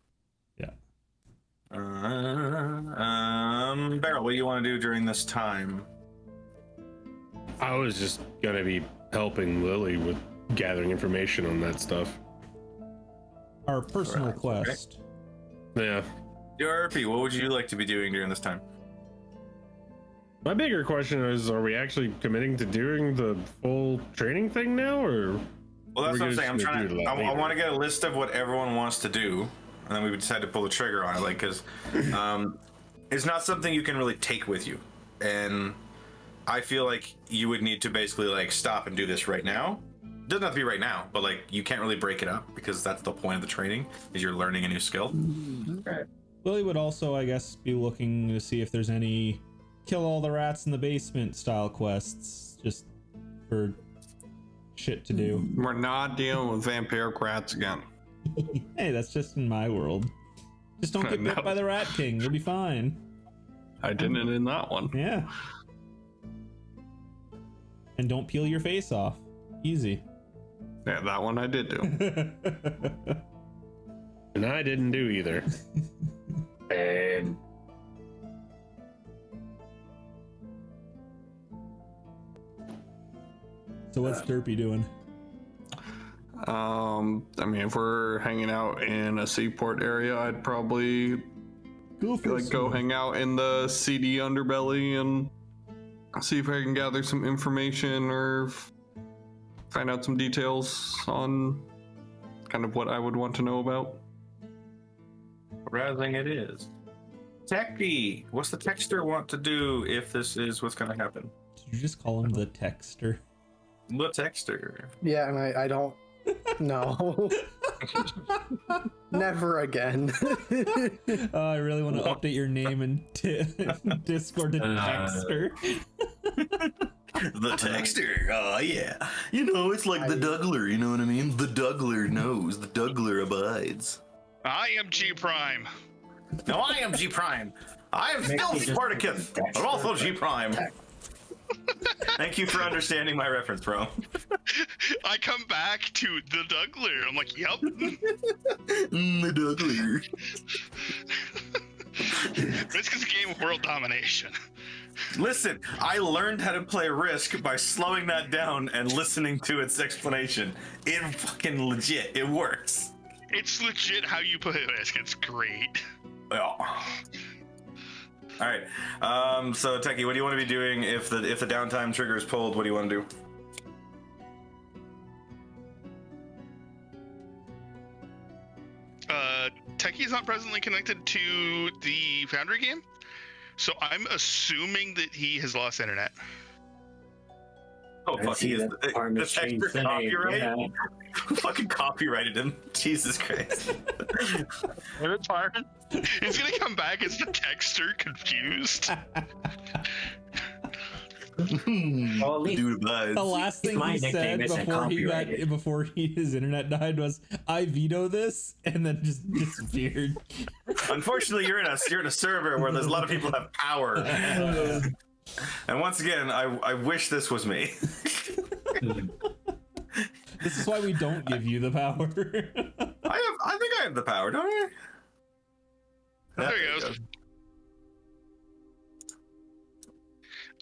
Yeah. Beryl, what do you want to do during this time? I was just gonna be helping Lily with gathering information on that stuff. Our personal quest. Yeah. DRP, what would you like to be doing during this time? My bigger question is, are we actually committing to doing the full training thing now, or? Well, that's what I'm saying. I'm trying to. I want to get a list of what everyone wants to do, and then we would decide to pull the trigger on it. Like, because it's not something you can really take with you, and I feel like you would need to basically like stop and do this right now. It doesn't have to be right now, but like you can't really break it up because that's the point of the training, is you're learning a new skill. Right. Lily would also, I guess, be looking to see if there's any kill all the rats in the basement style quests, just for shit to do. We're not dealing with vampiric rats again. Hey, that's just in my world. Just don't get bit No. by the Rat King. You'll be fine. I didn't in that one. Yeah. And don't peel your face off. Easy. Yeah, that one I did do. And I didn't do either. So what's Derpy doing? I mean, if we're hanging out in a seaport area, I'd probably go hang out in the seedy underbelly and see if I can gather some information or find out some details on kind of what I would want to know about. Rousing it is. Techie, what's the texter want to do if this is what's going to happen? Did you just call him the texter? The texter. Yeah, and I don't. No. Never again. I really want to update your name in Discord to texter. The texter. Oh, yeah. You know, it's like the Dougler, you know what I mean? The Dougler knows, the Dougler abides. I am G Prime. No, I am G Prime. I am still Spartacus, but also G Prime. Thank you for understanding my reference, bro. I come back to the Dougler. I'm like, yep. The Dougler. Risk is a game of world domination. Listen, I learned how to play Risk by slowing that down and listening to its explanation. It fucking legit. It works. It's legit how you play Risk. It's great. Yeah. All right. So Techie, what do you want to be doing if the downtime trigger is pulled? What do you want to do? Techie's not presently connected to the Foundry game, so I'm assuming that he has lost internet. Oh fuck, he is the extra copyright. Yeah. Who fucking copyrighted him? Jesus Christ. It's hard. He's gonna come back as the texter, confused. Well, at least Dude, The last thing my he said nickname isn't copyrighted. before his internet died was, "I veto this," and then just disappeared. Unfortunately, you're in a server where there's a lot of people have power. And once again, I wish this was me. This is why we don't give you the power. I think I have the power, don't I? There he goes.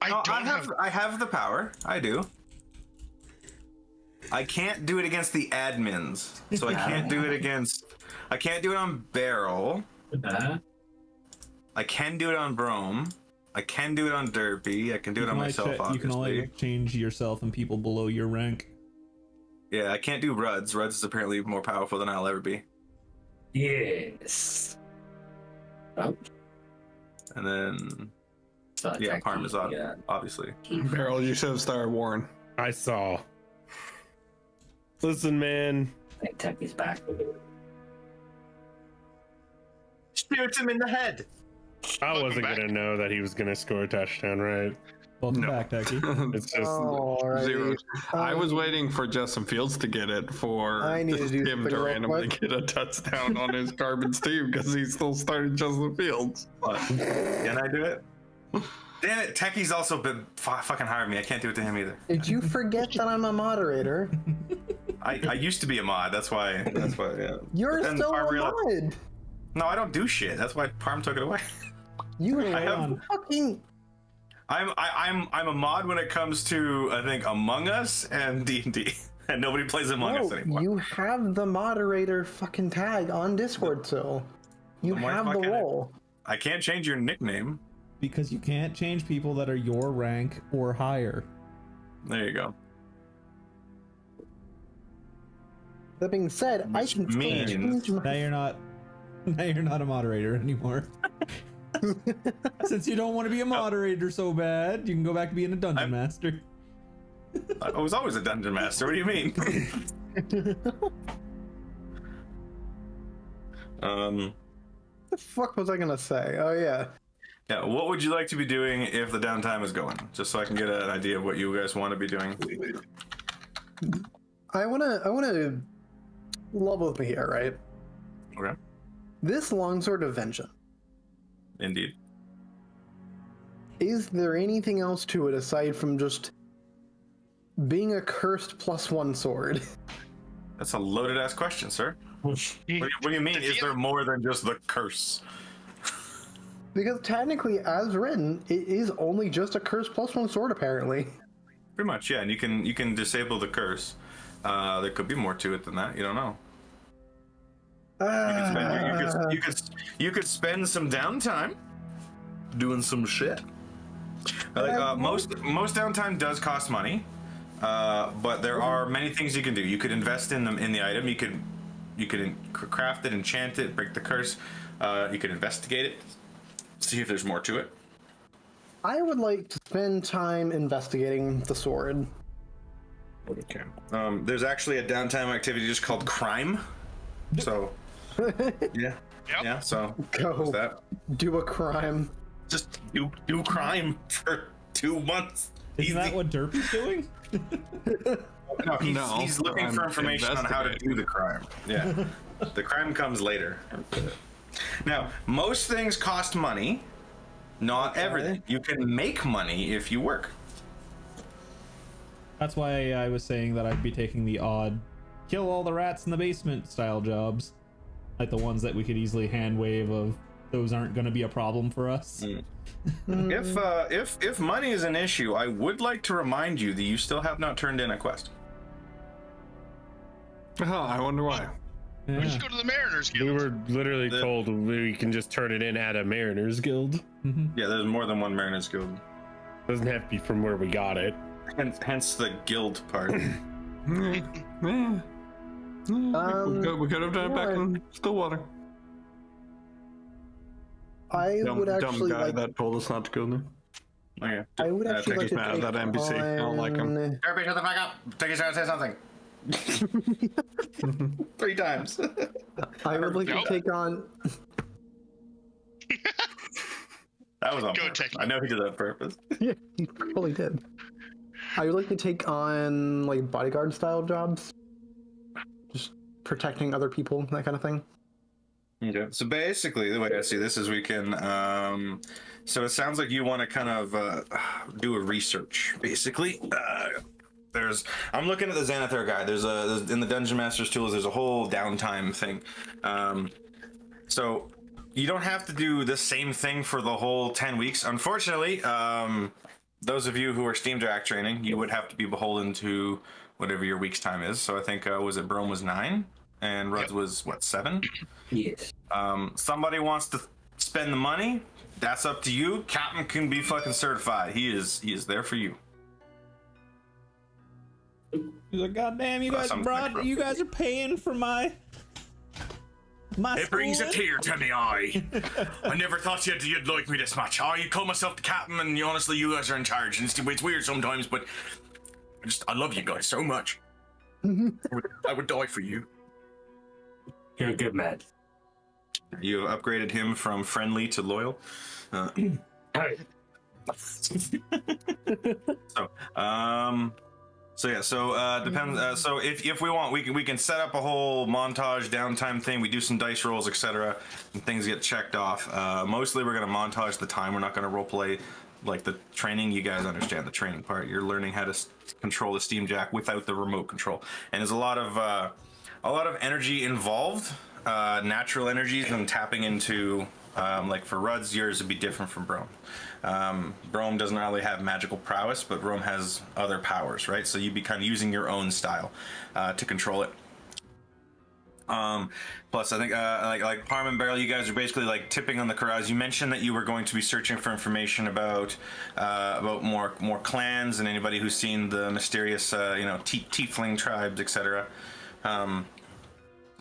I have the power. I do. I can't do it against the admins, so I can't do it against. I can't do it on Barrel. I can do it on Brome. I can do it on Derpy. I can do it on myself. Obviously, you can only change yourself and people below your rank. Yeah, I can't do Ruds. Ruds is apparently more powerful than I'll ever be. yes. Oh, And then, so yeah, Techie, Parmesan, yeah. obviously. Barrel, you should have started Warren. I saw. Listen, man. I think Techie's back. Shoot him in the head. I Welcome wasn't back. gonna know that he was gonna score a touchdown, right? Welcome No. back, Techie. It's just Alrighty. Zero. I was waiting for Justin Fields to get it for I need to do him something to real randomly quick. get a touchdown on his Carbons team because he still started Justin Fields. What? Can I do it? Damn it, Techie's also been fucking hired me. I can't do it to him either. Did you forget that I'm a moderator? I used to be a mod. That's why. Yeah. You're But then still Parm a realized- mod. No, I don't do shit. That's why Parm took it away. You I have- fucking. I'm a mod when it comes to I think Among Us and D&D, and nobody plays Among Us No, anymore. you have the moderator fucking tag on Discord, so you Then why have the the fuck role. I can't change your nickname. Because you can't change people that are your rank or higher. There you go. That being said, I can still means- change Now my. you're not. Now you're not a moderator anymore. Since you don't want to be a moderator so bad, you can go back to being a dungeon master. I was always a dungeon master. What do you mean? What the fuck was I gonna say? Oh yeah. Yeah. What would you like to be doing if the downtime is going? Just so I can get an idea of what you guys want to be doing. I wanna level with me here, right? Okay. This longsword of vengeance. Indeed. Is there anything else to it aside from just being a cursed +1 sword? That's a loaded ass question, sir. What do you mean? Is there more than just the curse? Because technically, as written, it is only just a cursed +1 sword, apparently. Pretty much, yeah. And you can disable the curse. There could be more to it than that. You don't know. You could spend some downtime doing some shit. Like most downtime does cost money, but there are many things you can do. You could invest in them in the item. You could craft it, enchant it, break the curse. You could investigate it. see if there's more to it. I would like to spend time investigating the sword. Okay. There's actually a downtime activity just called crime. So, yeah. Yep. Yeah, so Go. what's that? Do a crime. Just do crime for 2 months. Isn't that Easy. what Derpy's doing? No, No, he's looking for I'm information on how to do the crime. Yeah. The crime comes later. Now, most things cost money, not everything. You can make money if you work. That's why I was saying that I'd be taking the odd kill all the rats in the basement style jobs. Like the ones that we could easily hand wave of those aren't going to be a problem for us. If money is an issue, I would like to remind you that you still have not turned in a quest. Oh, I wonder why. We Yeah. should go to the Mariners Guild. We were literally told we can just turn it in at a Mariners Guild. Yeah, there's more than one Mariners Guild. Doesn't have to be from where we got it. Hence the guild part. We could have done it back in Stillwater. I would Dumb actually guy like. that told us not to go there. Okay. I would actually like to mad at take that NPC. I don't like him. on- Derby, shut the fuck up. Take a shot, say something. 3 times. I would like to Nope. take on. That was on Go, purpose. Techie. I know he did that on purpose. Yeah, he probably did. I would like to take on like bodyguard style jobs, just protecting other people, that kind of thing. Okay. So basically, the way I see this is we can. So it sounds like you want to kind of do a research. Basically, I'm looking at the Xanathar guide. There's in the Dungeon Master's tools. There's a whole downtime thing. So you don't have to do the same thing for the whole 10 weeks. Unfortunately, those of you who are Steam Jack training, you would have to be beholden to whatever your week's time is. So I think was it Brome was 9 and Rudd's was what 7. Yes. Somebody wants to spend the money. That's up to you. Captain can be fucking certified. He is there for you. He's like, God damn, you guys you guys are paying for my It brings a schooling?" tear to me eye. I never thought you'd like me this much. I call myself the captain, and honestly, you guys are in charge. And it's weird sometimes, but I love you guys so much. I would die for you. You're a good man. You have upgraded him from friendly to loyal. Hey. Depends. So if we want, we can set up a whole montage downtime thing. We do some dice rolls, etc., and things get checked off. Mostly, we're gonna montage the time. We're not gonna roleplay like the training. You guys understand the training part. You're learning how to control the Steam Jack without the remote control, and there's a lot of energy involved, natural energies, and tapping into. Like for Rudd's, yours would be different from Brome. Brome doesn't really have magical prowess, but Brome has other powers, right? So you'd be kind of using your own style to control it. Plus, I think like Parm and Beryl, you guys are basically like tipping on the carouse. You mentioned that you were going to be searching for information about more clans and anybody who's seen the mysterious, tiefling tribes, etc.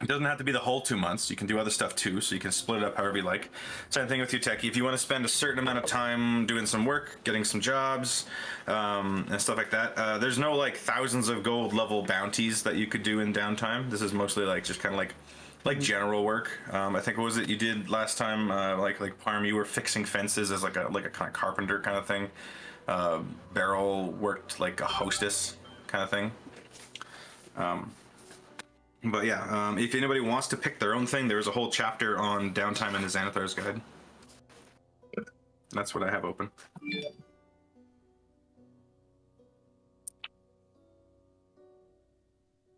It doesn't have to be the whole 2 months. You can do other stuff too, so you can split it up however you like. Same thing with you, Techie. If you want to spend a certain amount of time doing some work, getting some jobs, and stuff like that, there's no like thousands of gold level bounties that you could do in downtime. This is mostly like just kind of like general work. I think what was it you did last time? Like Parm, you were fixing fences as like a kind of carpenter kind of thing. Beryl worked like a hostess kind of thing. But yeah, if anybody wants to pick their own thing, there's a whole chapter on downtime in the Xanathar's Guide. That's what I have open.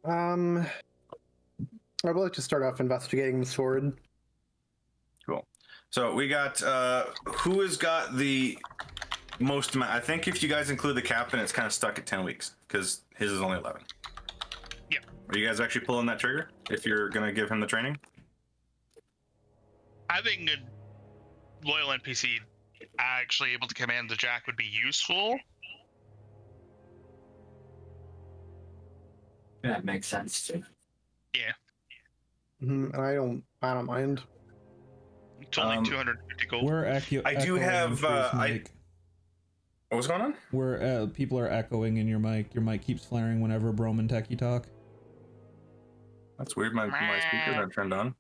I would like to start off investigating the sword. Cool. So we got who has got the most amount? I think if you guys include the captain, it's kind of stuck at 10 weeks because his is only 11. Yeah. Are you guys actually pulling that trigger if you're gonna give him the training? Having a loyal NPC actually able to command the Jack would be useful. That makes sense too. Yeah. I don't mind. It's only 250 gold. We're I do echoing have, into his mic. What was going on? Where people are echoing in your mic. Your mic keeps flaring whenever Brom and Techie talk. That's weird. My speakers aren't turned on.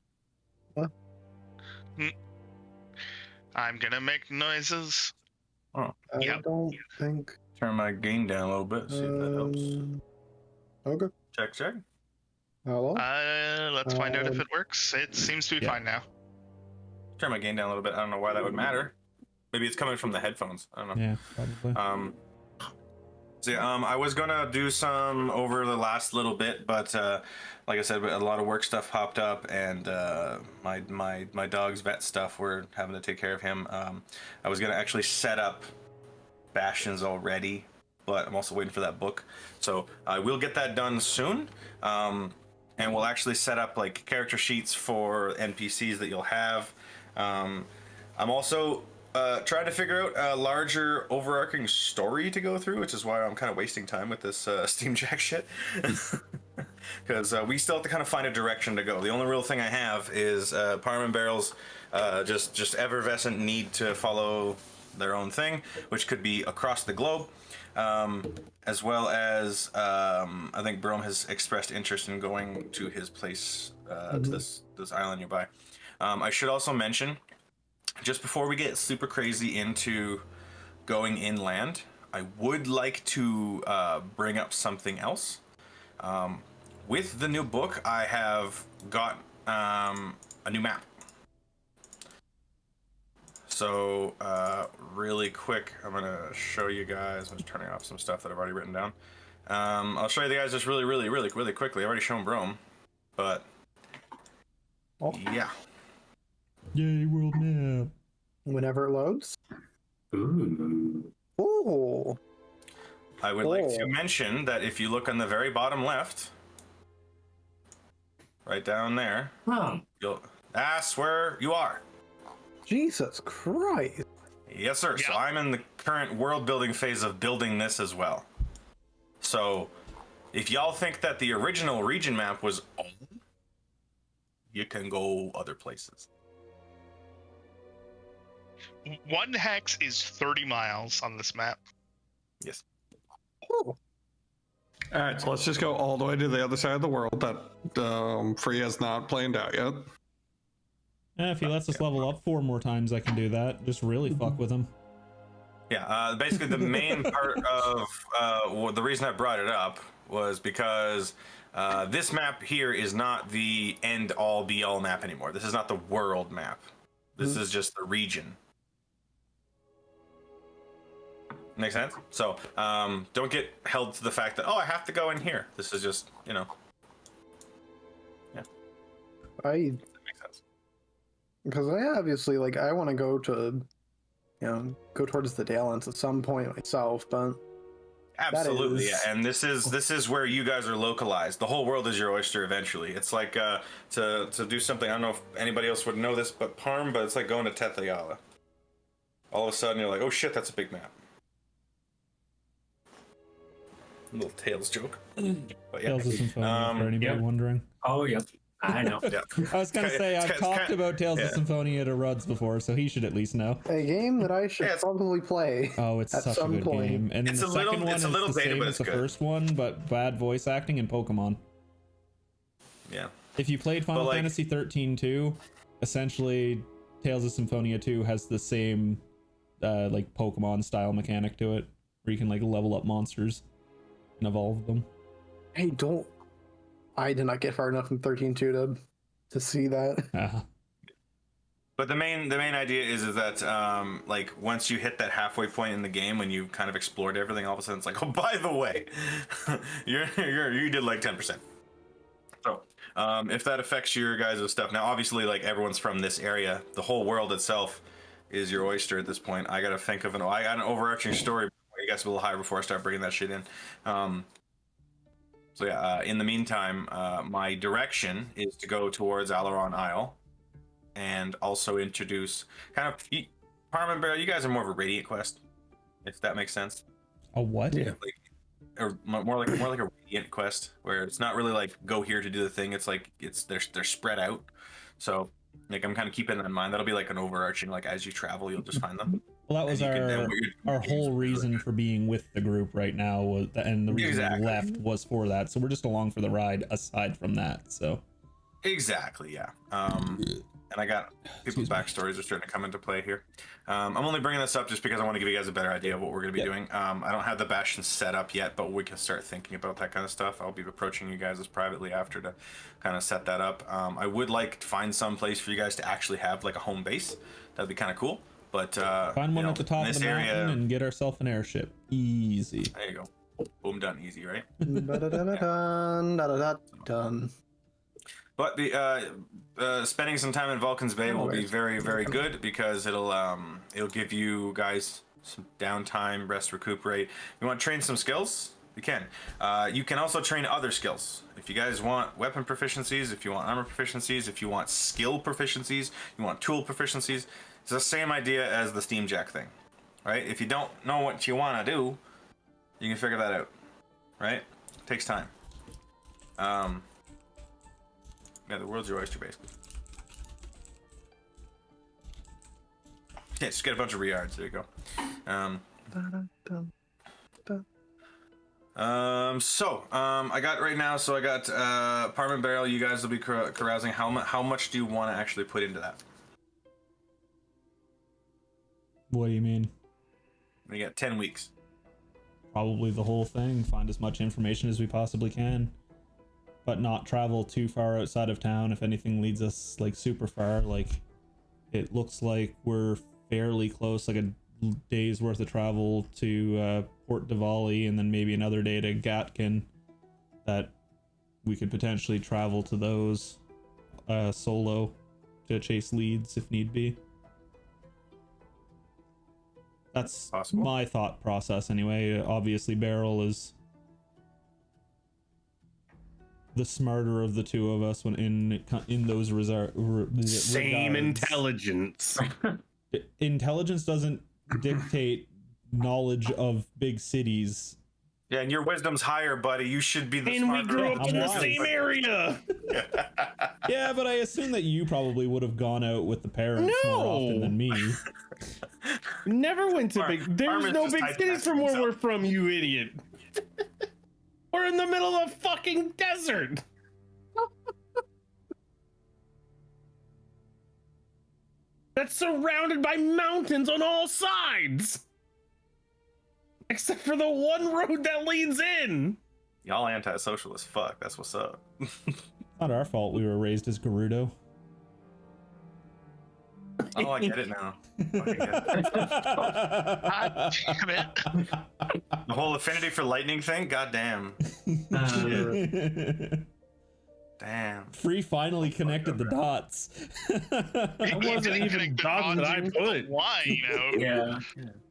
I'm gonna make noises. Oh, I Yep. don't think. turn my gain down a little bit. See if that helps. Okay. Check. Hello. Let's find out if it works. It seems to be Yeah. fine now. Turn my gain down a little bit. I don't know why that would matter. Maybe it's coming from the headphones. I don't know. Yeah, probably. So yeah, I was gonna do some over the last little bit, but like I said, a lot of work stuff popped up, and my dog's vet stuff. We're having to take care of him. I was gonna actually set up bastions already, but I'm also waiting for that book. So I will get that done soon, and we'll actually set up like character sheets for NPCs that you'll have. I'm also trying to figure out a larger overarching story to go through, which is why I'm kind of wasting time with this Steam Jack shit. Because we still have to kind of find a direction to go. The only real thing I have is Parm and Barrel's just effervescent need to follow their own thing, which could be across the globe, as well as I think Brom has expressed interest in going to his place, to this island nearby. I should also mention, just before we get super crazy into going inland, I would like to bring up something else. With the new book, I have got a new map. So really quick, I'm gonna show you guys. I'm just turning off some stuff that I've already written down. I'll show you the guys just really quickly. I've already shown Brom, but yeah. Yay, world map. Whenever it loads. Ooh. Ooh. I would like to mention that if you look on the very bottom left, right down there, Oh. that's where you are. Jesus Christ. Yes, sir. So Yeah. I'm in the current world building phase of building this as well. So if y'all think that the original region map was old, you can go other places. 1 hex is 30 miles on this map. Yes. Ooh. All right, so let's just go all the way to the other side of the world that Free has not planned out yet. If he lets us level up 4 more times, I can do that. Just really fuck with him. Yeah, basically the main part of the reason I brought it up was because this map here is not the end-all be-all map anymore. This is not the world map. This is just the region. Make sense? So don't get held to the fact that, oh, I have to go in here. This is just, yeah. I That makes sense. because I obviously I want to go to, go towards the Dalens at some point myself, but Absolutely, is- yeah. And this is where you guys are localized. The whole world is your oyster eventually. It's like to do something. I don't know if anybody else would know this, but Parm. But it's like going to Tethayala. All of a sudden, you're like, oh shit, that's a big map. Little Tails joke. But yeah. Tales of Symphonia, for anybody yep. wondering. Oh, yep. I know. Yeah. I was gonna say, I've talked about Tales of Symphonia to Ruds before, so he should at least know. a game that I should Yeah, it's- probably play. Oh, it's At such a some good point. game. And then It's the a second little- one it's is a little the beta, same but as it's the good. first one, but bad voice acting and Pokemon. Yeah. If you played Final like- Fantasy 13 2, essentially Tales of Symphonia 2 has the same Pokemon style mechanic to it, where you can level up monsters and evolve them. I did not get far enough in 13.2 to see that. But the main idea is that once you hit that halfway point in the game when you kind of explored everything, all of a sudden it's like, oh, by the way, you did 10%. So if that affects your guys' stuff, now obviously everyone's from this area, the whole world itself is your oyster at this point. I got to think of I got an overarching story. You guys a little higher before I start bringing that shit in. So yeah, in the meantime, my direction is to go towards Alaron Isle. And also introduce Parm and Barrel. You guys are more of a Radiant quest, if that makes sense. A what? Yeah. Or more like a Radiant quest, where it's not really go here to do the thing. It's they're spread out. So Like I'm kind of keeping that in mind. That'll be like an overarching, like as you travel, you'll just find them. Well, that was And you can- what your our whole reason for being with the group right now was, and the reason Exactly. we left was for that. So we're just along for the ride. Aside from that, so Exactly, yeah. And I got people's backstories are starting to come into play here. I'm only bringing this up just because I want to give you guys a better idea of what we're going to be doing. I don't have the bastion set up yet, but we can start thinking about that kind of stuff. I'll be approaching you guys as privately after to kind of set that up. I would like to find some place for you guys to actually have like a home base. That'd be kind of cool. But find one at the top of the mountain and get ourselves an airship. Easy. There you go. Boom, done. Easy, right? Done. But the spending some time in Vulcan's Bay will be very, very good because it'll give you guys some downtime, rest, recuperate. You want to train some skills? You can. You can also train other skills. If you guys want weapon proficiencies, if you want armor proficiencies, if you want skill proficiencies, you want tool proficiencies, it's the same idea as the Steam Jack thing, right? If you don't know what you want to do, you can figure that out, right? It takes time. Yeah, the world's your oyster, basically. Yeah, just get a bunch of reards. There you go. I got right now. So I got apartment barrel. You guys will be carousing. How much do you want to actually put into that? What do you mean? We got 10 weeks. Probably the whole thing. Find as much information as we possibly can, but not travel too far outside of town. If anything leads us like super far, like it looks like we're fairly close, like a day's worth of travel to Port Diwali, and then maybe another day to Gatkin, that we could potentially travel to those solo to chase leads if need be. That's possible. My thought process anyway. Obviously Beryl is the smarter of the two of us when in those Same regards. intelligence. Intelligence doesn't dictate knowledge of big cities. Yeah, and your wisdom's higher, buddy. You should be the And we smarter grew of up the in the wise. same area. Yeah, but I assume that you probably would have gone out with the parents more often than me. Never went to big. There's Armin's no just big cities typecasting from where himself. we're from, you idiot. We're in the middle of a fucking desert. That's surrounded by mountains on all sides. Except for the one road that leads in. Y'all antisocial as fuck. That's what's up. Not our fault we were raised as Gerudo. Oh, I get it now. Okay, get it. God damn it. The whole affinity for lightning thing? God damn. Damn. Free finally connected the dots. That wasn't even dots that I put. Why, you know? Yeah.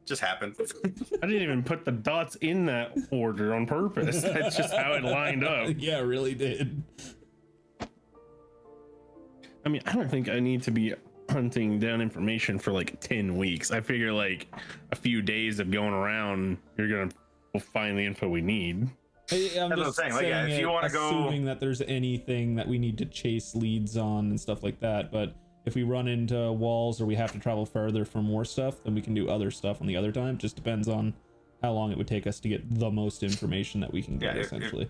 Just happened. I didn't even put the dots in that order on purpose. That's just how it lined up. Yeah, really did. I mean, I don't think I need to be hunting down information for like 10 weeks. I figure like a few days of going around, we'll find the info we need. I'm That's what I'm just saying. Like, yeah, if it, you wanna go- assuming that there's anything that we need to chase leads on and stuff like that, but if we run into walls or we have to travel further for more stuff, then we can do other stuff on the other time. Just depends on how long it would take us to get the most information that we can get, Yeah, essentially.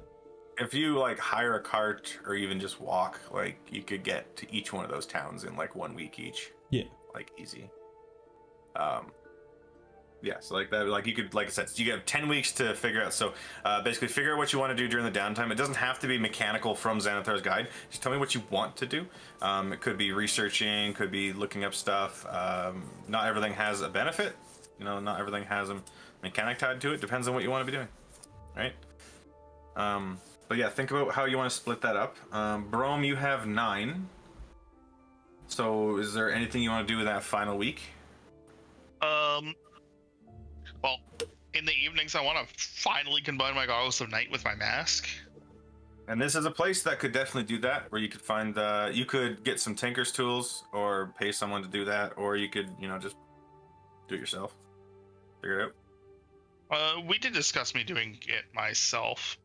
If you like hire a cart or even just walk, like you could get to each one of those towns in like 1 week each. Yeah. Like easy. Yeah, so like that, like you could, like I said, so you have 10 weeks to figure out. So basically figure out what you want to do during the downtime. It doesn't have to be mechanical from Xanathar's guide. Just tell me what you want to do. It could be researching, could be looking up stuff. Not everything has a benefit. You know, not everything has a mechanic tied to it. Depends on what you want to be doing, right? But yeah, think about how you want to split that up. Brome, you have 9. So is there anything you want to do in that final week? Well, in the evenings, I want to finally combine my goggles of night with my mask. And this is a place that could definitely do that, where you could find, you could get some tinker's tools or pay someone to do that, or you could, you know, just do it yourself. Figure it out. We did discuss me doing it myself.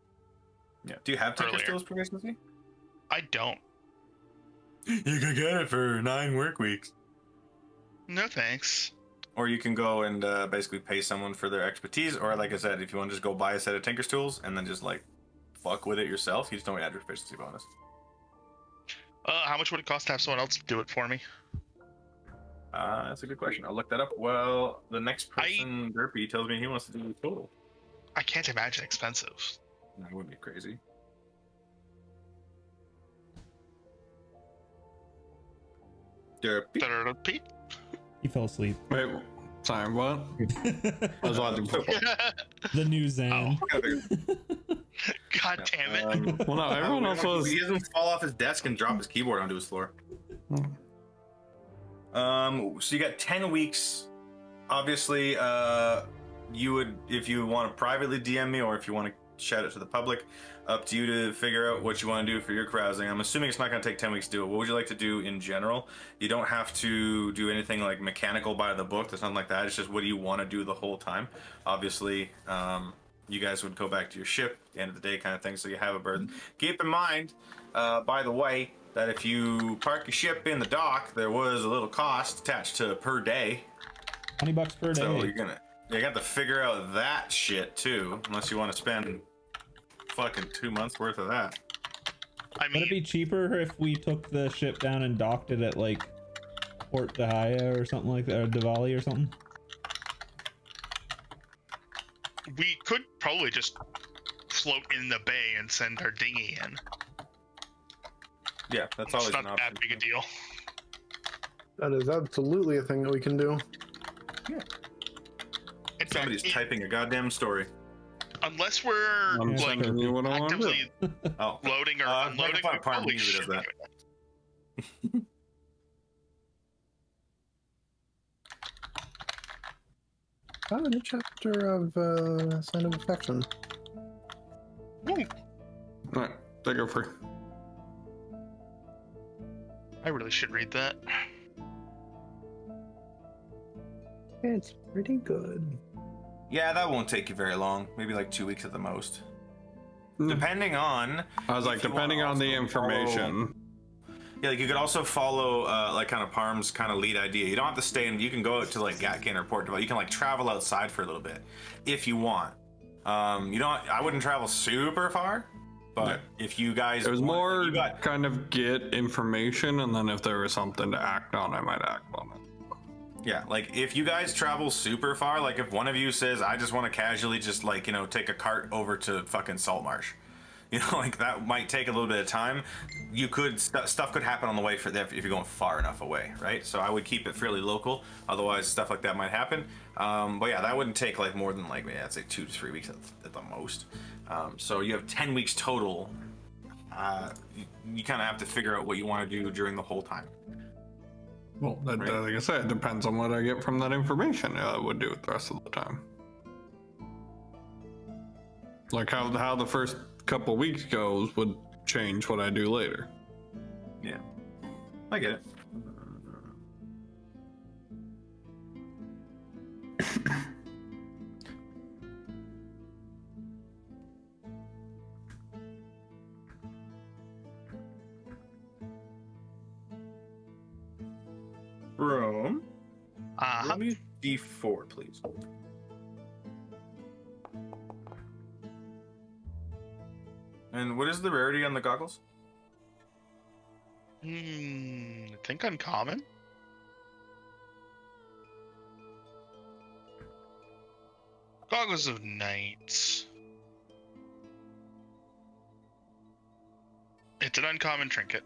Yeah. Do you have tinker's Earlier. tools proficiency? I don't. You could get it for 9 work weeks. No thanks. Or you can go and basically pay someone for their expertise, or like I said, if you want to just go buy a set of Tinker's tools and then just like fuck with it yourself, you just don't add your efficiency bonus. How much would it cost to have someone else do it for me? That's a good question. I'll look that up. Well, the next person, Derpy, tells me he wants to do the total. I can't imagine expensive. That would be crazy. Derpy. Pete? He fell asleep. Wait, sorry, what? I was watching football. The new Zan. God damn it. Well, no, everyone else was. He doesn't fall off his desk and drop his keyboard onto his floor. So you got 10 weeks. Obviously, you would, if you want to privately DM me or if you want to shout it to the public, up to you to figure out what you want to do for your carousing. I'm assuming it's not going to take 10 weeks to do it. What would you like to do in general? You don't have to do anything like mechanical by the book. There's nothing like that. It's just what do you want to do the whole time? Obviously, you guys would go back to your ship at the end of the day kind of thing, so you have a burden. Keep in mind, by the way, that if you park your ship in the dock, there was a little cost attached to per day. $20 per day. So you got to figure out that shit too, unless you want to spend fucking 2 months worth of that. I Would it mean, be cheaper if we took the ship down and docked it at like Port Dahlia or something like that, or Diwali or something? we could probably just float in the bay and send our dinghy in. Yeah, that's always It's an not option. that big a deal. That is absolutely a thing that we can do. In fact, Somebody's typing a goddamn story. unless we're I'm like sending you what I want to do. actively Oh, loading or unloading, we probably usually does should that. do it. Oh, a new chapter of Sign of Affection. All right, take it free. I really should read that. It's pretty good. Yeah, that won't take you very long. Maybe like 2 weeks at the most. Hmm. Depending on. I was like, if you depending wanna on the also information. Yeah, like you could also follow like kind of Parm's kind of lead idea. You don't have to stay in. You can go out to like Gatkin or Port Deval. You can like travel outside for a little bit if you want. You don't. I wouldn't travel super far, but if you guys, It was want- more you got, kind of get information, and then if there was something to act on, I might act on it. yeah, like if you guys travel super far, like if one of you says, I just want to casually just like take a cart over to fucking Saltmarsh. Like that might take a little bit of time. You could stuff could happen on the way for that if you're going far enough away, right? So I would keep it fairly local. Otherwise, stuff like that might happen. But yeah, that wouldn't take like more than like I'd say 2 to 3 weeks at the most. So you have 10 weeks total. You kind of have to figure out what you want to do during the whole time. Well, that, Right. like I said, it depends on what I get from that information. I would do it the rest of the time. Like how the first couple weeks goes would change what I do later. Yeah, I get it. Rome. Roll me D4, please. And what is the rarity on the goggles? I think uncommon. Goggles of Night. It's an uncommon trinket.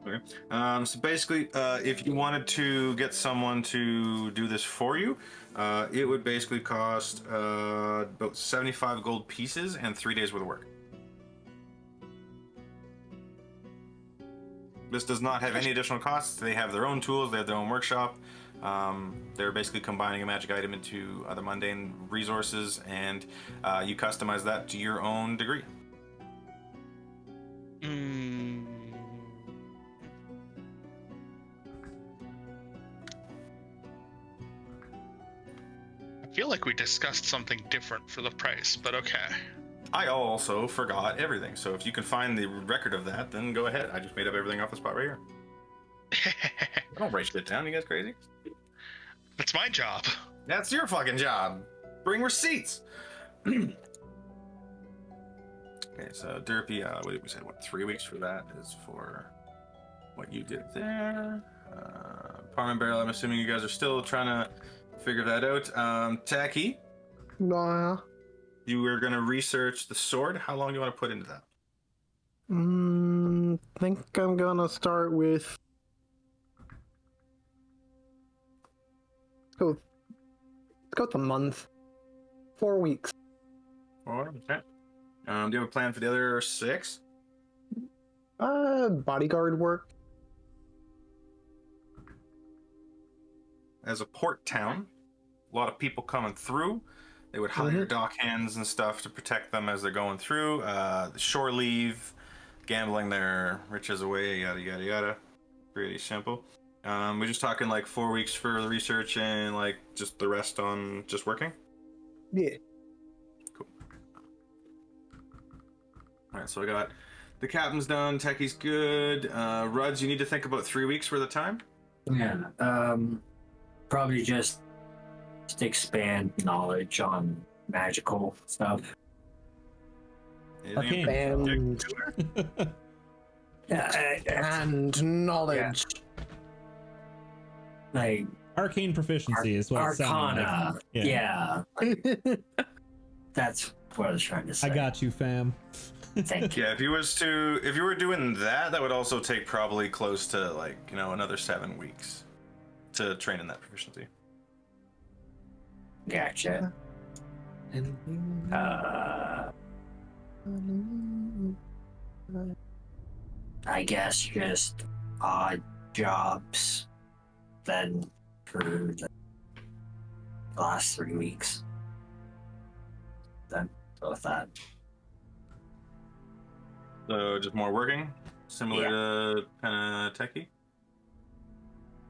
Okay. So basically, if you wanted to get someone to do this for you, it would basically cost about 75 gold pieces and 3 days worth of work. This does not have any additional costs. They have their own tools. They have their own workshop. They're basically combining a magic item into other mundane resources, and you customize that to your own degree. feel like we discussed something different for the price, but okay. I also forgot everything. So if you can find the record of that, then go ahead. I just made up everything off the spot right here. I don't write shit down. You guys crazy? That's my job. That's your fucking job. Bring receipts. Okay, so Derpy, what did we say? What, 3 weeks for that is for what you did there. Parm and Barrel, I'm assuming you guys are still trying to figure that out. Tacky, Nah. you were going to research the sword. How long do you want to put into that? Think I'm gonna start with. Let's go with a month. 4 weeks. Okay. Do you have a plan for the other 6? Bodyguard work. As a port town, a lot of people coming through. They would hire dock hands and stuff to protect them as they're going through. The shore leave, gambling their riches away, yada yada yada. Pretty simple. We're just talking like 4 weeks for the research and like just the rest on just working. Yeah. Cool. All right, so I got the captain's done. Techie's good. Ruds, you need to think about 3 weeks worth of time. Yeah. Probably just expand knowledge on magical stuff. Anything in And, Yeah. and knowledge. Like Arcane proficiency is what it sounded Arcana. like. Yeah. That's what I was trying to say. I got you, fam. Thank you. Yeah, if you were doing that, that would also take probably close to like, another 7 weeks to train in that proficiency. Gotcha. I guess just odd jobs then for the last 3 weeks. Then go with that. So just more working, similar to kind of techie.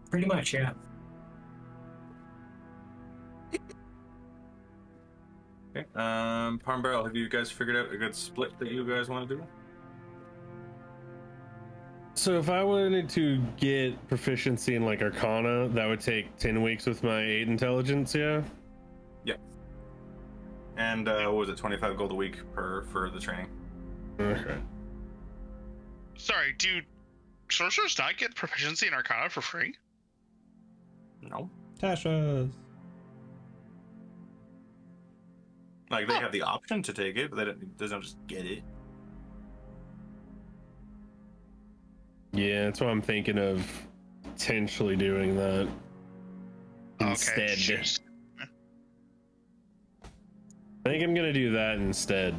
Pretty much, yeah. Okay. Parm Barrel, have you guys figured out a good split that you guys want to do? So if I wanted to get proficiency in like Arcana, that would take 10 weeks with my 8 intelligence, yeah? Yep. And what was it, 25 gold a week for the training? Okay. Sorry, do sorcerers not get proficiency in Arcana for free? No. Tasha's. Like they have the option to take it, but they don't just get it. Yeah, that's why I'm thinking of potentially doing that instead. Okay. I think I'm gonna do that instead.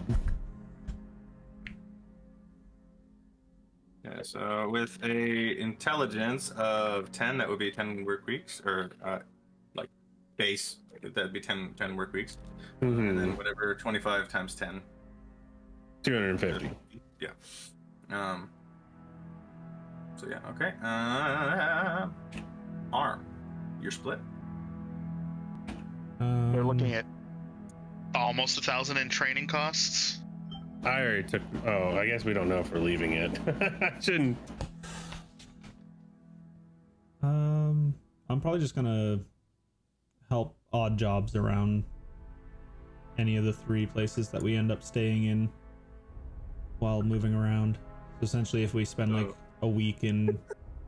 Yeah, so with a intelligence of 10, that would be 10 work weeks, or like base, that'd be 10 work weeks. And then whatever, 25 times 10. 250. Yeah. So yeah, okay. Arm, you're split. We're looking at almost 1,000 in training costs. I already took. Oh, I guess we don't know if we're leaving it. I shouldn't. I'm probably just gonna help odd jobs around any of the 3 places that we end up staying in while moving around. So essentially, if we spend like a week in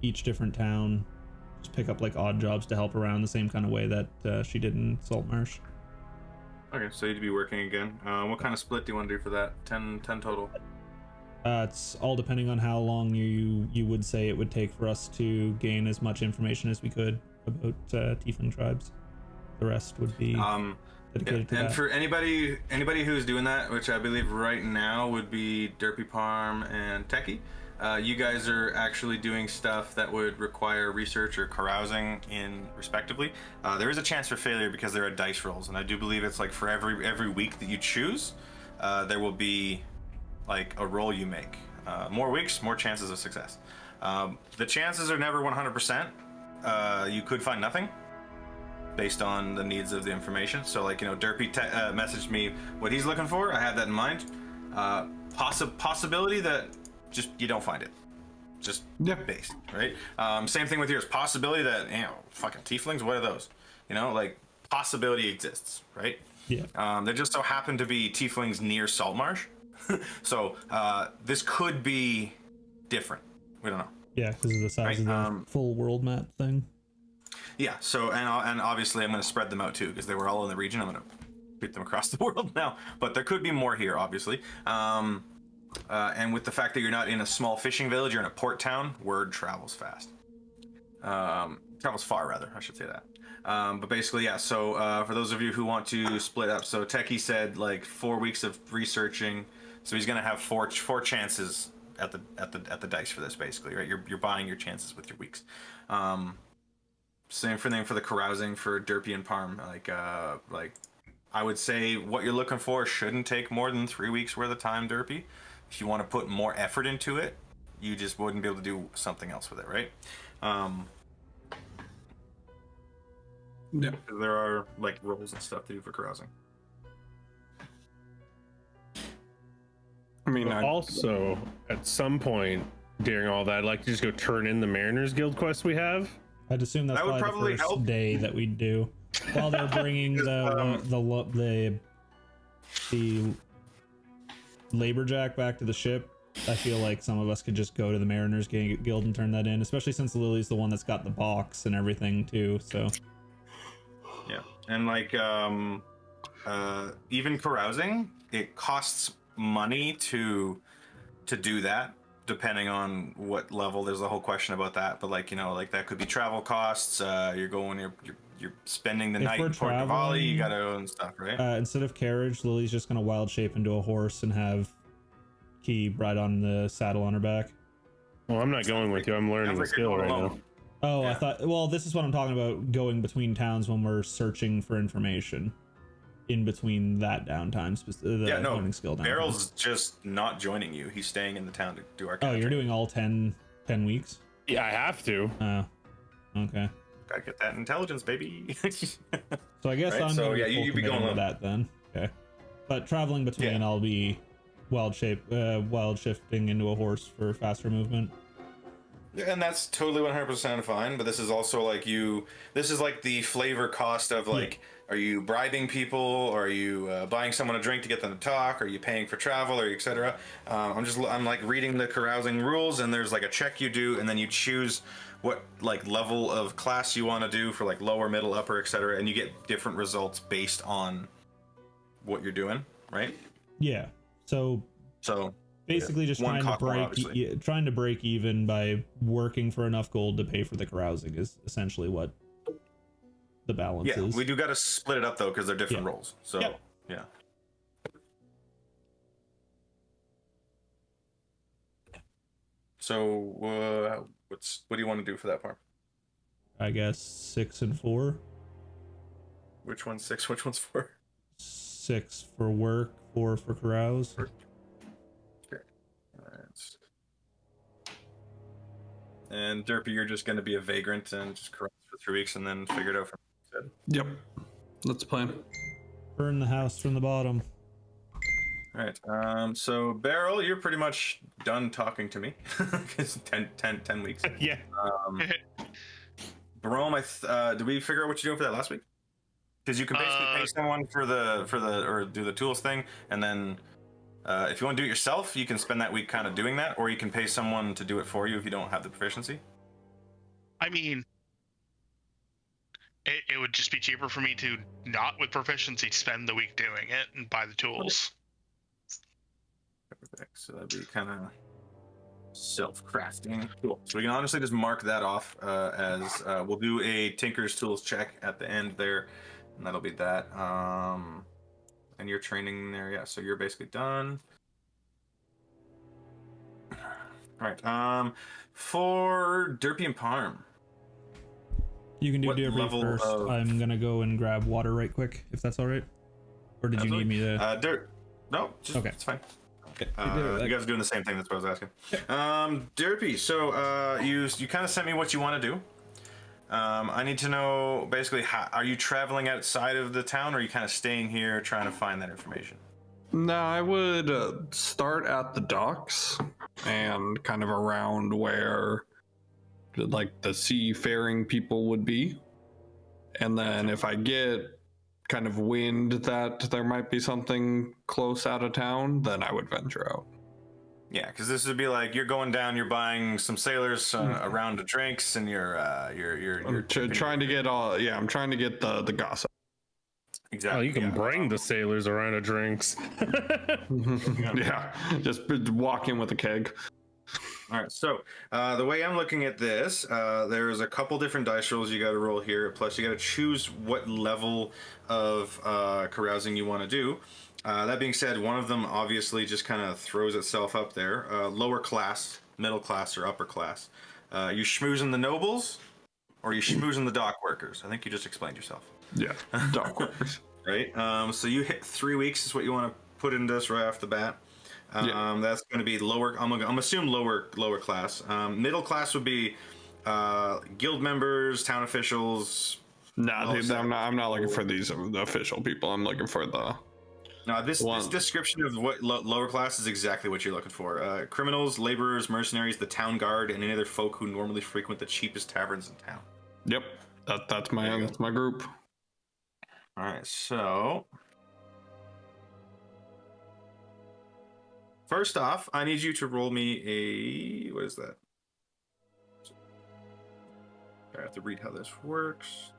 each different town, just pick up like odd jobs to help around the same kind of way that she did in Saltmarsh. Okay, so you'd be working again. What kind of split do you want to do for that? 10 total? It's all depending on how long you would say it would take for us to gain as much information as we could about Tiefling tribes. The rest would be dedicated to and that. for anybody who's doing that, which I believe right now would be Derpy Parm and Techie, you guys are actually doing stuff that would require research or carousing in respectively. There is a chance for failure because there are dice rolls, and I do believe it's like for every week that you choose, there will be like a roll you make. More weeks, more chances of success. The chances are never 100%. You could find nothing. based on the needs of the information. So like, Derpy messaged me what he's looking for. I have that in mind. Possibility that just you don't find it. Just based, right? Same thing with yours. Possibility that, fucking tieflings, what are those? Like possibility exists, right? Yeah. There just so happen to be tieflings near Saltmarsh. So this could be different. We don't know. Yeah, because of the size of the full world map thing. Yeah, so, and obviously I'm going to spread them out too, because they were all in the region. I'm going to put them across the world now. But there could be more here, obviously. And with the fact that you're not in a small fishing village, you're in a port town, word travels fast. Travels far, rather, I should say that. But basically, yeah, so for those of you who want to split up, so Techie said like 4 weeks of researching, so he's going to have four chances at the dice for this, basically, right? You're buying your chances with your weeks. Same thing for the carousing for Derpy and Parm. Like I would say what you're looking for shouldn't take more than 3 weeks worth of time, Derpy. If you want to put more effort into it, you just wouldn't be able to do something else with it, right? Yeah. There are like roles and stuff to do for carousing. I mean, also at some point during all that, I'd like to just go turn in the Mariners Guild quest we have. I'd assume that's That would probably the first help. day that we do while they're bringing the Laborjack back to the ship. I feel like some of us could just go to the Mariners Guild and turn that in, especially since Lily's the one that's got the box and everything too. So yeah, and like even carousing, it costs money to do that, depending on what level. There's a whole question about that, but like like that could be travel costs. You're spending the night in Port Navali, you gotta own stuff, right? Instead of carriage, Lily's just gonna wild shape into a horse and have Key ride on the saddle on her back. Well, I'm not going with you. I'm learning the skill right now. Oh, Yeah. I thought. Well, this is what I'm talking about. Going between towns when we're searching for information. In between that downtime, learning skill downtime. Barrel's just not joining you. He's staying in the town to do our. Oh, you're doing all 10 weeks? Yeah, I have to. Oh, okay. Gotta get that intelligence, baby. So I guess Right, I'm so, gonna yeah, be full you'd be committed going to alone. that then. Okay. But traveling between, Yeah. I'll be wild shifting into a horse for faster movement. And that's totally 100% fine, but this is also like this is like the flavor cost of like, are you bribing people, or are you buying someone a drink to get them to talk, are you paying for travel, or etc. I'm like reading the carousing rules, and there's like a check you do, and then you choose what like level of class you want to do for like lower, middle, upper, etc. And you get different results based on what you're doing, right? Yeah. So basically just One trying to cost more, break obviously. trying to break even by working for enough gold to pay for the carousing is essentially what the balance Yeah, is. we do got to split it up though, because they're different Yeah. roles. So Yep. yeah. So what do you want to do for that part? I guess 6 and 4. Which one's 6? Which one's 4? 6 for work, 4 for carouse. And Derpy, you're just going to be a vagrant and just carouse for 3 weeks and then figure it out from there. Yep. That's the plan. Burn the house from the bottom. All right. So Beryl, you're pretty much done talking to me. Because 10 weeks. Yeah. Barome, did we figure out what you're doing for that last week? Because you can basically pay someone for the or do the tools thing, and then if you want to do it yourself, you can spend that week kind of doing that, or you can pay someone to do it for you if you don't have the proficiency. I mean, it would just be cheaper for me to not with proficiency spend the week doing it and buy the tools. Perfect. So that'd be kind of self-crafting. Cool. So we can honestly just mark that off as we'll do a Tinker's Tools check at the end there, and that'll be that. And you're training there, yeah. So you're basically done. All right. For Derpy and Parm. You can do What Derpy level first. of- I'm gonna go and grab water right quick, if that's all right. Or did you need me to? Dirt. No, just, Okay. it's fine. Okay. You guys are doing the same thing. That's what I was asking. Derpy. So you kind of sent me what you want to do. I need to know basically how are you traveling outside of the town, or are you kind of staying here trying to find that information? No, I would start at the docks and kind of around where like the seafaring people would be. And then if I get kind of wind that there might be something close out of town, then I would venture out. Yeah, because this would be like you're going down, you're buying some sailors a round of drinks, and you're Trying to get all. Yeah, I'm trying to get the gossip. exactly. Oh, you can yeah. bring the sailors around of drinks. Yeah, just walk in with a keg. All right, so the way I'm looking at this, there's a couple different dice rolls you got to roll here. Plus, you got to choose what level of carousing you want to do. That being said, one of them obviously just kind of throws itself up there. Lower class, middle class, or upper class. You schmoozing the nobles, or you schmoozing the dock workers? I think you just explained yourself. Yeah, dock workers. Right. So you hit 3 weeks is what you want to put into this right off the bat. Yeah. That's going to be lower. I'm assume lower class. Middle class would be guild members, town officials. No, I'm not looking for these official people. I'm looking for the. No, this description of what lower class is exactly what you're looking for. Criminals, laborers, mercenaries, the town guard, and any other folk who normally frequent the cheapest taverns in town. Yep, that's my group. All right, so first off, I need you to roll me a what is that? I have to read how this works.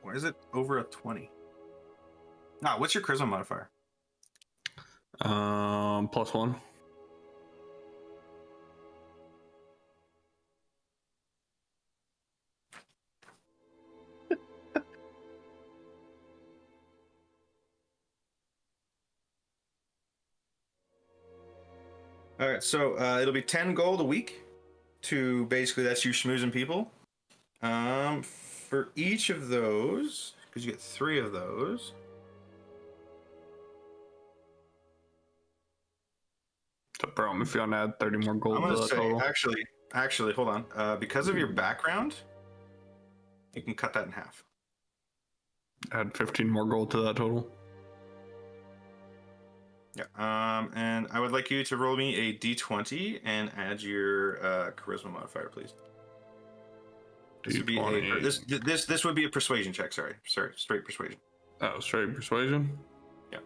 Why is it over a 20? What's your charisma modifier? +1. All right, so it'll be 10 gold a week to basically that's you schmoozing people. For each of those, because you get 3 of those. So, bro, if you want to add 30 more gold I'm gonna to that say total. actually, hold on. Because of your background, you can cut that in half. Add 15 more gold to that total. Yeah. And I would like you to roll me a d20 and add your charisma modifier, please. This would be this would be a persuasion check. Sorry, straight persuasion. Oh, straight persuasion. Yeah.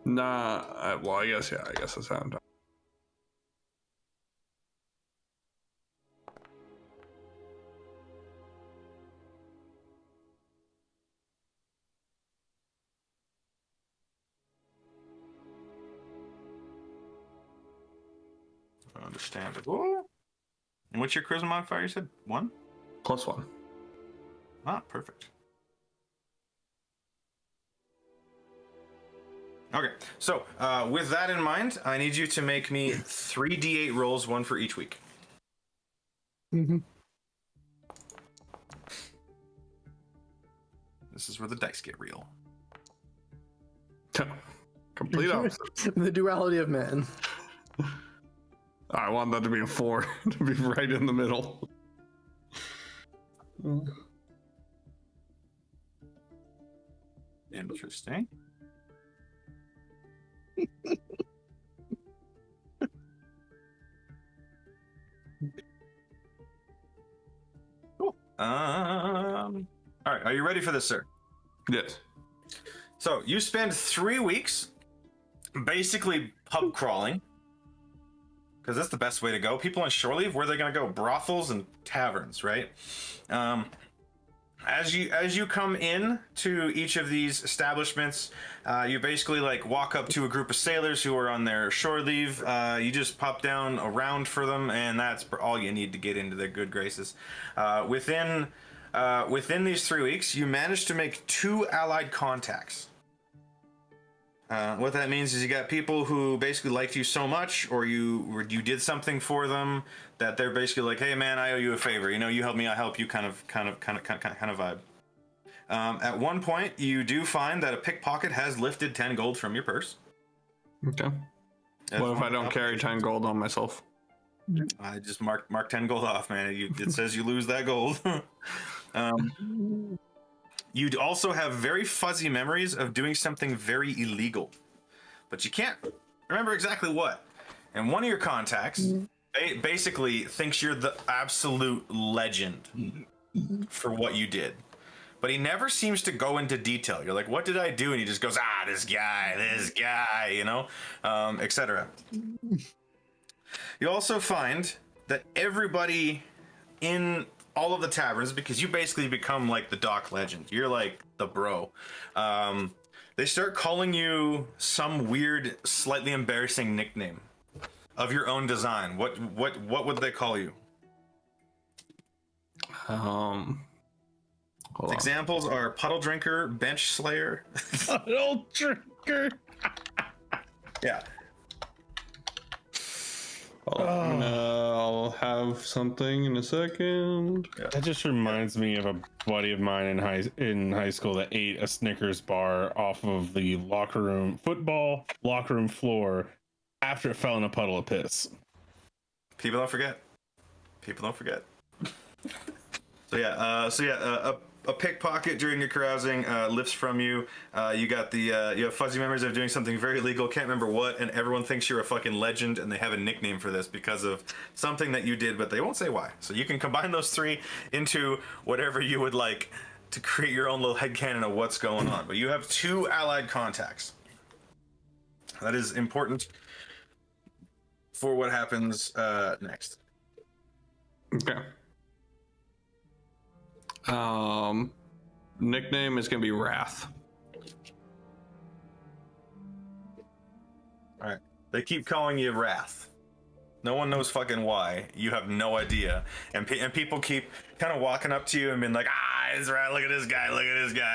Nah. Well, I guess that's how I'm done. Understandable. And what's your charisma modifier? You said 1? +1. Perfect. Okay, so with that in mind, I need you to make me 3d8 rolls, 1 for each week. Mm-hmm. This is where the dice get real. Complete opposite. The duality of man. I want that to be a 4 to be right in the middle. Interesting. Cool. All right, are you ready for this, sir? Yes. So you spend 3 weeks basically pub crawling, because that's the best way to go. People on shore leave, where are they going to go? Brothels and taverns, right? As you come in to each of these establishments, you basically like walk up to a group of sailors who are on their shore leave. You just pop down a round for them, and that's all you need to get into their good graces. Within these 3 weeks, you managed to make 2 allied contacts. What that means is you got people who basically liked you so much, or you did something for them that they're basically like, "Hey man, I owe you a favor. You know, you help me, I help you." Kind of vibe. At one point, you do find that a pickpocket has lifted 10 gold from your purse. Okay. What if I don't carry 10 gold on myself? I just mark 10 gold off, man. It says you lose that gold. You'd also have very fuzzy memories of doing something very illegal, but you can't remember exactly what. And one of your contacts basically thinks you're the absolute legend for what you did, but he never seems to go into detail. You're like, what did I do? And he just goes, this guy, you know, etc. You also find that everybody in all of the taverns, because you basically become like the dock legend, you're like the bro, they start calling you some weird, slightly embarrassing nickname of your own design. What would they call you? Examples are Puddle Drinker, Bench Slayer. Puddle Drinker. Yeah. I'll have something in a second. That just reminds me of a buddy of mine in high school that ate a Snickers bar off of the football locker room floor after it fell in a puddle of piss. People don't forget. A pickpocket during your carousing lifts from you. You have fuzzy memories of doing something very illegal, can't remember what, and everyone thinks you're a fucking legend, and they have a nickname for this because of something that you did, but they won't say why. So you can combine those three into whatever you would like to create your own little headcanon of what's going on. But you have 2 allied contacts. That is important for what happens next. Okay. Nickname is gonna be Wrath. All right. They keep calling you Wrath. No one knows fucking why. You have no idea. And people keep kind of walking up to you and being like, it's Wrath. Look at this guy,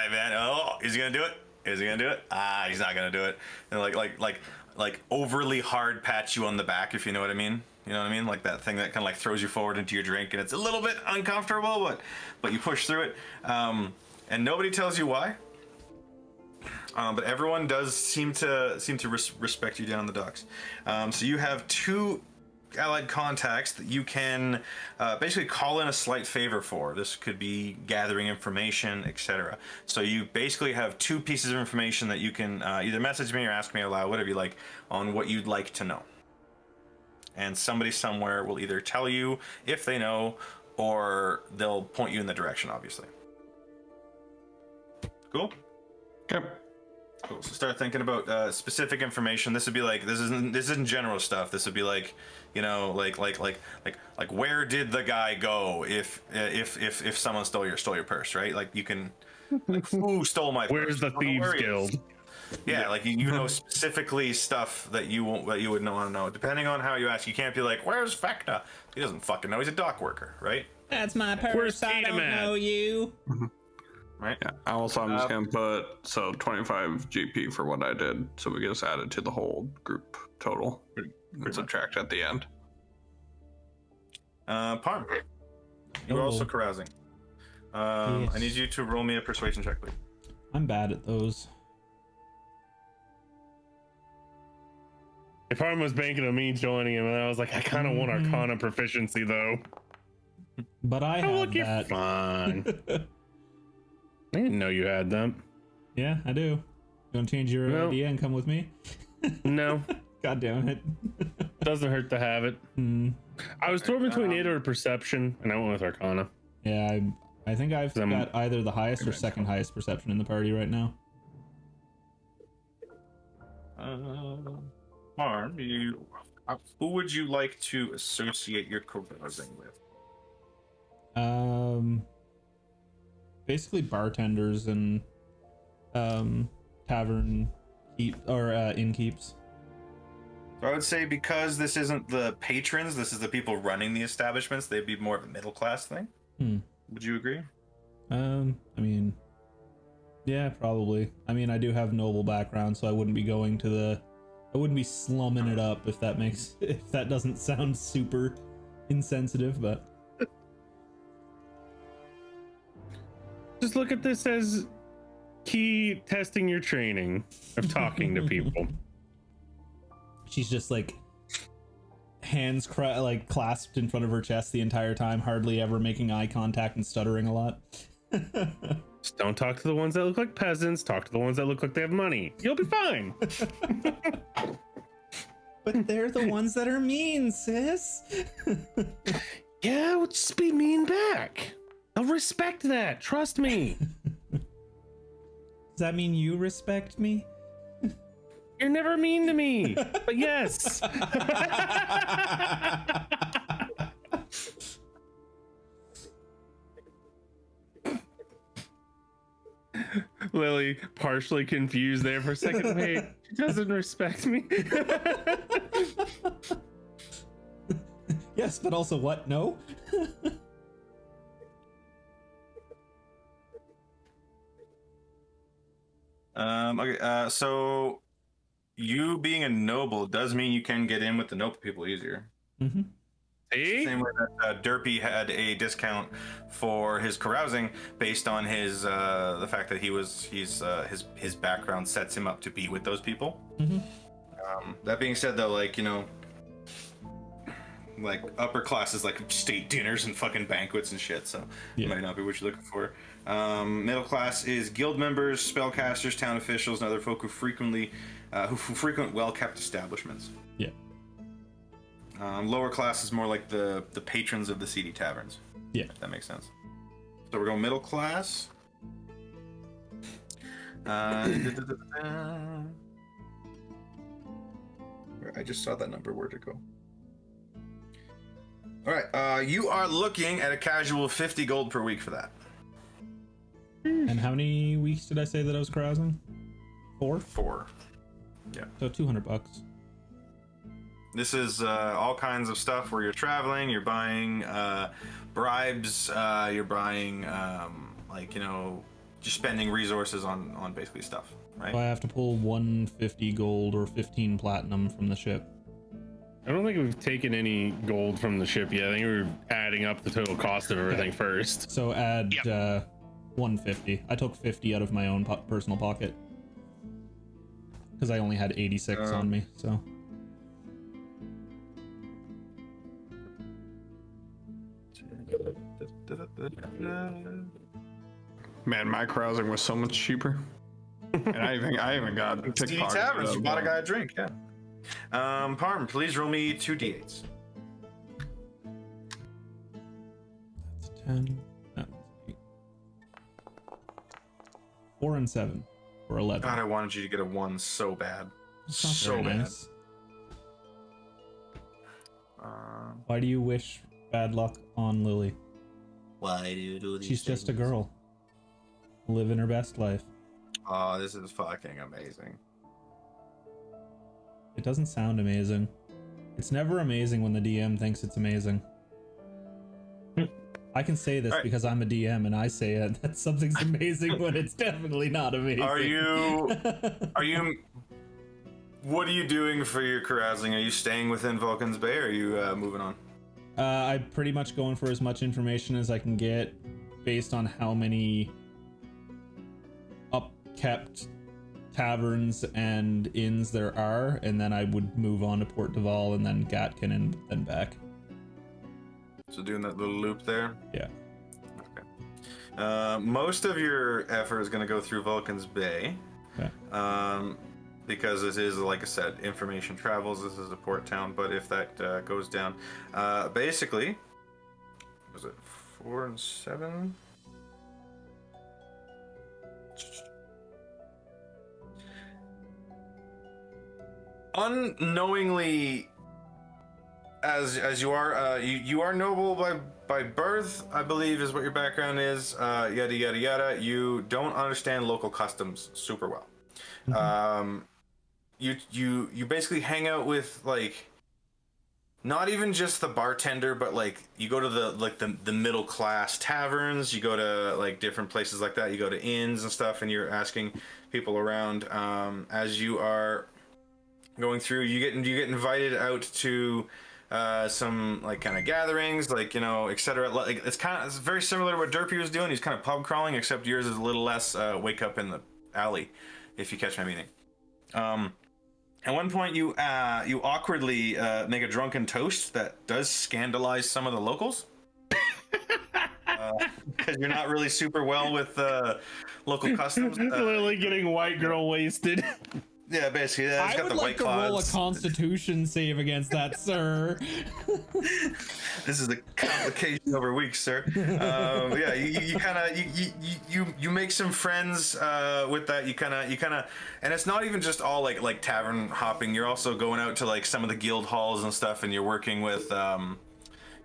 man. Oh, is he gonna do it? He's not gonna do it. And like overly hard pat you on the back, if you know what I mean. You know what I mean? Like that thing that kind of like throws you forward into your drink, and it's a little bit uncomfortable, but you push through it. And nobody tells you why. But everyone does seem to respect you down in the docks. So you have 2 allied contacts that you can basically call in a slight favor for. This could be gathering information, etc. So you basically have 2 pieces of information that you can either message me or ask me aloud, whatever you like, on what you'd like to know. And somebody somewhere will either tell you if they know, or they'll point you in the direction, obviously. Cool? Okay. Cool. So start thinking about specific information. This would be like, this isn't general stuff. This would be like, you know, like where did the guy go if someone stole your purse, right? Like you can, like, who stole my purse? Where's the Thieves Guild? Yeah, like you know specifically stuff that you would want to know. Depending on how you ask, you can't be like, "Where's Vecna?" He doesn't fucking know. He's a dock worker, right? That's my purse. Where's I don't know you. Right. Yeah. Also, I'm just gonna put 25 GP for what I did, so we get us added to the whole group total. And subtract at the end. Parm, you're also carousing. Yes. I need you to roll me a persuasion check, please. I'm bad at those. If Arm was banking on me joining him, and I was like, I kind of want Arcana proficiency though. But I have look, you're that. fine. I didn't know you had them. Yeah, I do. You want to change your idea and come with me? No. God damn it. Doesn't hurt to have it. I was torn between it or perception, and I went with Arcana. Yeah, I think I've got either the highest or second highest perception in the party right now. Parm, who would you like to associate your carousing with? Basically bartenders and tavern innkeeps. So I would say, because this isn't the patrons, this is the people running the establishments, they'd be more of a middle class thing. Would you agree? I mean, yeah, probably. I mean, I do have noble background, so I wouldn't be going to I wouldn't be slumming it up, if that doesn't sound super insensitive, but Just look at this as key testing your training of talking to people. she's just like hands clasped in front of her chest the entire time, hardly ever making eye contact and stuttering a lot. Just don't talk to the ones that look like peasants. Talk to the ones that look like they have money. You'll be fine. But they're the ones that are mean, sis. Yeah, we'll just be mean back. I'll respect that. Trust me. Does that mean you respect me? You're never mean to me. But yes. Lily, partially confused there for a second. Wait, she doesn't respect me. Yes, but also what? No? Okay, so you being a noble does mean you can get in with the noble people easier. Mm-hmm. See? Same way that Derpy had a discount for his carousing based on his the fact that his background sets him up to be with those people. Mm-hmm. That being said, though, like, you know, like upper classes like state dinners and fucking banquets and shit, so Yeah. it might not be what you're looking for. Middle class is guild members, spellcasters, town officials, and other folk who frequent well-kept establishments. Yeah. Lower class is more like the patrons of the seedy taverns. Yeah. If that makes sense. So we're going middle class. I just saw that number. Where'd it go? All right. You are looking at a casual 50 gold per week for that. And how many weeks did I say that I was carousing? 4? 4. Yeah. So $200. This is all kinds of stuff where you're traveling, you're buying bribes, you're buying like, you know, just spending resources on basically stuff, right? So I have to pull 150 gold or 15 platinum from the ship. I don't think we've taken any gold from the ship yet. I think we're adding up the total cost of everything first. So add 150. I took 50 out of my own personal pocket because I only had 86 on me. So Man, my carousing was so much cheaper. And I even got Seedy pickpocketed. taverns, you bought a guy a drink, yeah. Parm, please roll me 2 d8s. that's 10. That was 8. 4 and 7 or 11. God, I wanted you to get a 1 so bad. That's not So very bad. nice. Why do you wish bad luck on Lily? Why do you do these She's just a things? girl. Living her best life. Oh, this is fucking amazing. It doesn't sound amazing. It's never amazing when the DM thinks it's amazing. I can say this All right. because I'm a DM and I say it that something's amazing when it's definitely not amazing. Are you what are you doing for your carousing? Are you staying within Vulcan's Bay or are you moving on? I'm pretty much going for as much information as I can get based on how many upkept taverns and inns there are, and then I would move on to Port Duval and then Gatkin and then back. So doing that little loop there? Yeah. Okay. Most of your effort is going to go through Vulcan's Bay. Okay. Because this is, like I said, information travels. This is a port town, but if that goes down, basically, was it 4 and 7? Unknowingly, as you are, you are noble by birth, I believe, is what your background is. Yada yada yada. You don't understand local customs super well. Mm-hmm. You basically hang out with, like, not even just the bartender, but like you go to the middle class taverns, you go to like different places like that, you go to inns and stuff, and you're asking people around. As you are going through, you get invited out to some like kind of gatherings, like, you know, etc. Like it's very similar to what Derpy was doing. He's kind of pub crawling, except yours is a little less wake up in the alley, if you catch my meaning. At one point, you awkwardly make a drunken toast that does scandalize some of the locals. Because you're not really super well with local customs. Literally getting white girl wasted. Yeah, basically. It's I got would the like white to roll a claws. Constitution save against that, sir. This is a complication over weeks, sir. Yeah, you kind of you make some friends with that. You kind of, and it's not even just all like tavern hopping. You're also going out to like some of the guild halls and stuff, and you're working with some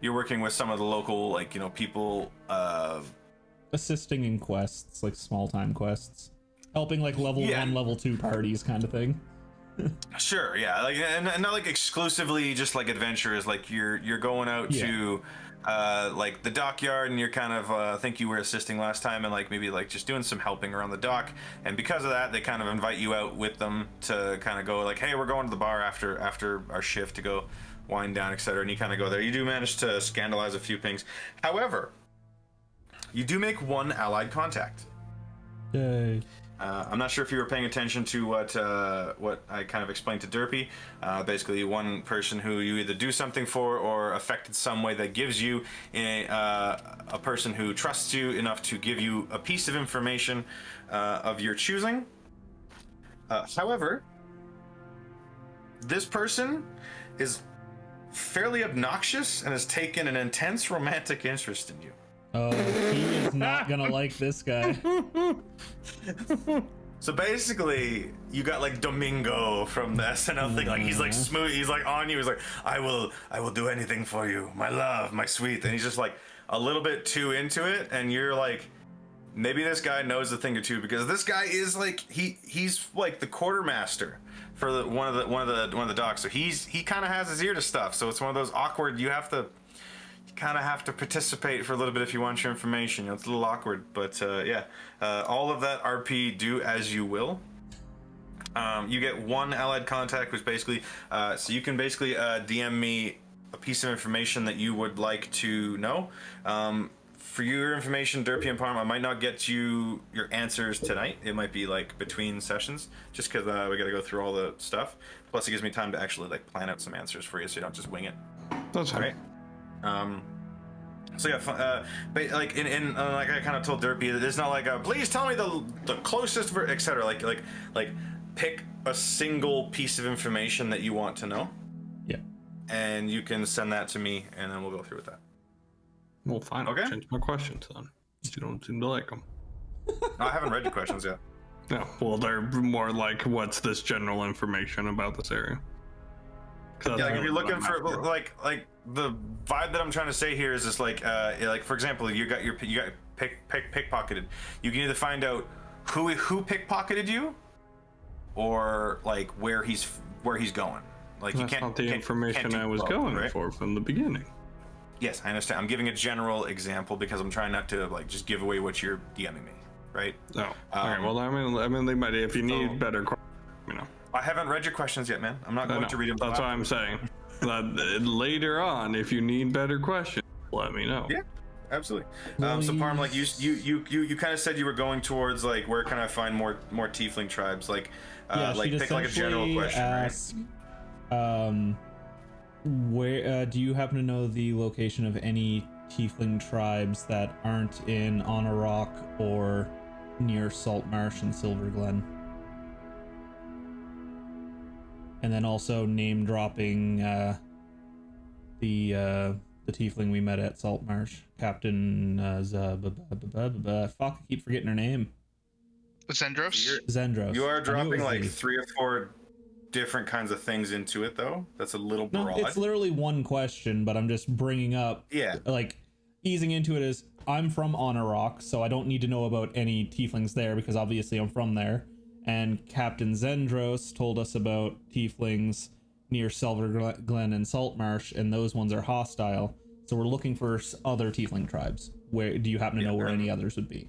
of the local people. Assisting in quests, like small time quests, helping like level 1, level 2 parties, kind of thing. Sure, yeah, like and not like exclusively just like adventurers. Like you're going out to like the dockyard, and you're kind of I think you were assisting last time, and like maybe like just doing some helping around the dock. And because of that, they kind of invite you out with them to kind of go like, hey, we're going to the bar after our shift to go wind down, etc. And you kind of go there. You do manage to scandalize a few things. However, you do make one allied contact. Yay. I'm not sure if you were paying attention to what I kind of explained to Derpy. Basically, one person who you either do something for or affected some way that gives you a person who trusts you enough to give you a piece of information of your choosing. However, this person is fairly obnoxious and has taken an intense romantic interest in you. Oh, he is not gonna like this guy. So basically, you got like Domingo from the SNL thing. Like he's like smooth. He's like on you. He's like, I will do anything for you, my love, my sweet. And he's just like a little bit too into it. And you're like, maybe this guy knows a thing or two, because this guy is like he's like the quartermaster for one of the docks. So he kind of has his ear to stuff. So it's one of those awkward. You kind of have to participate for a little bit if you want your information. It's a little awkward, but all of that RP, do as you will. You get one allied contact, which basically so you can basically DM me a piece of information that you would like to know. For your information, Derpy and Parm, I might not get you your answers tonight. It might be like between sessions, just because we got to go through all the stuff. Plus, it gives me time to actually like plan out some answers for you, so you don't just wing it. That's Right. So yeah, but like in like I kind of told Derpy, it's not like please tell me the closest etc. Like pick a single piece of information that you want to know. Yeah. And you can send that to me, and then we'll go through with that. Well, fine. Okay. I'll change my questions then. You don't seem to like them. I haven't read your questions yet. No. Well, they're more like, what's this general information about this area? Yeah, like if you're looking for like the vibe that I'm trying to say here is just like for example, you got pickpocketed. You can either find out who pickpocketed you, or like where he's going. Like That's not the information I was going for from the beginning. Yes, I understand. I'm giving a general example because I'm trying not to like just give away what you're DMing me, right? No. Okay. Well, I mean, they might. If you need better, I haven't read your questions yet, man. I'm not going to read them. That's what I'm saying. Later on, if you need better questions, let me know. Yeah, absolutely. So Parm, like you kind of said you were going towards like where can I find more tiefling tribes? Like like pick like a general question, ask, right? Where do you happen to know the location of any tiefling tribes that aren't in On a Rock or near Saltmarsh and Silver Glen? And then also name dropping the tiefling we met at Saltmarsh, Captain fuck, I keep forgetting her name. Zendros? Zendros. You are dropping like lady. 3 or 4 different kinds of things into it, though. That's a little broad. No, it's literally one question, but I'm just bringing up, like, easing into it is, I'm from Honor Rock, so I don't need to know about any tieflings there, because obviously I'm from there. And Captain Zendros told us about tieflings near Silver Glen and Saltmarsh, and those ones are hostile. So we're looking for other tiefling tribes. Where do you happen to know where any others would be?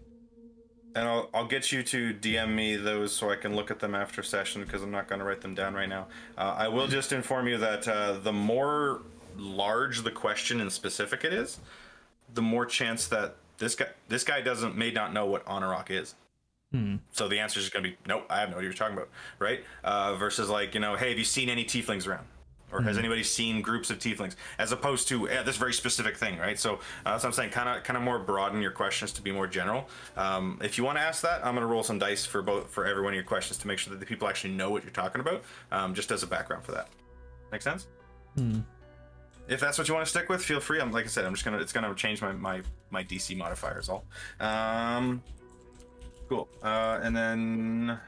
And I'll get you to DM me those so I can look at them after session, because I'm not going to write them down right now. I will just inform you that the more large the question and specific it is, the more chance that this guy may not know what Honor Rock is. So the answer is going to be nope. I have no idea what you're talking about, right? Versus like, hey, have you seen any tieflings around? Or has anybody seen groups of tieflings? As opposed to this very specific thing, right? So that's what I'm saying. Kind of more broaden your questions to be more general. If you want to ask that, I'm going to roll some dice for every one of your questions to make sure that the people actually know what you're talking about, just as a background for that. Make sense? If that's what you want to stick with, feel free. Like I said, it's gonna change my DC modifiers all. Cool. And then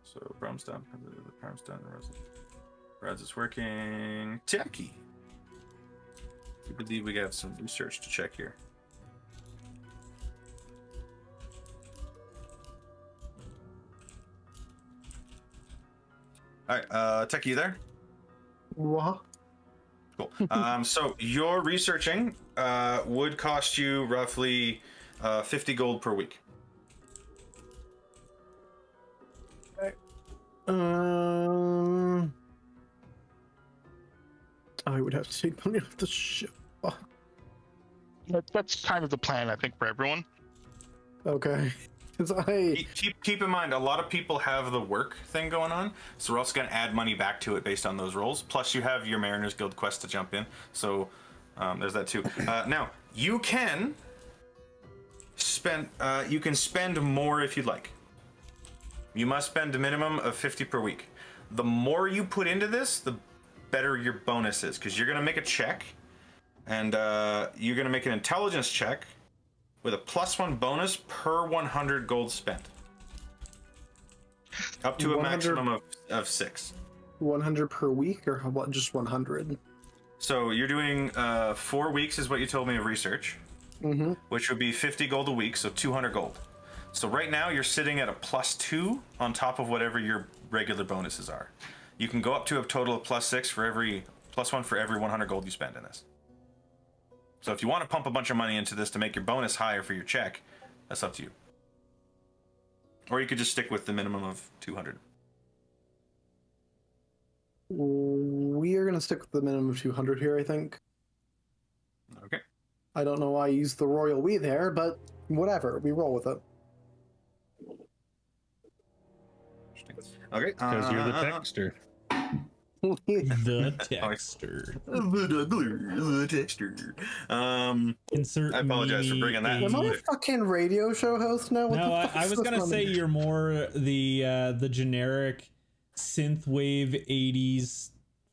so problem's done. The problem's done. Brad's is working. Techie. I believe we got some research to check here. All right, Techie, you there? What? Cool. So your researching would cost you roughly 50 gold per week. I would have to take money off the ship. Oh, That's kind of the plan, I think, for everyone. okay. Because Keep in mind, a lot of people have the work thing going on, so we're also going to add money back to it based on those roles. Plus, you have your Mariners Guild quest to jump in, so there's that too. Now, you can spend more if you'd like. You must spend a minimum of 50 per week. The more you put into this, the better your bonus is, because you're going to make a check, and you're going to make an intelligence check with a +1 bonus per 100 gold spent. Up to a maximum of 6. 100 per week, or what? Just 100? So you're doing 4 weeks is what you told me of research, which would be 50 gold a week, so 200 gold. So right now you're sitting at a +2 on top of whatever your regular bonuses are. You can go up to a total of +6 for every +1 for every 100 gold you spend in this. So if you want to pump a bunch of money into this to make your bonus higher for your check, that's up to you. Or you could just stick with the minimum of 200. We are going to stick with the minimum of 200 here, I think. Okay. I don't know why I used the royal we there, but whatever. We roll with it. Okay. Because you're the texter. The texter. The texter. Insert I apologize for bringing that. Am I a fucking radio show host now? What No, the fuck I is was this gonna one? say you're more the generic synthwave 80s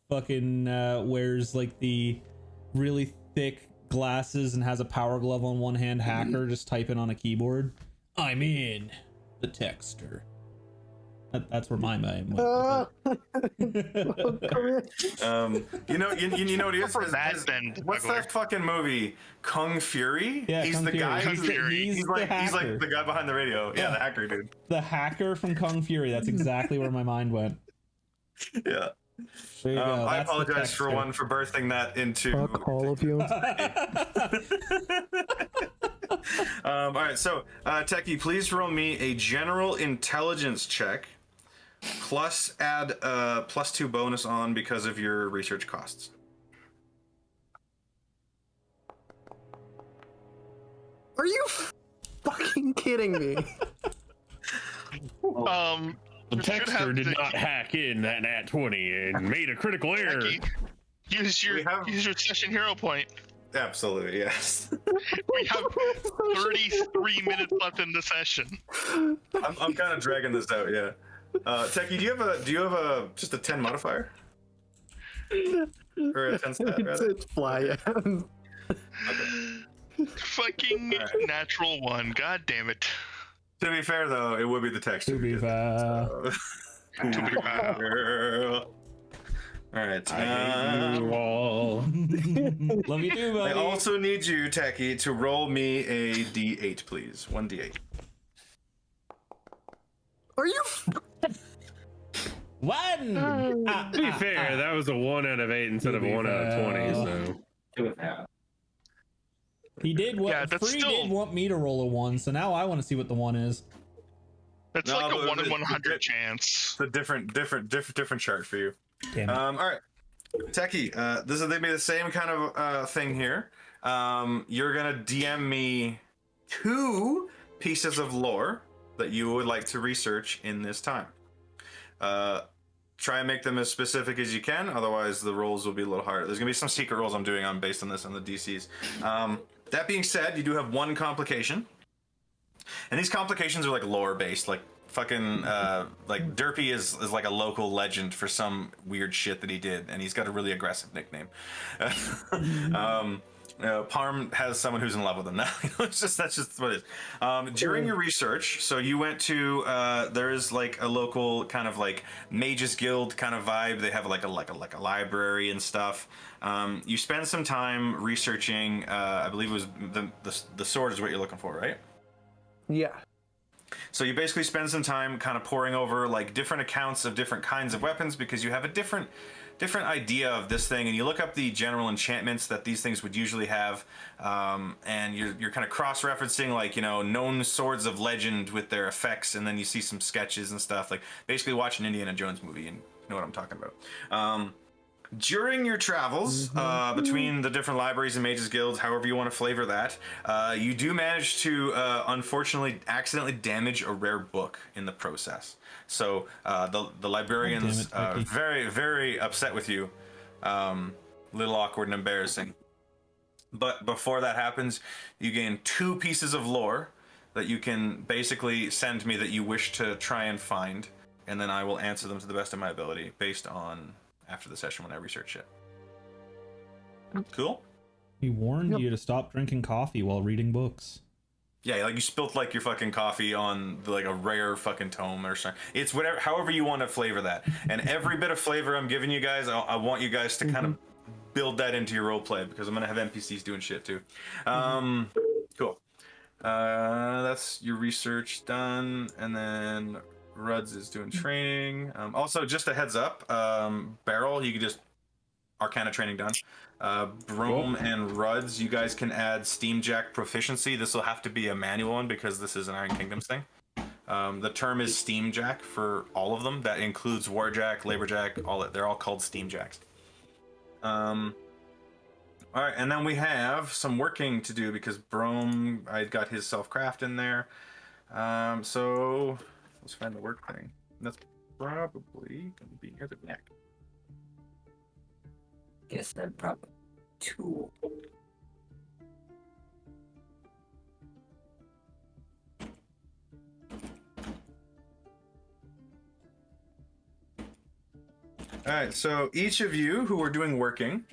fucking wears like the really thick glasses and has a power glove on one hand hacker just typing on a keyboard. I'm in the texter. That's where my mind went. You know what he is? For that, then, What's that fucking movie? Kung Fury? Yeah, he's Kung the Fury. guy. He's like hacker. the guy behind the radio. Yeah, the hacker dude. The hacker from Kung Fury. That's exactly where my mind went. Yeah. There you go. I That's the apologize for texter. birthing that into. Fuck all of you. All right, so Techie, please roll me a general intelligence check, plus add +2 bonus on because of your research costs. Are you fucking kidding me? The texter did not hack in that nat 20 and made a critical error. Use your session hero point. Absolutely, yes. We have 33 minutes left in the session. I'm kind of dragging this out, yeah. Techie, do you have a just a 10 modifier? Or a 10 stat, rather? It's fly. Yeah. Fucking natural one. God damn it. To be fair, though, it would be the text. To be fair. To be fair. All right. You all. Love you too, buddy. I also need you, Techie, to roll me a d8, please. 1d8. Are you? One. To be fair, that was a 1 out of 8 instead of a 1 out of 20. So Do it now. He did what? Yeah, that's Free still- did want me to roll a 1, so now I want to see what the 1 is. That's No, like a but 1 in the- 100 chance. It's a different chart for you. Damn it. All right, Techie, this is gonna be the same kind of thing here. You're gonna DM me 2 pieces of lore that you would like to research in this time. Try and make them as specific as you can, otherwise the rolls will be a little harder. There's gonna be some secret rolls I'm doing based on this on the DCs. That being said, you do have one complication, and these complications are like lore based. Like fucking like Derpy is like a local legend for some weird shit that he did, and he's got a really aggressive nickname. Parm has someone who's in love with him now. That's just what it is. During your research, so you went to there is like a local kind of like Mages Guild kind of vibe. They have like a library and stuff. You spend some time researching. I believe it was the sword is what you're looking for, right? Yeah. So you basically spend some time kind of poring over like different accounts of different kinds of weapons because you have a different idea of this thing, and you look up the general enchantments that these things would usually have, and you're kind of cross-referencing like, you know, known swords of legend with their effects, and then you see some sketches and stuff, like basically watch an Indiana Jones movie and you know what I'm talking about. During your travels between the different libraries and mages guilds, however you want to flavor that, you do manage to unfortunately accidentally damage a rare book in the process. So the librarians very, very upset with you. Little awkward and embarrassing. But before that happens, you gain 2 pieces of lore that you can basically send me that you wish to try and find, and then I will answer them to the best of my ability based on after the session when I research it. Cool? He warned you to stop drinking coffee while reading books. Yeah, like you spilt like your fucking coffee on like a rare fucking tome or something. It's whatever, however you want to flavor that. And every bit of flavor I'm giving you guys, I want you guys to kind of build that into your role play because I'm gonna have NPCs doing shit too. Cool. That's your research done, and then Ruds is doing training. Also, just a heads up, Barrel, you could just Arcana training done. Brome and Ruds, you guys can add Steamjack proficiency. This will have to be a manual one because this is an Iron Kingdoms thing. The term is Steamjack for all of them. That includes Warjack, Laborjack, all that. They're all called Steamjacks. All right, and then we have some working to do because Brome, I got his self-craft in there. So let's find the work thing. That's probably going to be here the neck. Guess that probably 2. All right, so each of you who are doing working,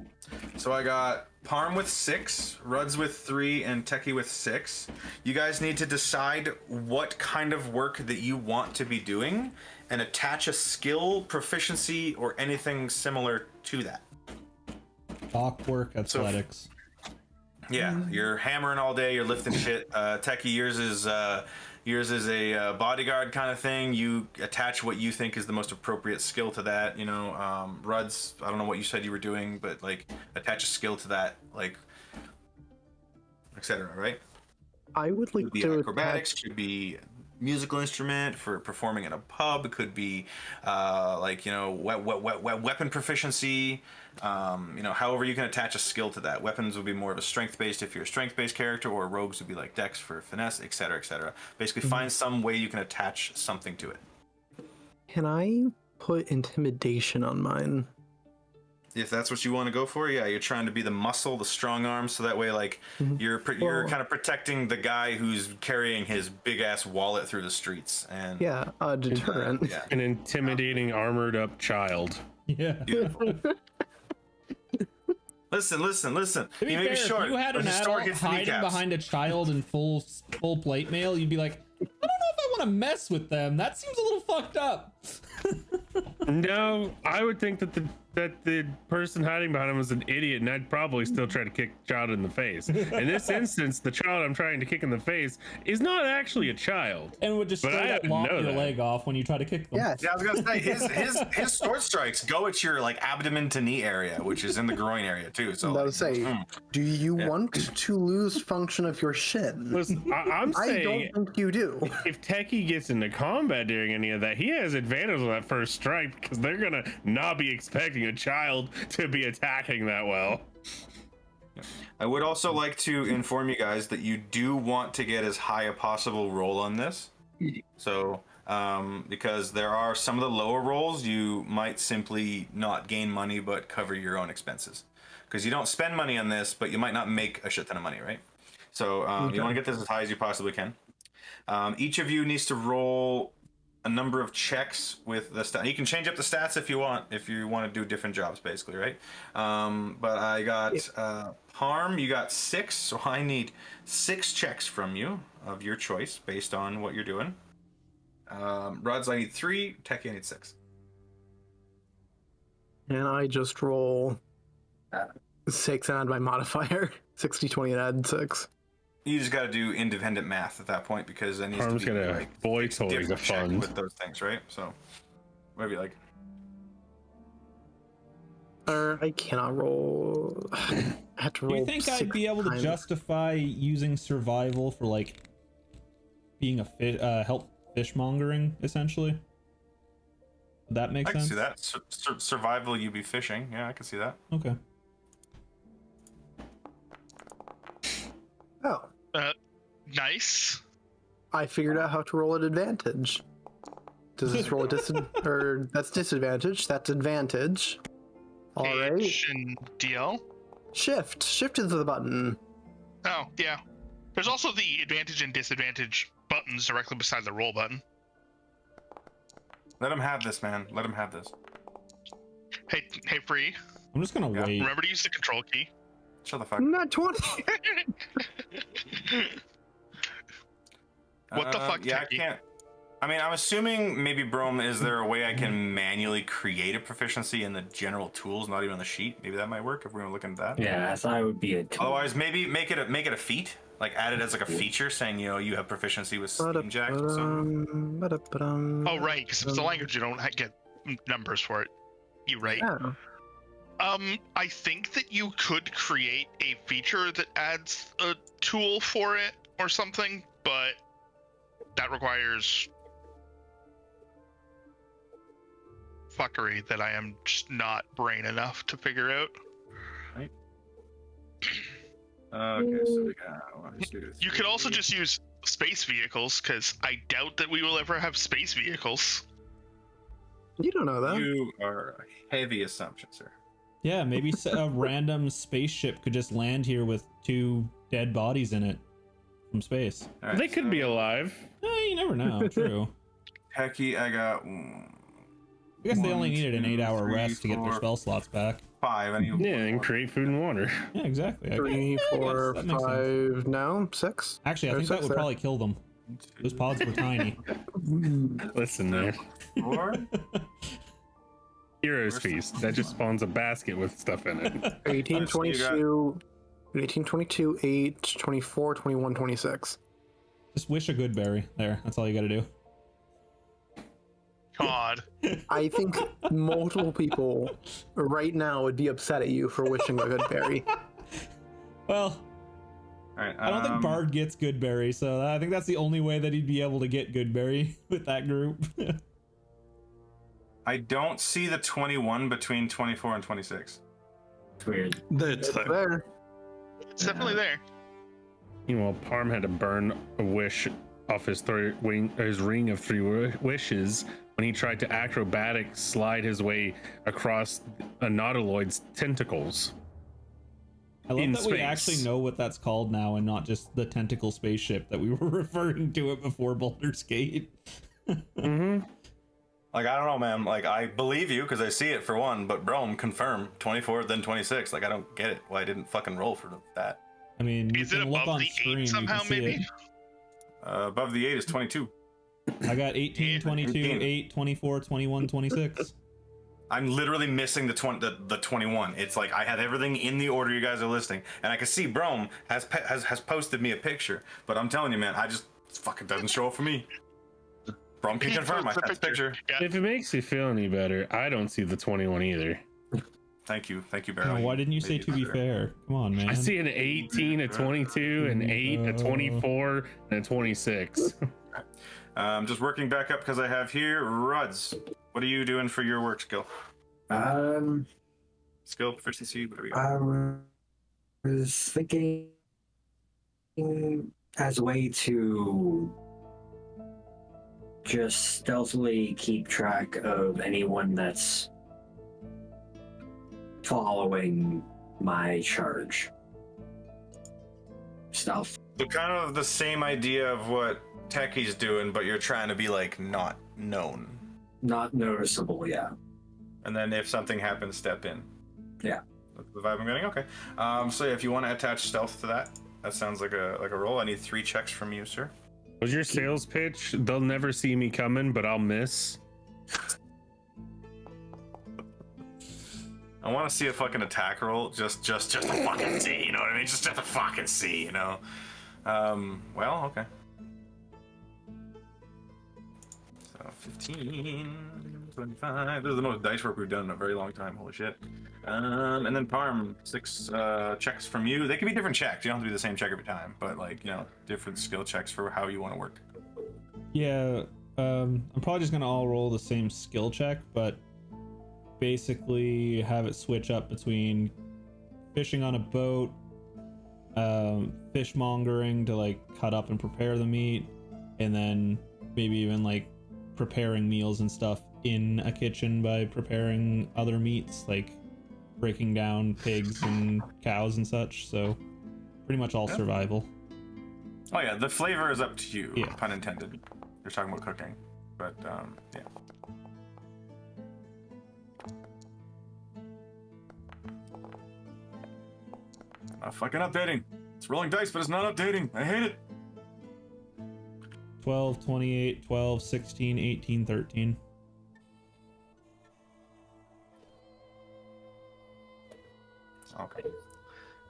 so I got Parm with 6, Ruds with 3, and Techie with 6. You guys need to decide what kind of work that you want to be doing and attach a skill, proficiency, or anything similar to that. Dock work, athletics. Yeah, you're hammering all day, you're lifting shit. Techie, yours is a bodyguard kind of thing. You attach what you think is the most appropriate skill to that. You know, Ruds, I don't know what you said you were doing, but like attach a skill to that, like, etc. Right? I would like could be to acrobatics, could be musical instrument for performing in a pub. It could be like, you know, weapon proficiency. You know, however you can attach a skill to that. Weapons would be more of a strength based if you're a strength based character, or rogues would be like dex for finesse, etc., etc. Basically, find some way you can attach something to it. Can I put intimidation on mine? If that's what you want to go for, yeah, you're trying to be the muscle, the strong arm, so that way, like, you're kind of protecting the guy who's carrying his big ass wallet through the streets, and yeah, deterrent. Yeah. An intimidating armored up child. Yeah. Beautiful. Listen. To be He may fair, be short, if you had but an his sword adult hits the hiding kneecaps. behind a child in full plate mail, you'd be like, I don't know if I want to mess with them. That seems a little fucked up. No, I would think that the person hiding behind him was an idiot, and I'd probably still try to kick the child in the face. In this instance, the child I'm trying to kick in the face is not actually a child. And would just But I straight up didn't lop know your that. leg off when you try to kick them. Yeah. Yeah, I was gonna say his sword strikes go at your like abdomen to knee area, which is in the groin area too. So I would say, do you want to lose function of your shin? Listen, I'm I saying don't think you do. if Techie gets into combat during any of that, he has advantage on that first strike because they're gonna not be expecting a child to be attacking that well. I would also like to inform you guys that you do want to get as high a possible roll on this. So, because there are some of the lower rolls, you might simply not gain money but cover your own expenses. Because you don't spend money on this, but you might not make a shit ton of money, right? So you want to get this as high as you possibly can. Each of you needs to roll a number of checks with the stat. You can change up the stats if you want to do different jobs, basically, right? But I got Harm, you got 6, so I need 6 checks from you of your choice based on what you're doing. Rods, I need 3. Techie, I need 6. And I just roll 6 and add my modifier. 60, 20, and add 6. You just got to do independent math at that point because then needs Harm's to be got a like boy toys of check fun. with those things, right? So, whatever you like. Or I cannot roll. I have to roll. Do you think I'd 6 be able to times. justify using survival for like being a help fishmongering essentially? Would that make I can sense? see that. Survival, you be fishing. Yeah, I can see that. Okay. Oh, Nice. I figured out how to roll at advantage. Does this roll a or that's disadvantage? That's advantage. All right. H and DL. Shift. Shift is the button. Oh, yeah. There's also the advantage and disadvantage buttons directly beside the roll button. Let him have this, man. Let him have this. Hey, Free. I'm just gonna wait. Remember to use the control key. Shut the fuck. Not 20. What the fuck, Yeah, Techie? I can't. I mean, I'm assuming maybe Brom. Is there a way I can manually create a proficiency in the general tools, not even on the sheet? Maybe that might work if we're gonna look into that. Yeah, I thought it would be a tool. Otherwise, maybe make it a feat. Like add it as like a feature, saying you have proficiency with Steam Jack or something. Oh, right, because if it's a language, you don't get numbers for it. You right. Yeah. I think that you could create a feature that adds a tool for it or something, but that requires fuckery that I am just not brain enough to figure out. Okay, so we got 1, 2, 3. You could also just use space vehicles, because I doubt that we will ever have space vehicles. You don't know that. You are a heavy assumption, sir. Yeah, maybe a random spaceship could just land here with 2 dead bodies in it from space. All right, They could be alive. You never know. True. Hecky, I got I guess they only 1, needed an 2, 8-hour 3, rest to get their 4, spell slots back. 5. I need Yeah, and create food and water. Yeah, exactly. 3, 4, that makes sense. 5. No, 6. Actually, I think that would probably kill them. Those pods were tiny. Listen, man. 4. Heroes Feast. That just spawns a basket with stuff in it. 18, So you got- 22, 18, 22, 8, 24, 21, 26. Just wish a good berry. There. That's all you gotta do. God. I think multiple people right now would be upset at you for wishing a good berry. Well, All right, I don't think Bard gets good berry, so I think that's the only way that he'd be able to get good berry with that group. I don't see the 21 between 24 and 26. It's weird. That's It's there. there. It's definitely there. Meanwhile, Parm had to burn a wish off his his ring of 3 wishes when he tried to acrobatic slide his way across a nautiloid's tentacles. I love In that we space. actually know what that's called now and not just the tentacle spaceship that we were referring to it before Baldur's Gate. Mm-hmm. Like, I don't know, man. Like, I believe you because I see it for one, but Brom, confirm 24, then 26. Like, I don't get it. Why I didn't fucking roll for that. I mean, you Is it can look above on the screen, 8 you somehow, can see maybe? it. Above the 8 is 22. I got 18, 22, 18. 8, 24, 21, 26. I'm literally missing the 21. It's like I had everything in the order you guys are listing, and I can see Brom has posted me a picture. But I'm telling you, man, it fucking doesn't show up for me. Brom can He confirm. I posted got the picture. Yeah. If it makes you feel any better, I don't see the 21 either. Thank you, Oh, Barry. why didn't you say to be fair? Come on, man. I see an 18, a 22, an 8, a 24, and a 26. Just working back up because I have here Ruds. What are you doing for your work skill? Skill, proficiency, whatever you got. I was thinking as a way to just stealthily keep track of anyone that's following my charge. Stealth. So kind of the same idea of what Techie's doing, but you're trying to be like not known. Not noticeable, yeah. And then if something happens, step in. Yeah. That's the vibe I'm getting. Okay. So if you want to attach stealth to that, that sounds like a roll. I need 3 checks from you, sir. Was your sales pitch? They'll never see me coming, but I'll miss. I want to see a fucking attack roll, just to fucking see. You know what I mean? Just to fucking see. You know. Well, okay. So 15, 25. This is the most dice work we've done in a very long time. Holy shit. And then Parm, 6 checks from you. They can be different checks. You don't have to do the same check every time, but like, you know, different skill checks for how you want to work. Yeah, I'm probably just gonna all roll the same skill check, but basically have it switch up between fishing on a boat, fishmongering to like cut up and prepare the meat, and then maybe even like preparing meals and stuff in a kitchen by preparing other meats, like breaking down pigs and cows and such. So pretty much all survival. Oh yeah, the flavor is up to you, Yeah. pun intended. You're talking about cooking, but yeah. Not fucking updating. It's rolling dice, but it's not updating. I hate it. 12, 28, 12, 16, 18, 13. Okay.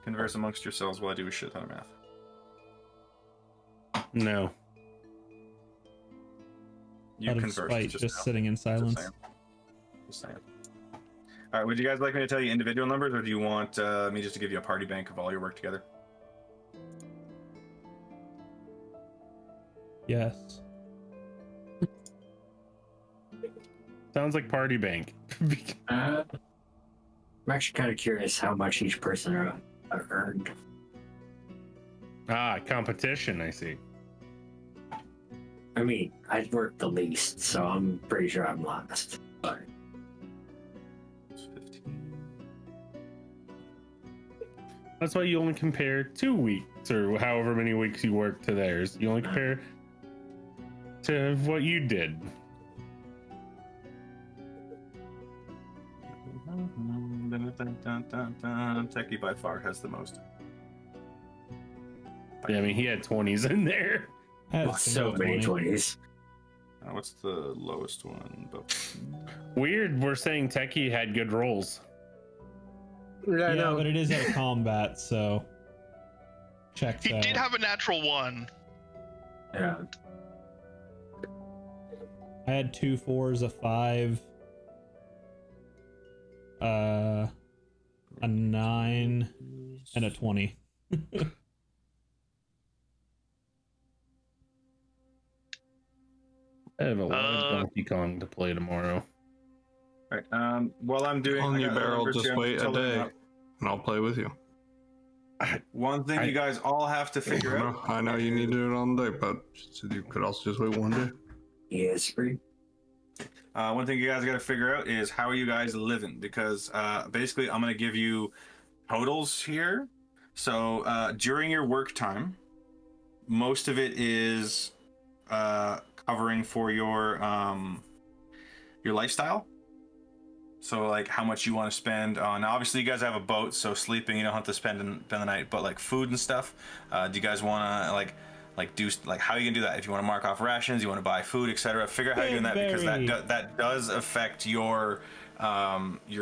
Converse amongst yourselves while I do a shit ton of math. No. You Out of converse. spite, just just now. sitting in Just silence. saying. Just saying. All right. Would you guys like me to tell you individual numbers, or do you want me just to give you a party bank of all your work together? Yes. Sounds like party bank. I'm actually kind of curious how much each person earned. Competition, I see. I mean, I worked the least, so I'm pretty sure I'm last. But 15. That's why you only compare 2 weeks or however many weeks you work to theirs. You only compare to what you did. Techie by far has the most. Yeah, I mean, he had 20s in there. I had a so single many 20. 20s. What's the lowest one? Weird, we're saying Techie had good rolls. Yeah, I Yeah, know. but it is out of combat, so checks He out. did have a natural 1. Yeah. I had 2 4s, a 5, a 9, and a 20. I have a lot of Donkey Kong to play tomorrow. All right. While I'm doing, On I you got the barrel, numbers just here, I'm wait a telling day, you. and I'll play with you. One thing you guys all have to figure out. I know you need to do it on the day, but you could also just wait one day. Yes, free. One thing you guys got to figure out is how are you guys living? Because basically, I'm going to give you totals here. So during your work time, most of it is covering for your lifestyle. So like how much you want to spend on. Now, obviously, you guys have a boat, so sleeping you don't have to spend the night. But like food and stuff, do you guys want to like how are you gonna do that? If you want to mark off rations, you want to buy food, etc. Figure out how you're doing that, because that does affect your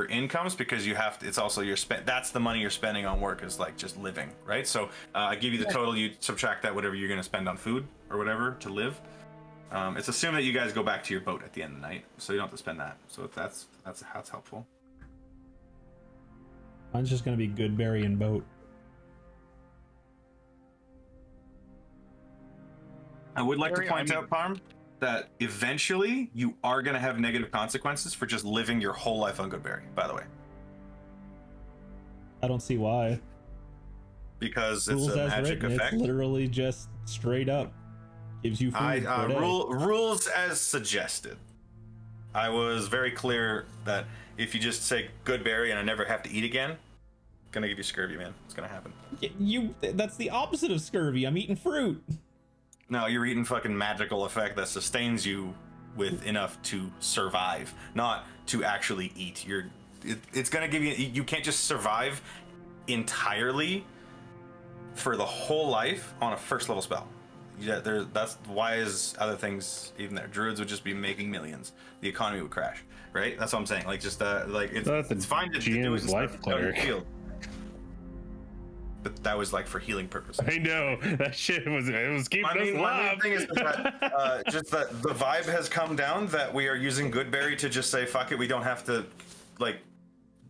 incomes, because you have to, it's also your that's the money you're spending on work, is like just living, right? So I give you the total, you subtract that whatever you're gonna spend on food or whatever to live. It's assumed that you guys go back to your boat at the end of the night, so you don't have to spend that. So if that's helpful. Mine's just gonna be Goodberry and boat. I would like to point out, Parm, that eventually you are going to have negative consequences for just living your whole life on Goodberry, by the way. I don't see why. Because it's Rules a as magic written, effect. it's literally just straight up Gives you food for a day. Rules as suggested. I was very clear that if you just say good berry and I never have to eat again, gonna give you scurvy, man. It's gonna happen. That's the opposite of scurvy. I'm eating fruit. No, you're eating fucking magical effect that sustains you with enough to survive, not to actually eat. It's gonna give you. You can't just survive entirely for the whole life on a first level spell. Yeah, that's why is other things even there. Druids would just be making millions. The economy would crash, right? That's what I'm saying. Like just like it's fine to do it life cleric. Field. But that was like for healing purposes. I know that shit was keeping us alive. My main thing is that just that the vibe has come down that we are using Goodberry to just say fuck it. We don't have to like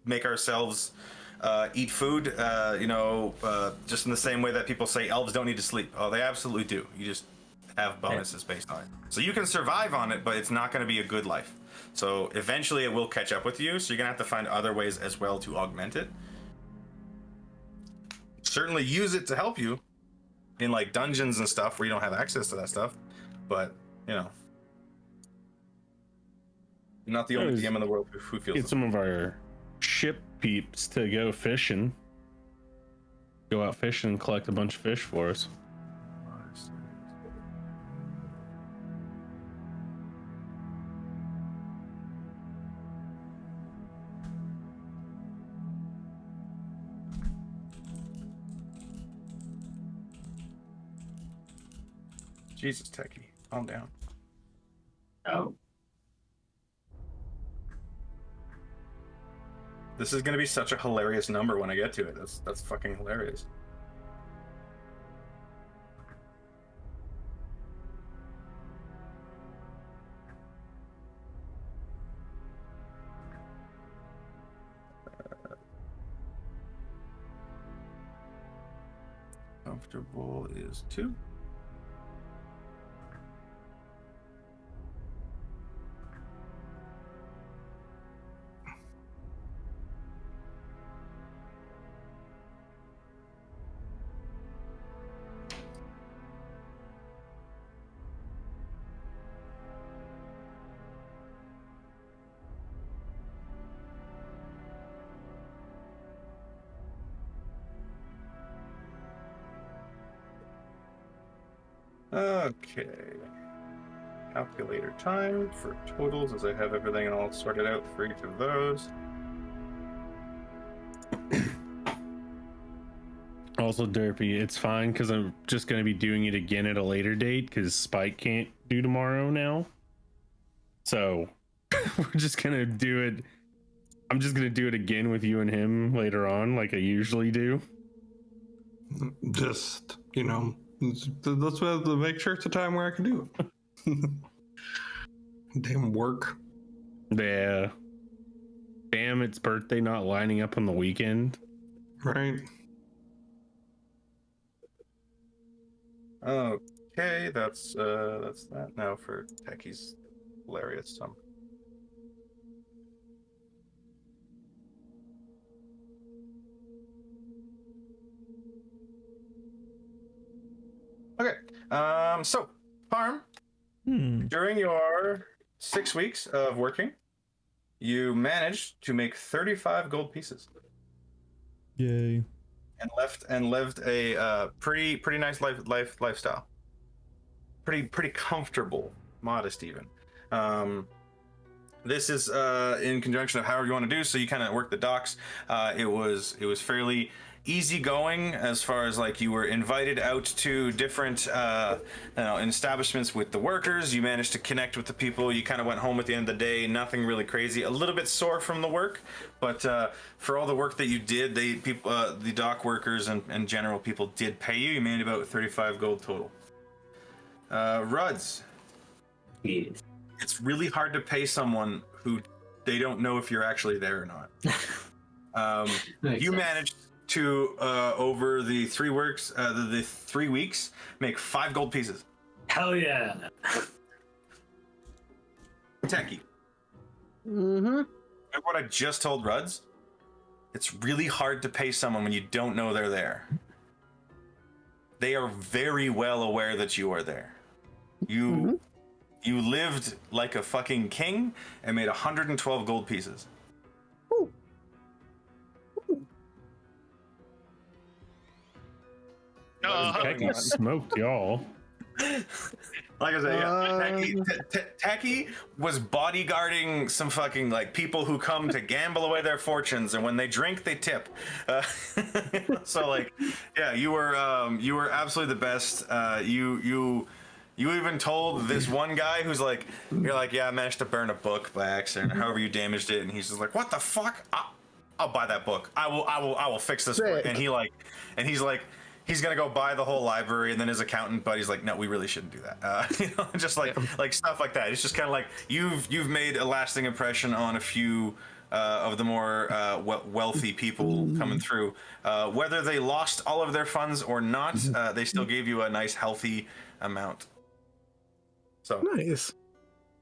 make ourselves eat food. Just in the same way that people say elves don't need to sleep. Oh, they absolutely do. You just have bonuses based on it. So you can survive on it, but it's not going to be a good life. So eventually it will catch up with you. So you're gonna have to find other ways as well to augment it. Certainly use it to help you in like dungeons and stuff where you don't have access to that stuff, but you're not the only DM in the world who feels get some of our ship peeps to go fishing, go out fishing and collect a bunch of fish for us. Jesus, Techie, calm down. Oh. This is gonna be such a hilarious number when I get to it. That's fucking hilarious. Comfortable is 2. Okay. Calculator time for totals as I have everything all sorted out for each of those. Also, Derpy, it's fine because I'm just going to be doing it again at a later date because Spike can't do tomorrow now. So we're just going to do it. I'm just going to do it again with you and him later on like I usually do. Just, let's make sure it's a time where I can do it. Damn work. Yeah. Damn, it's birthday not lining up on the weekend. Right. Okay, that's that now for Techie's hilarious sum. Okay, so Parm, during your 6 weeks of working, you managed to make 35 gold pieces. Yay. And lived a pretty nice lifestyle. Pretty comfortable, modest even. This is in conjunction of however you want to do. So you kind of work the docks. It was fairly easygoing as far as like you were invited out to different establishments with the workers. You managed to connect with the people. You kind of went home at the end of the day. Nothing really crazy. A little bit sore from the work, but for all the work that you did, the dock workers and general people did pay you. You made about 35 gold total. Ruds. Yes. It's really hard to pay someone who they don't know if you're actually there or not. You managed to over the 3 weeks make 5 gold pieces. Hell yeah. Techie. Remember what I just told Ruds? It's really hard to pay someone when you don't know they're there. They are very well aware that you are there. You lived like a fucking king and made 112 gold pieces. Hecky smoked y'all. Like I said, yeah. Tacky was bodyguarding some fucking like people who come to gamble away their fortunes, and when they drink, they tip. So like, yeah, you were absolutely the best. You even told this one guy who's like, you're like, yeah, I managed to burn a book by accident, however you damaged it, and he's just like, what the fuck? I'll buy that book. I will fix this. For and he's like. He's gonna go buy the whole library, and then his accountant buddy's like, "No, we really shouldn't do that." Just like stuff like that. It's just kind of like you've made a lasting impression on a few of the more wealthy people coming through. Whether they lost all of their funds or not, they still gave you a nice, healthy amount. So nice.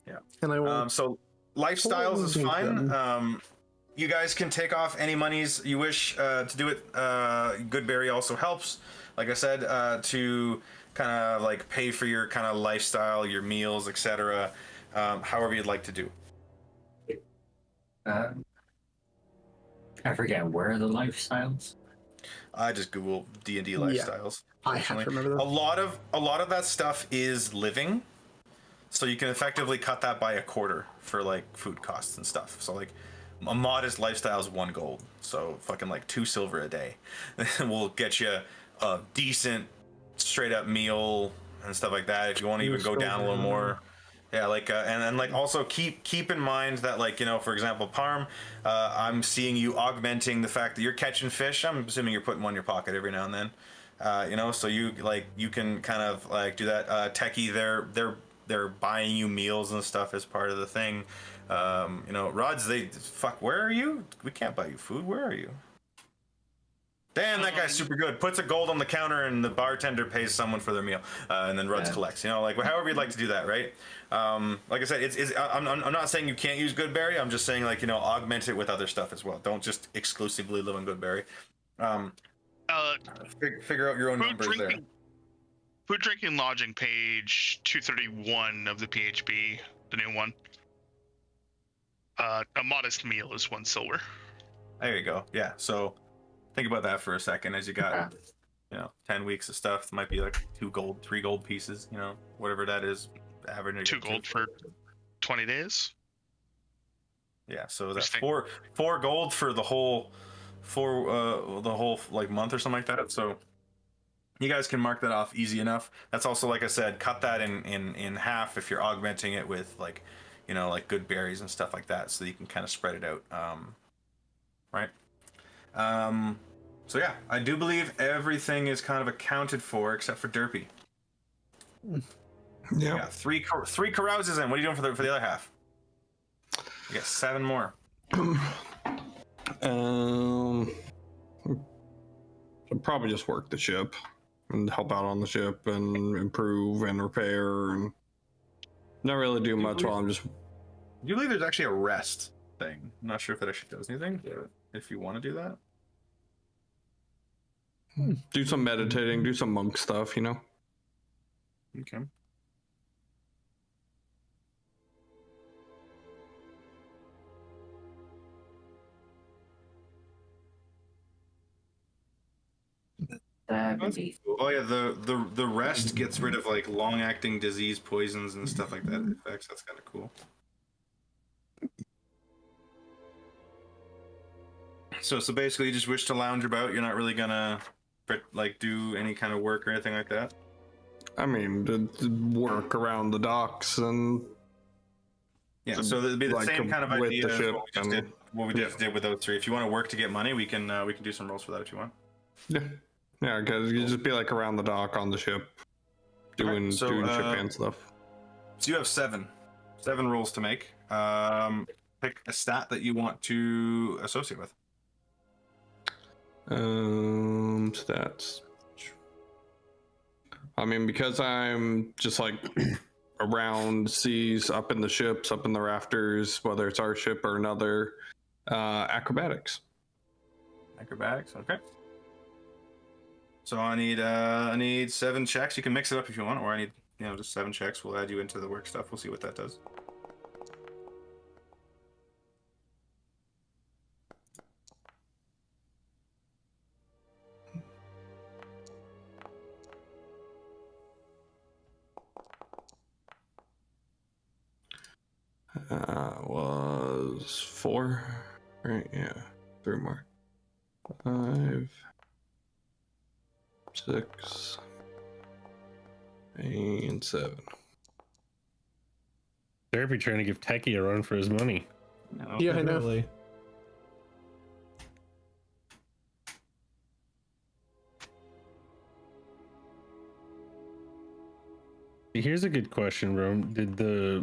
Yeah. And I will. So lifestyles is fine. You guys can take off any monies you wish to do it. Goodberry also helps, like I said, to kind of like pay for your kind of lifestyle, your meals, etc. However you'd like to do. I forget, where are the lifestyles? I just Google D&D lifestyles. I have to remember that. A lot of that stuff is living, so you can effectively cut that by a quarter for like food costs and stuff. So like. A modest lifestyle is 1 gold, so fucking like 2 silver a day will get you a decent straight up meal and stuff like that. If you want to even go down a little more, yeah, like and like also keep in mind that, like, you know, for example, Parm, I'm seeing you augmenting the fact that you're catching fish. I'm assuming you're putting one in your pocket every now and then, you know, so you can kind of like do that. Techie, they're buying you meals and stuff as part of the thing. You know, Rods, where are you? We can't buy you food. Where are you? Damn, that guy's super good. Puts a gold on the counter and the bartender pays someone for their meal. And then Rods collects, you know, like however you'd like to do that, right? Like I said, I'm not saying you can't use Goodberry. I'm just saying, like, you know, augment it with other stuff as well. Don't just exclusively live on Goodberry. Figure out your own numbers there. Food, drinking, lodging, page 231 of the PHB, the new one. A modest meal is 1 silver. There you go. Yeah. So think about that for a second. As you got, you know, 10 weeks of stuff, it might be like 2 gold, 3 gold pieces. You know, whatever that is. Average 2 gold for 20 days. Yeah. So that's 4 gold for the whole like month or something like that. So you guys can mark that off easy enough. That's also, like I said, cut that in half if you're augmenting it with, like, you know, like good berries and stuff like that, so you can kind of spread it out. Right. So yeah, I do believe everything is kind of accounted for except for Derpy. Yeah. 3 carouses in. What are you doing for the other half? You got 7 more. I'll probably just work the ship and help out on the ship and improve and repair and not really do much while I'm just. Do you believe there's actually a rest thing? I'm not sure if that actually does anything. If you want to do that, do some meditating, do some monk stuff, you know. Okay. Oh yeah, the rest gets rid of like long-acting disease, poisons, and stuff like that effects. That's kind of cool. So basically, you just wish to lounge about. You're not really gonna like do any kind of work or anything like that. I mean, to work around the docks and yeah. So it'd be the same kind of idea as what we just did with those 3. If you want to work to get money, we can do some rolls for that if you want. Yeah. Yeah, because you just be like around the dock on the ship, doing ship hand stuff. So you have 7 rolls to make. Pick a stat that you want to associate with. Stats. I mean, because I'm just like around seas, up in the ships, up in the rafters, whether it's our ship or another, acrobatics. Acrobatics, okay. So I need 7 checks. You can mix it up if you want, or I need just 7 checks. We'll add you into the work stuff. We'll see what that does. Was 4, right? Yeah, 3 more. 5, 6, and 7. Therapy trying to give Techie a run for his money. No. Yeah, I know. Really. Here's a good question, bro. Did the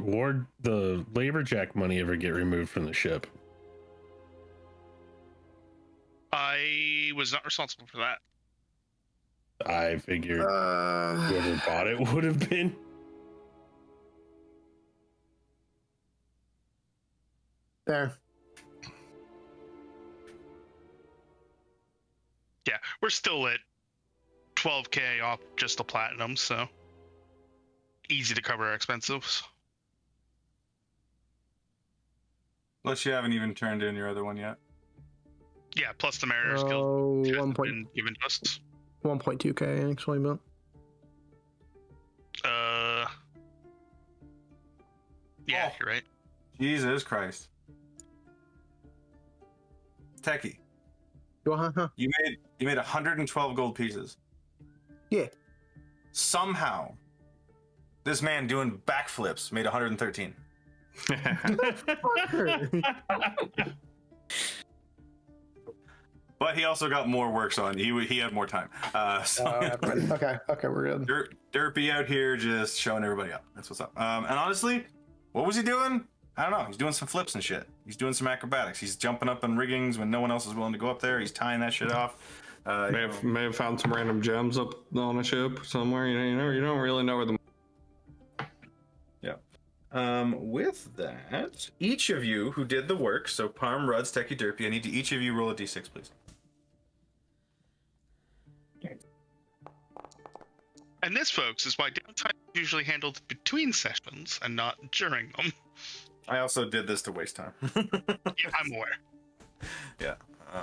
labor jack money ever get removed from the ship? I was not responsible for that. I figured whoever bought it would have been. There. Yeah, we're still at 12K off just the platinum, so easy to cover our expenses. Plus, you haven't even turned in your other one yet. Yeah, plus the Mariners Guild Oh, has been given to us. 1.2k actually, but Yeah, Oh. you're right. Jesus Christ. Techie, uh-huh. you made 112 gold pieces. Yeah. Somehow, this man doing backflips made 113. But he also got more works on. He had more time. Okay, we're good. Derpy out here just showing everybody up. That's what's up. And honestly, what was he doing? I don't know. He's doing some flips and shit. He's doing some acrobatics. He's jumping up in riggings when no one else is willing to go up there. He's tying that shit off. May have found some random gems up on a ship somewhere. You don't really know where the. With that, each of you who did the work, so Parm, Ruds, Techie, Derpy, I need to each of you roll a d6, please. And this, folks, is why downtime is usually handled between sessions and not during them. I also did this to waste time. Yeah, I'm aware. Yeah.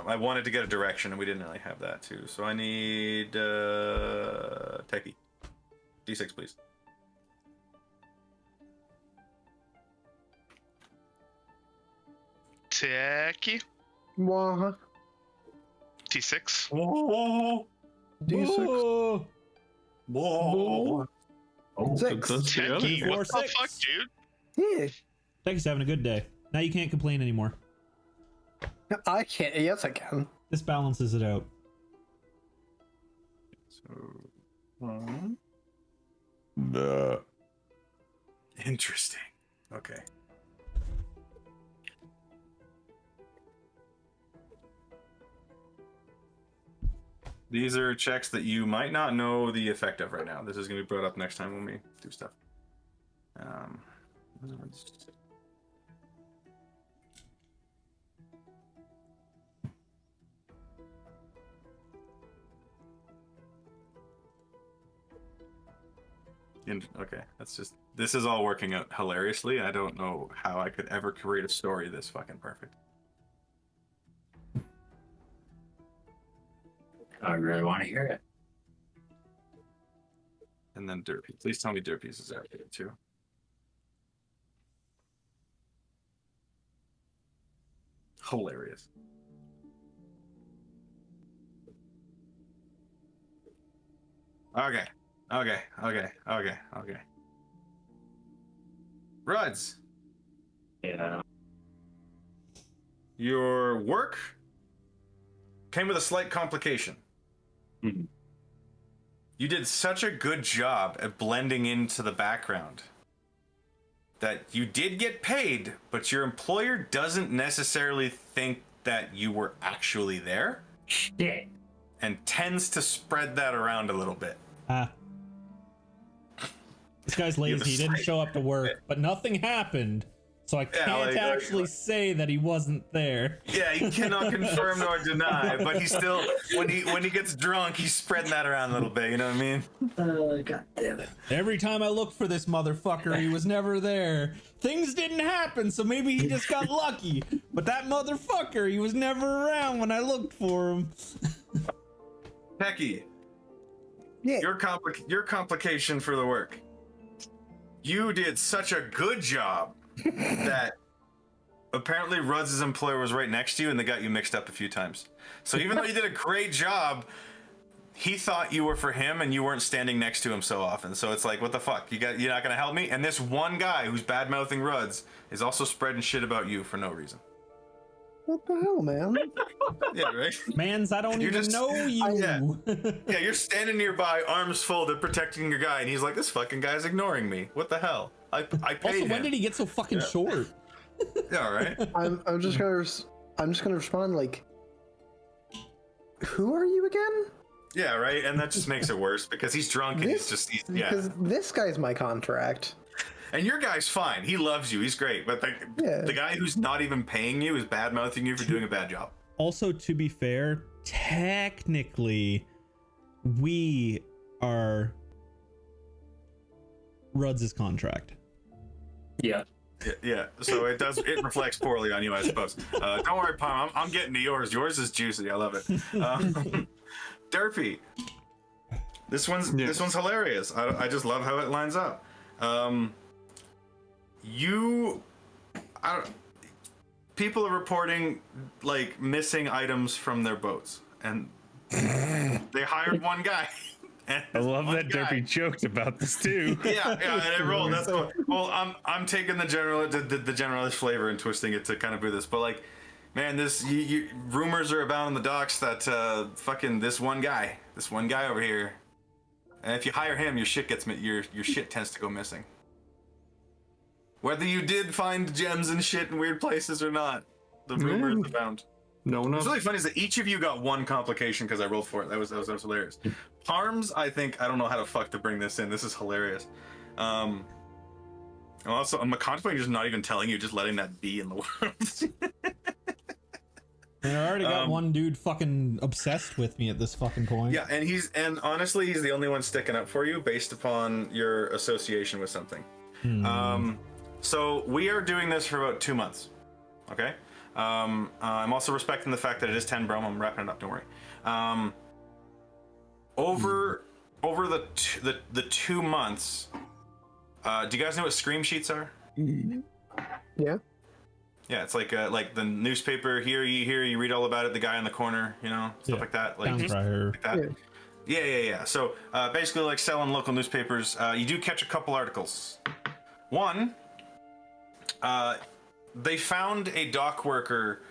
I wanted to get a direction, and we didn't really have that, too. So I need Techie. D6, please. Techie. Wah. T6. Whoa. D6. Whoa. Six. That's the other- Techie, what the 4-6. fuck, dude? Yeah. Techie's having a good day. Now you can't complain anymore. I can't. Yes, I can. This balances it out. So, interesting. Okay. These are checks that you might not know the effect of right now. This is going to be brought up next time when we do stuff. Okay, this is all working out hilariously. I don't know how I could ever create a story this fucking perfect. I really want to hear it. And then Derpy. Please tell me Derpy's is out here too. Hilarious. Okay. Ruds, Yeah. your work came with a slight complication. Mhm. You did such a good job at blending into the background that you did get paid, but your employer doesn't necessarily think that you were actually there Shit. and tends to spread that around a little bit. This guy's You have lazy. a He didn't slight show up to work, bit. but nothing happened. So I can't actually say that he wasn't there. Yeah, he cannot confirm nor deny, but he still, when he gets drunk, he's spreading that around a little bit. You know what I mean? God damn it. Every time I looked for this motherfucker, he was never there. Things didn't happen, so maybe he just got lucky. But that motherfucker, he was never around when I looked for him. Pecky, Yeah. your complication for the work. You did such a good job that apparently Rudd's employer was right next to you and they got you mixed up a few times. So even though you did a great job, he thought you were for him and you weren't standing next to him so often. So it's like, what the fuck? You're not gonna help me? And this one guy who's bad mouthing Rudd's is also spreading shit about you for no reason. What the hell, man? Yeah, right? Mans, I don't You're even just- know you. Yeah, you're standing nearby, arms folded, protecting your guy, and he's like, this fucking guy's ignoring me. What the hell? I paid Also, him. when did he get so fucking short? Yeah, all right. I'm just gonna respond like, who are you again? Yeah, right. And that just makes it worse because he's drunk and he's yeah. Because this guy's my contract. And your guy's fine. He loves you. He's great. But the guy who's not even paying you is bad mouthing you for doing a bad job. Also, to be fair, technically, we are Rudd's contract. Yeah. Yeah. So it reflects poorly on you, I suppose. Don't worry, Palm. I'm getting to yours. Yours is juicy. I love it. Derpy. This one's hilarious. I just love how it lines up. People are reporting like missing items from their boats, and they hired one guy. And I love that guy- Derpy joked about this too. Yeah, and it rolled. That's cool. Well, I'm taking the generalist flavor and twisting it to kind of do this, but like, man, rumors are about on the docks that fucking this one guy over here, and if you hire him, your shit tends to go missing. Whether you did find gems and shit in weird places or not, the rumors abound. No one What's knows. really funny is that each of you got one complication because I rolled for it. That was hilarious. Parms, I don't know how to fuck to bring this in. This is hilarious. Also, I'm contemplating just not even telling you, just letting that be in the world. And I already got one dude fucking obsessed with me at this fucking point. Yeah, and honestly, he's the only one sticking up for you based upon your association with something. So we are doing this for about 2 months. Okay. I'm also respecting the fact that it is 10 Brom. I'm wrapping it up. Don't worry. Over the 2 months, do you guys know what scream sheets are? Yeah. Yeah, it's like the newspaper. Here you read all about it. The guy in the corner, stuff like that. Like, Town crier. like that. Yeah. So basically, like selling local newspapers, you do catch a couple articles. One, they found a dock worker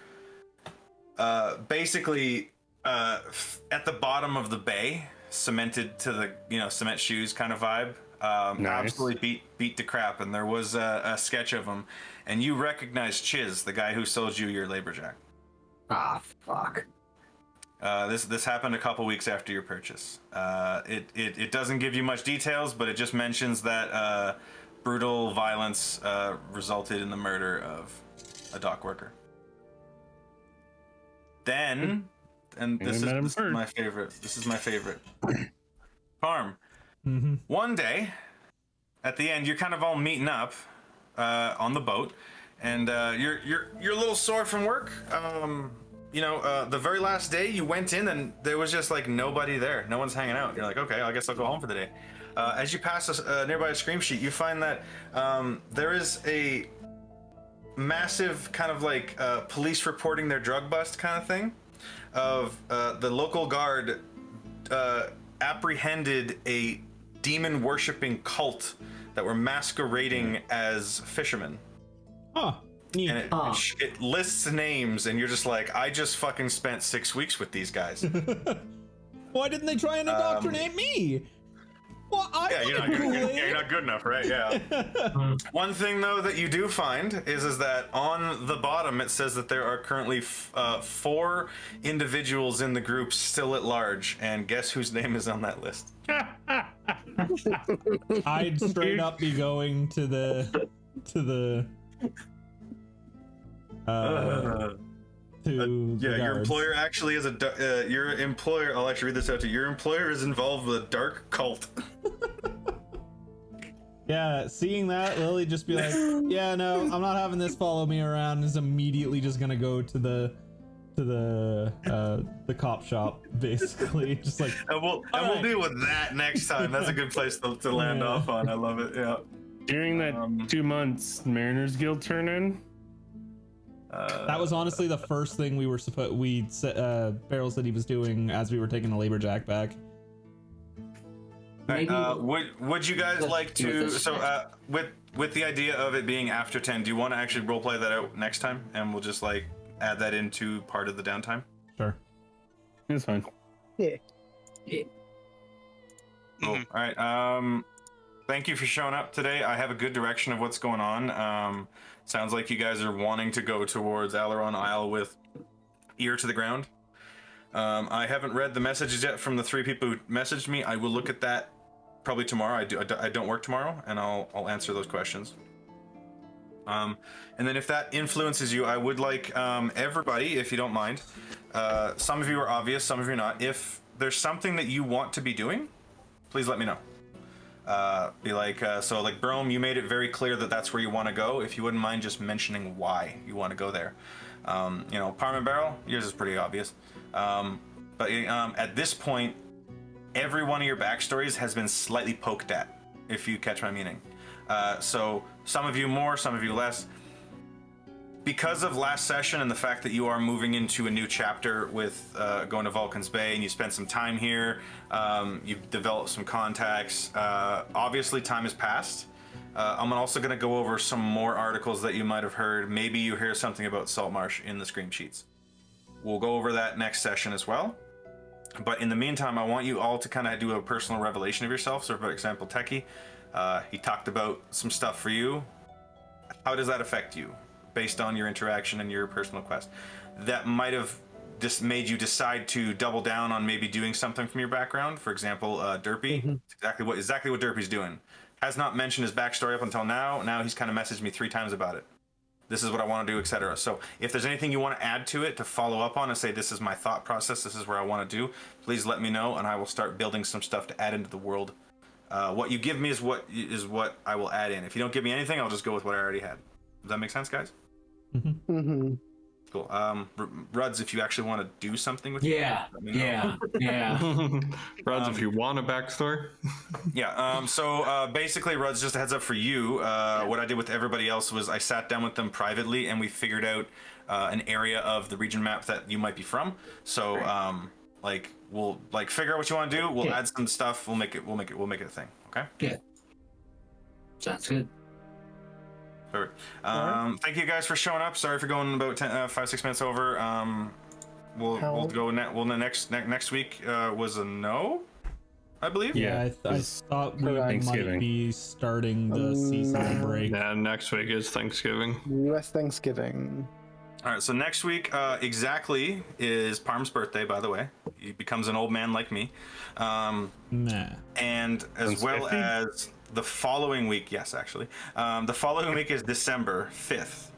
basically at the bottom of the bay, cemented to the cement shoes kind of vibe. Nice. Absolutely beat to crap, and there was a sketch of him, and you recognize Chiz, the guy who sold you your laborjack. Ah, fuck. This happened a couple weeks after your purchase. It doesn't give you much details, but it just mentions that brutal violence resulted in the murder of a dock worker. Then, and this is my favorite. This is my favorite. Farm. Mm-hmm. One day, at the end, you're kind of all meeting up on the boat, and you're a little sore from work. The very last day you went in and there was just like nobody there. No one's hanging out. You're like, okay, I guess I'll go home for the day. As you pass a nearby scream sheet, you find that there is a massive kind of like police reporting their drug bust kind of thing of the local guard apprehended a demon worshipping cult that were masquerading as fishermen. Huh. Neat. And it lists names, and you're just like, I just fucking spent 6 weeks with these guys. Why didn't they try and indoctrinate me? Well, You're not good enough, right? Yeah. One thing though that you do find is that on the bottom it says that there are currently 4 individuals in the group still at large, and guess whose name is on that list? I'd straight up be going to the Uh, to the yeah, your guards. employer actually is your employer. I'll actually read this out to you. Your employer is involved with a dark cult. Yeah, seeing that, Lily just be like, yeah, no, I'm not having this follow me around, and is immediately just gonna go to the cop shop, basically. Just like, And we'll deal with that next time. That's a good place to land Yeah. off on. I love it. Yeah. During that 2 months, Mariners Guild turn in. that was honestly the first thing we were Beryl said he was doing as we were taking the labor jack back. All right, Maybe- would you guys like to? So with the idea of it being after 10, do you want to actually roleplay that out next time, and we'll just like add that into part of the downtime? Sure. It's fine. Yeah. Cool. All right. Thank you for showing up today. I have a good direction of what's going on. Sounds like you guys are wanting to go towards Aileron Isle with ear to the ground. I haven't read the messages yet from the 3 people who messaged me. I will look at that probably tomorrow. I don't work tomorrow, and I'll answer those questions. And then if that influences you, I would like everybody, if you don't mind. Some of you are obvious, some of you are not. If there's something that you want to be doing, please let me know. Be like, so like Brome, you made it very clear that that's where you want to go. If you wouldn't mind just mentioning why you want to go there. You know, Parm and Barrel, yours is pretty obvious. But at this point, every one of your backstories has been slightly poked at, if you catch my meaning. So some of you more, some of you less. Because of last session and the fact that you are moving into a new chapter with going to Vulcan's Bay and you spent some time here, you've developed some contacts. Obviously, time has passed. I'm also going to go over some more articles that you might have heard. Maybe you hear something about Saltmarsh in the scream sheets. We'll go over that next session as well. But in the meantime, I want you all to kind of do a personal revelation of yourself. So, for example, Techie, he talked about some stuff for you. How does that affect you based on your interaction and your personal quest? That might have just made you decide to double down on maybe doing something from your background. For example, Derpy, exactly what Derpy's doing. Has not mentioned his backstory up until now. Now he's kind of messaged me 3 times about it. This is what I want to do, etc. So if there's anything you want to add to it to follow up on and say, this is my thought process, this is where I want to do, please let me know, and I will start building some stuff to add into the world. What you give me is what I will add in. If you don't give me anything, I'll just go with what I already had. Does that make sense, guys? Mm-hmm. Cool. Ruds, if you actually want to do something with Yeah, let me know. yeah. Ruds, if you want a backstory. Yeah, so basically, Ruds, just a heads up for you, what I did with everybody else was I sat down with them privately and we figured out an area of the region map that you might be from. So, like, we'll like figure out what you want to do. We'll add some stuff. We'll make it a thing. Okay. Yeah. Sounds good. Perfect. Thank you guys for showing up. Sorry for going about 5-6 minutes over. We'll go next week was a no, I believe. Yeah, I thought we might be starting the seasonal break. Yeah, next week is Thanksgiving. U.S. Thanksgiving. All right, so next week exactly is Parm's birthday, by the way. He becomes an old man like me. Nah. And as well 50? as the following week, yes, actually. The following week is December 5th.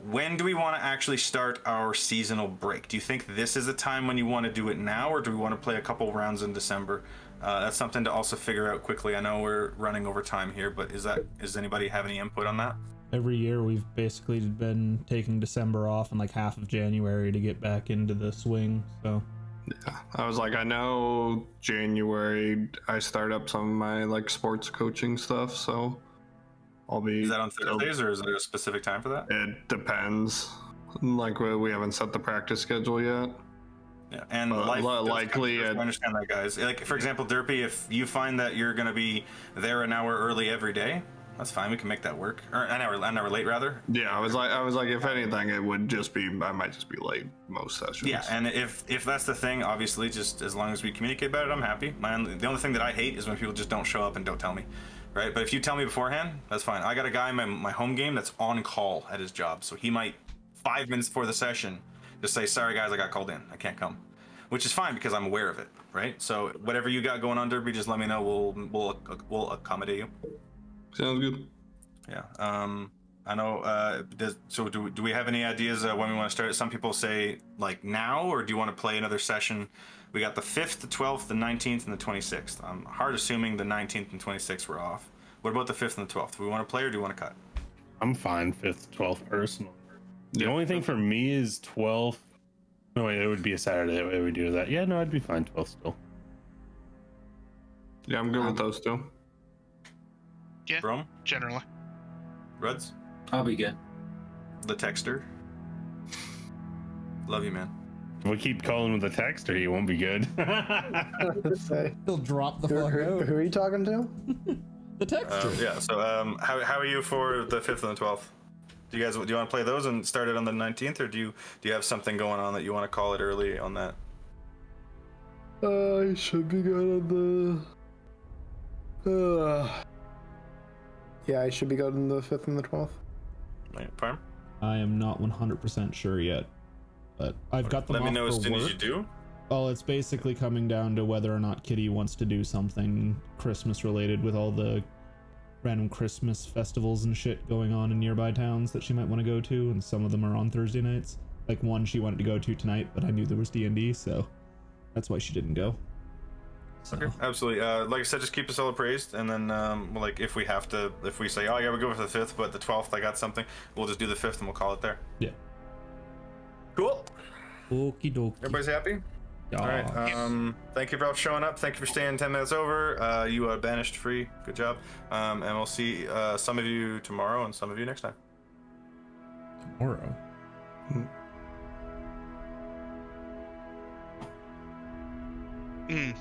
When do we want to actually start our seasonal break? Do you think this is the time when you want to do it now, or do we want to play a couple rounds in December? That's something to also figure out quickly. I know we're running over time here, but does anybody have any input on that? Every year we've basically been taking December off and like half of January to get back into the swing, so. Yeah, I was like, I know January I start up some of my like sports coaching stuff, so I'll be. Is that on Thursdays, or is there a specific time for that? It depends. Like we haven't set the practice schedule yet. Yeah, and likely I understand that, guys. Like, for example, Derpy, if you find that you're going to be there an hour early every day, that's fine. We can make that work. Or an hour late, rather. Yeah, I was like, if anything, it would just be, I might just be late most sessions. Yeah, and if that's the thing, obviously, just as long as we communicate about it, I'm happy. The only thing that I hate is when people just don't show up and don't tell me, right? But if you tell me beforehand, that's fine. I got a guy in my home game that's on call at his job, so he might 5 minutes before the session just say, "Sorry guys, I got called in. I can't come," which is fine because I'm aware of it, right? So whatever you got going on, Derby, just let me know. We'll accommodate you. Sounds good. Yeah. I know. Do we have any ideas when we want to start it? Some people say like now, or do you want to play another session? We got the 5th, the 12th, the 19th, and the 26th. I'm hard assuming the 19th and 26th were off. What about the 5th and the 12th? Do we want to play or do you want to cut? I'm fine 5th, 12th personal. The only thing for me is 12th. No, wait, it would be a Saturday that we do that. Yeah, no, I'd be fine 12th still. Yeah, I'm good with those two. Yeah, Brom? generally. Ruds? I'll be good. The Texter? Love you, man. If we keep calling him the texter, he won't be good. He'll drop the Who, fuck who, out. who are you talking to? The texture. Yeah. So, how are you for the 5th and the 12th? Do you want to play those and start it on the 19th, or do you have something going on that you want to call it early on that? I should be good on the. Yeah, I should be good on the 5th and the 12th. Right, Farm? I am not 100% sure yet, but I've got them Let me off know as for soon as work. you do. Well, it's basically coming down to whether or not Kitty wants to do something Christmas related with all the random Christmas festivals and shit going on in nearby towns that she might want to go to, and some of them are on Thursday nights. Like one she wanted to go to tonight, but I knew there was D&D, so that's why she didn't go. So. Okay, absolutely. Like I said, just keep us all appraised, and then like if we say, oh yeah, we'll go with the 5th, but the 12th I got something, we'll just do the 5th and we'll call it there. Yeah. Cool. Okie dokie. Everybody's happy? Yeah. All right. Thank you for all showing up. Thank you for staying 10 minutes over. You are banished free. Good job. And we'll see some of you tomorrow and some of you next time. Tomorrow. Mm.